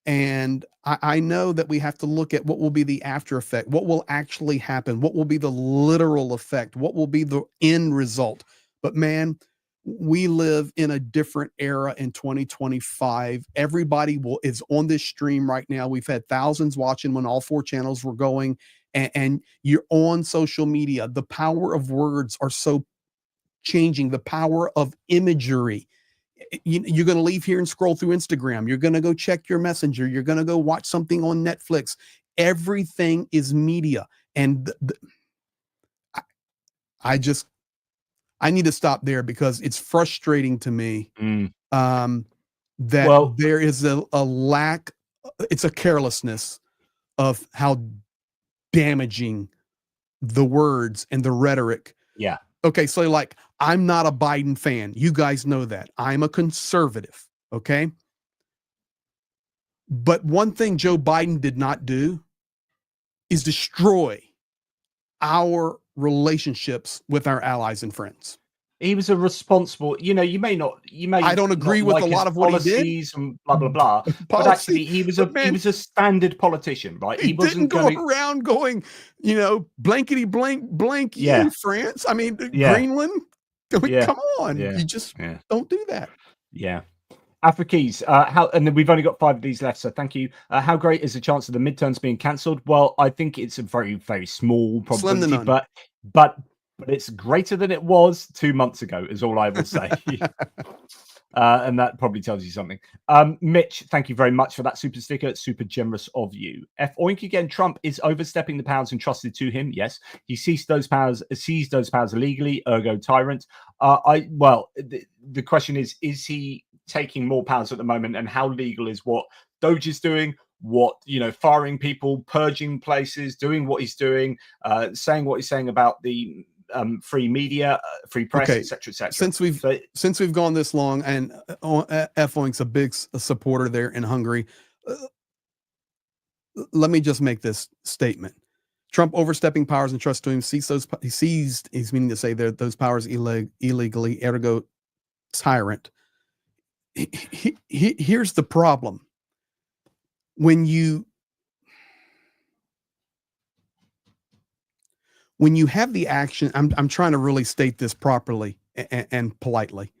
And I know that we have to look at what will be the after effect, what will actually happen, what will be the literal effect, what will be the end result. But man, we live in a different era in 2025. Everybody is on this stream right now. We've had thousands watching when all 4 channels were going, and you're on social media. The power of words are so changing. The power of imagery. You're going to leave here and scroll through Instagram. You're going to go check your messenger. You're going to go watch something on Netflix. Everything is media. And I need to stop there because it's frustrating to me that there is a lack, it's a carelessness of how damaging the words and the rhetoric. Yeah. Okay, so like, I'm not a Biden fan. You guys know that. I'm a conservative, okay? But one thing Joe Biden did not do is destroy our relationships with our allies and friends. He was a responsible, you may I don't agree with like a lot of what he did and blah blah blah, but actually he was a standard politician, right? He didn't go around going, blankety blank you, France. I mean, Greenland. Come on, you just don't do that. Yeah. Afrikeys, and then we've only got 5 of these left, so thank you. How great is the chance of the midterms being cancelled? Well, I think it's a very, very small probability, but it's greater than it was 2 months ago, is all I will say. And that probably tells you something. Mitch, thank you very much for that super sticker. It's super generous of you. F oink again. Trump is overstepping the powers entrusted to him. Yes, he seized those powers illegally, ergo tyrant. The question is he taking more powers at the moment, and how legal is what Doge is doing? What, firing people, purging places, doing what he's doing, saying what he's saying about the free media, free press, etc., etc. Since we've gone this long, and F Oink's a big supporter there in Hungary, let me just make this statement: Trump overstepping powers entrusted to him, he's meaning to say those powers illegally, ergo tyrant. Here's the problem: when you have the action, I'm trying to really state this properly and politely.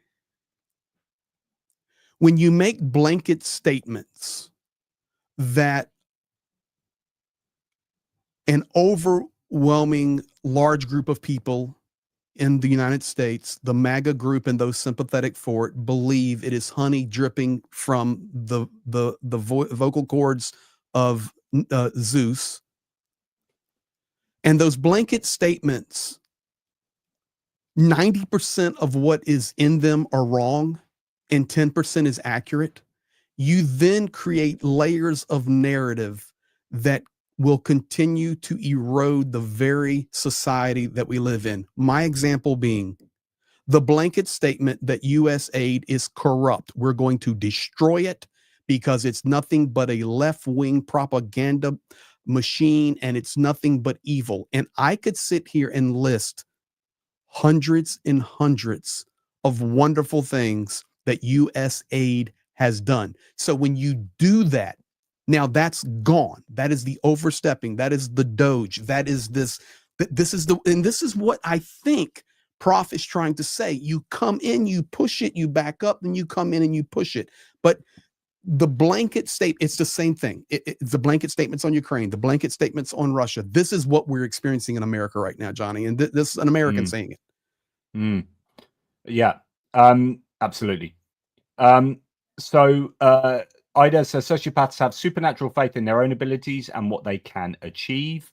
When you make blanket statements that an overwhelming large group of people in the United States, the MAGA group and those sympathetic for it, believe it is honey dripping from the vocal cords of Zeus, and those blanket statements, 90% of what is in them are wrong and 10% is accurate, you then create layers of narrative that will continue to erode the very society that we live in. My example being the blanket statement that U.S. aid is corrupt. We're going to destroy it because it's nothing but a left-wing propaganda machine, and it's nothing but evil. And I could sit here and list hundreds and hundreds of wonderful things that U.S. aid has done. So when you do that, now that's gone. That is the overstepping. That is the Doge. That is this. This is what I think Prof is trying to say. You come in, you push it, you back up, then you come in and you push it. But the blanket statement, it's the same thing. It's the blanket statements on Ukraine, the blanket statements on Russia. This is what we're experiencing in America right now, Johnny. And this is an American saying it. Yeah, absolutely. So Ida says sociopaths have supernatural faith in their own abilities and what they can achieve.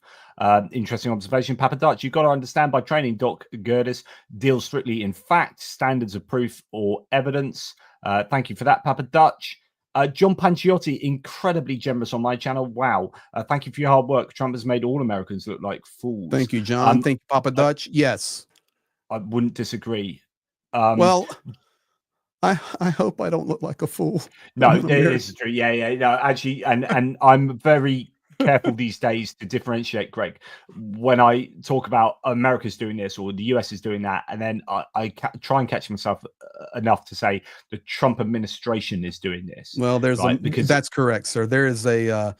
Interesting observation. Papa Dutch, you've got to understand by training, Doc Gerdes deals strictly in fact, standards of proof or evidence. Thank you for that, Papa Dutch. John Panciotti, incredibly generous on my channel. Wow. Thank you for your hard work. Trump has made all Americans look like fools. Thank you, John. Thank you, Papa Dutch. Yes. I wouldn't disagree. Well, I hope I don't look like a fool. No, it is true. Yeah. No, actually, and I'm very careful these days to differentiate, Greg, when I talk about America's doing this or the US is doing that, and then I try and catch myself enough to say the Trump administration is doing this. Well, there's right? Because that's correct, sir. There is a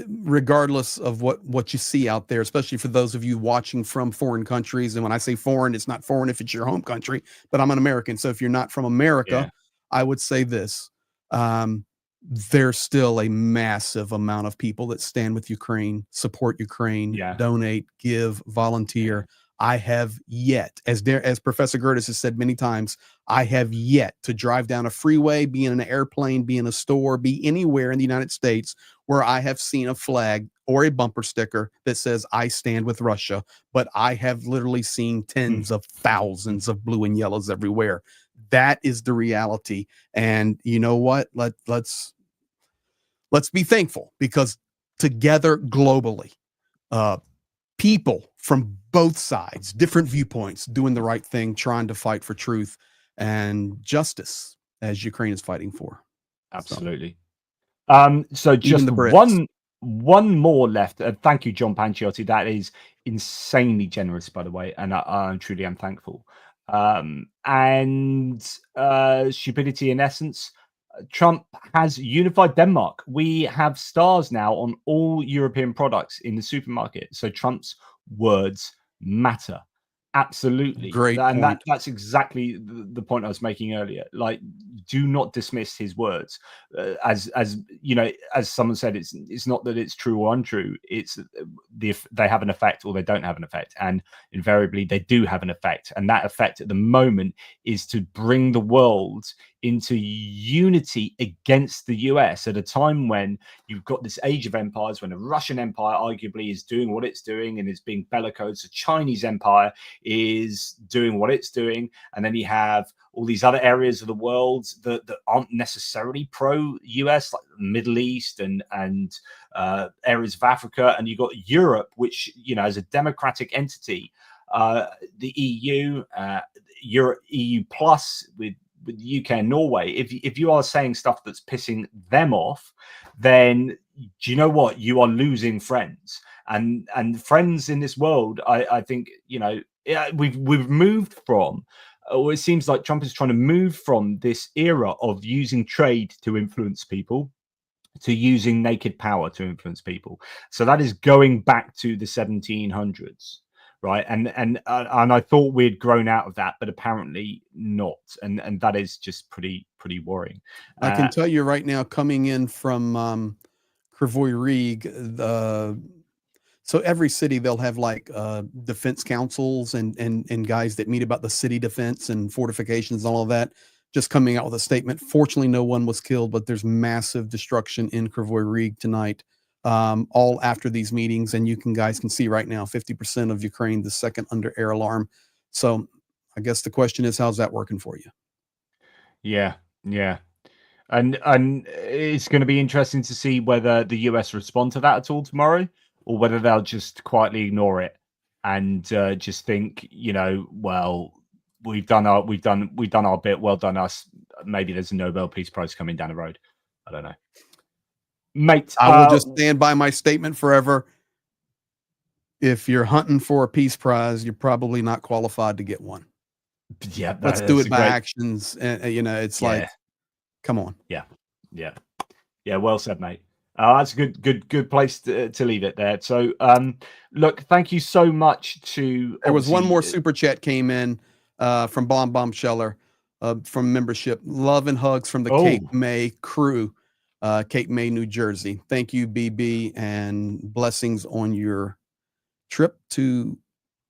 regardless of what you see out there, especially for those of you watching from foreign countries. And when I say foreign, it's not foreign if it's your home country, but I'm an American. So if you're not from America, Yeah. I would say this. There's still a massive amount of people that stand with Ukraine, support Ukraine, Yeah. donate, give, volunteer. I have yet, as Professor Gerdes has said many times, I have yet to drive down a freeway, be in an airplane, be in a store, be anywhere in the United States where I have seen a flag or a bumper sticker that says I stand with Russia. But I have literally seen tens of thousands of blue and yellows everywhere. That is the reality. And you know what? Let's be thankful, because together globally, people from both sides, different viewpoints, doing the right thing, trying to fight for truth and justice, as Ukraine is fighting for. Absolutely. So Even just the Brits. one more left. Thank you, John Panciotti. That is insanely generous, by the way, and I truly am thankful. And stupidity in essence. Trump has unified Denmark. We have stars now on all European products in the supermarket. So Trump's words matter. Absolutely. Great And point. that's exactly the point I was making earlier. Like, do not dismiss his words. As you know, as someone said, it's not that it's true or untrue. It's they have an effect or they don't have an effect. And invariably they do have an effect. And that effect at the moment is to bring the world into unity against the US at a time when you've got this age of empires, when the Russian Empire arguably is doing what it's doing and is being bellicose. The Chinese Empire is doing what it's doing. And then you have all these other areas of the world that aren't necessarily pro-US, like the Middle East and areas of Africa. And you've got Europe, which, you know, as a democratic entity, the EU, Europe, EU plus with the UK and Norway, if you are saying stuff that's pissing them off, then do you know what? You are losing friends and friends in this world. I think, you know, we've moved from, or it seems like Trump is trying to move from this era of using trade to influence people to using naked power to influence people. So that is going back to the 1700s. Right. And I thought we'd grown out of that, but apparently not. And that is just pretty worrying. I can tell you right now, coming in from Krivoy Rih, so every city they'll have like defense councils and guys that meet about the city defense and fortifications and all of that. Just coming out with a statement. Fortunately, no one was killed, but there's massive destruction in Krivoy Rih tonight. All after these meetings, and you guys can see right now 50% of Ukraine the second under air alarm. So I guess the question is, how's that working for you? Yeah, and it's going to be interesting to see whether the US respond to that at all tomorrow, or whether they'll just quietly ignore it and just think, you know, well, we've done our bit, well done us. Maybe there's a Nobel Peace Prize coming down the road. I don't know. Mate, I will just stand by my statement forever. If you're hunting for a peace prize, you're probably not qualified to get one. Yeah, let's do it by actions. And you know, it's like, come on. Yeah. Well said, mate. That's a good place to leave it there. So, look, thank you so much to. There was one more super chat came in from Bomb Scheller from membership. Love and hugs from the Cape May crew. Cape May, New Jersey. Thank you, BB, and blessings on your trip to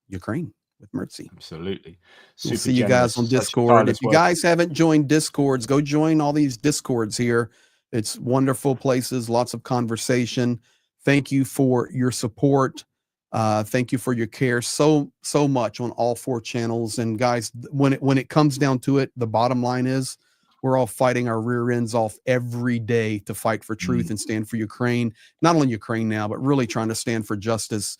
Ukraine with Mercy. Absolutely. We'll see you guys on Discord. If you guys haven't joined Discords, go join all these Discords here. It's wonderful places, lots of conversation. Thank you for your support. Thank you for your care so much on all 4 channels. And guys, when it comes down to it, the bottom line is, we're all fighting our rear ends off every day to fight for truth and stand for Ukraine. Not only Ukraine now, but really trying to stand for justice,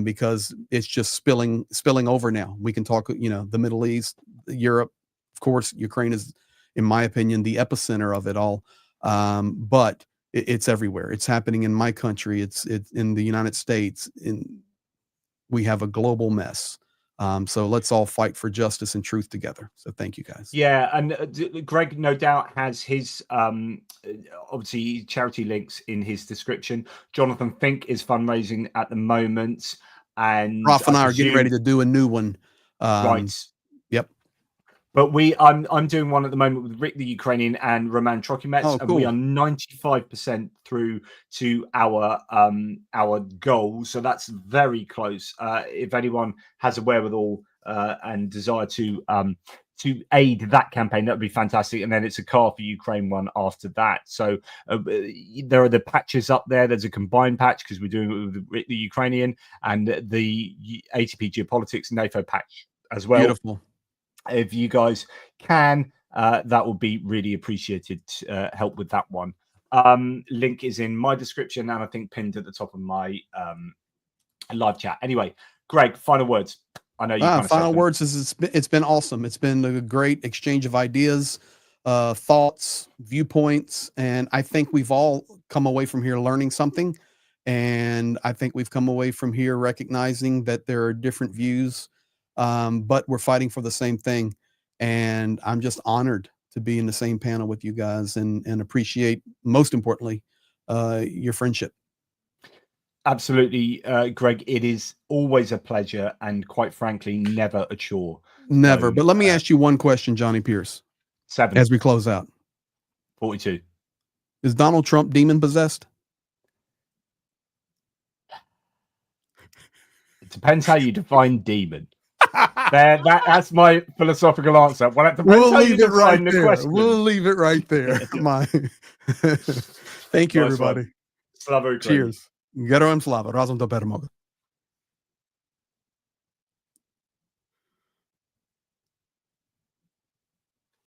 because it's just spilling over now. We can talk, you know, the Middle East, Europe, of course. Ukraine is, in my opinion, the epicenter of it all. But it's everywhere. It's happening in my country. It's in the United States. We have a global mess. So let's all fight for justice and truth together. So thank you guys. Yeah, and Greg no doubt has his obviously charity links in his description. Jonathan Fink is fundraising at the moment, and Ralph and I are getting ready to do a new one. Right. Yep. But I'm doing one at the moment with Rick the Ukrainian and Roman Trokimets, Oh, and cool. we are 95% through to our goal. So that's very close. If anyone has a wherewithal and desire to aid that campaign, that would be fantastic. And then it's a Car for Ukraine one after that. So there are the patches up there. There's a combined patch because we're doing it with the Ukrainian and the ATP Geopolitics NAFO patch as well. Beautiful. If you guys can, that would be really appreciated. Help with that one. Link is in my description and I think pinned at the top of my live chat. Anyway, Greg, final words. I know you. Final words is it's been awesome. It's been a great exchange of ideas, thoughts, viewpoints, and I think we've all come away from here learning something. And I think we've come away from here recognizing that there are different views, but we're fighting for the same thing. And I'm just honored to be in the same panel with you guys and appreciate, most importantly, your friendship. Absolutely, Greg. It is always a pleasure and quite frankly, never a chore. Never. But let me ask you one question, Johnny Pierce. 7. As we close out. 42. Is Donald Trump demon possessed? It depends how you define demon. That's my philosophical answer. Well, we'll leave it right there. We'll leave it right there. Thank you, everybody. Slava Ukraine. Cheers. Gerojem slava. Razom do peremога.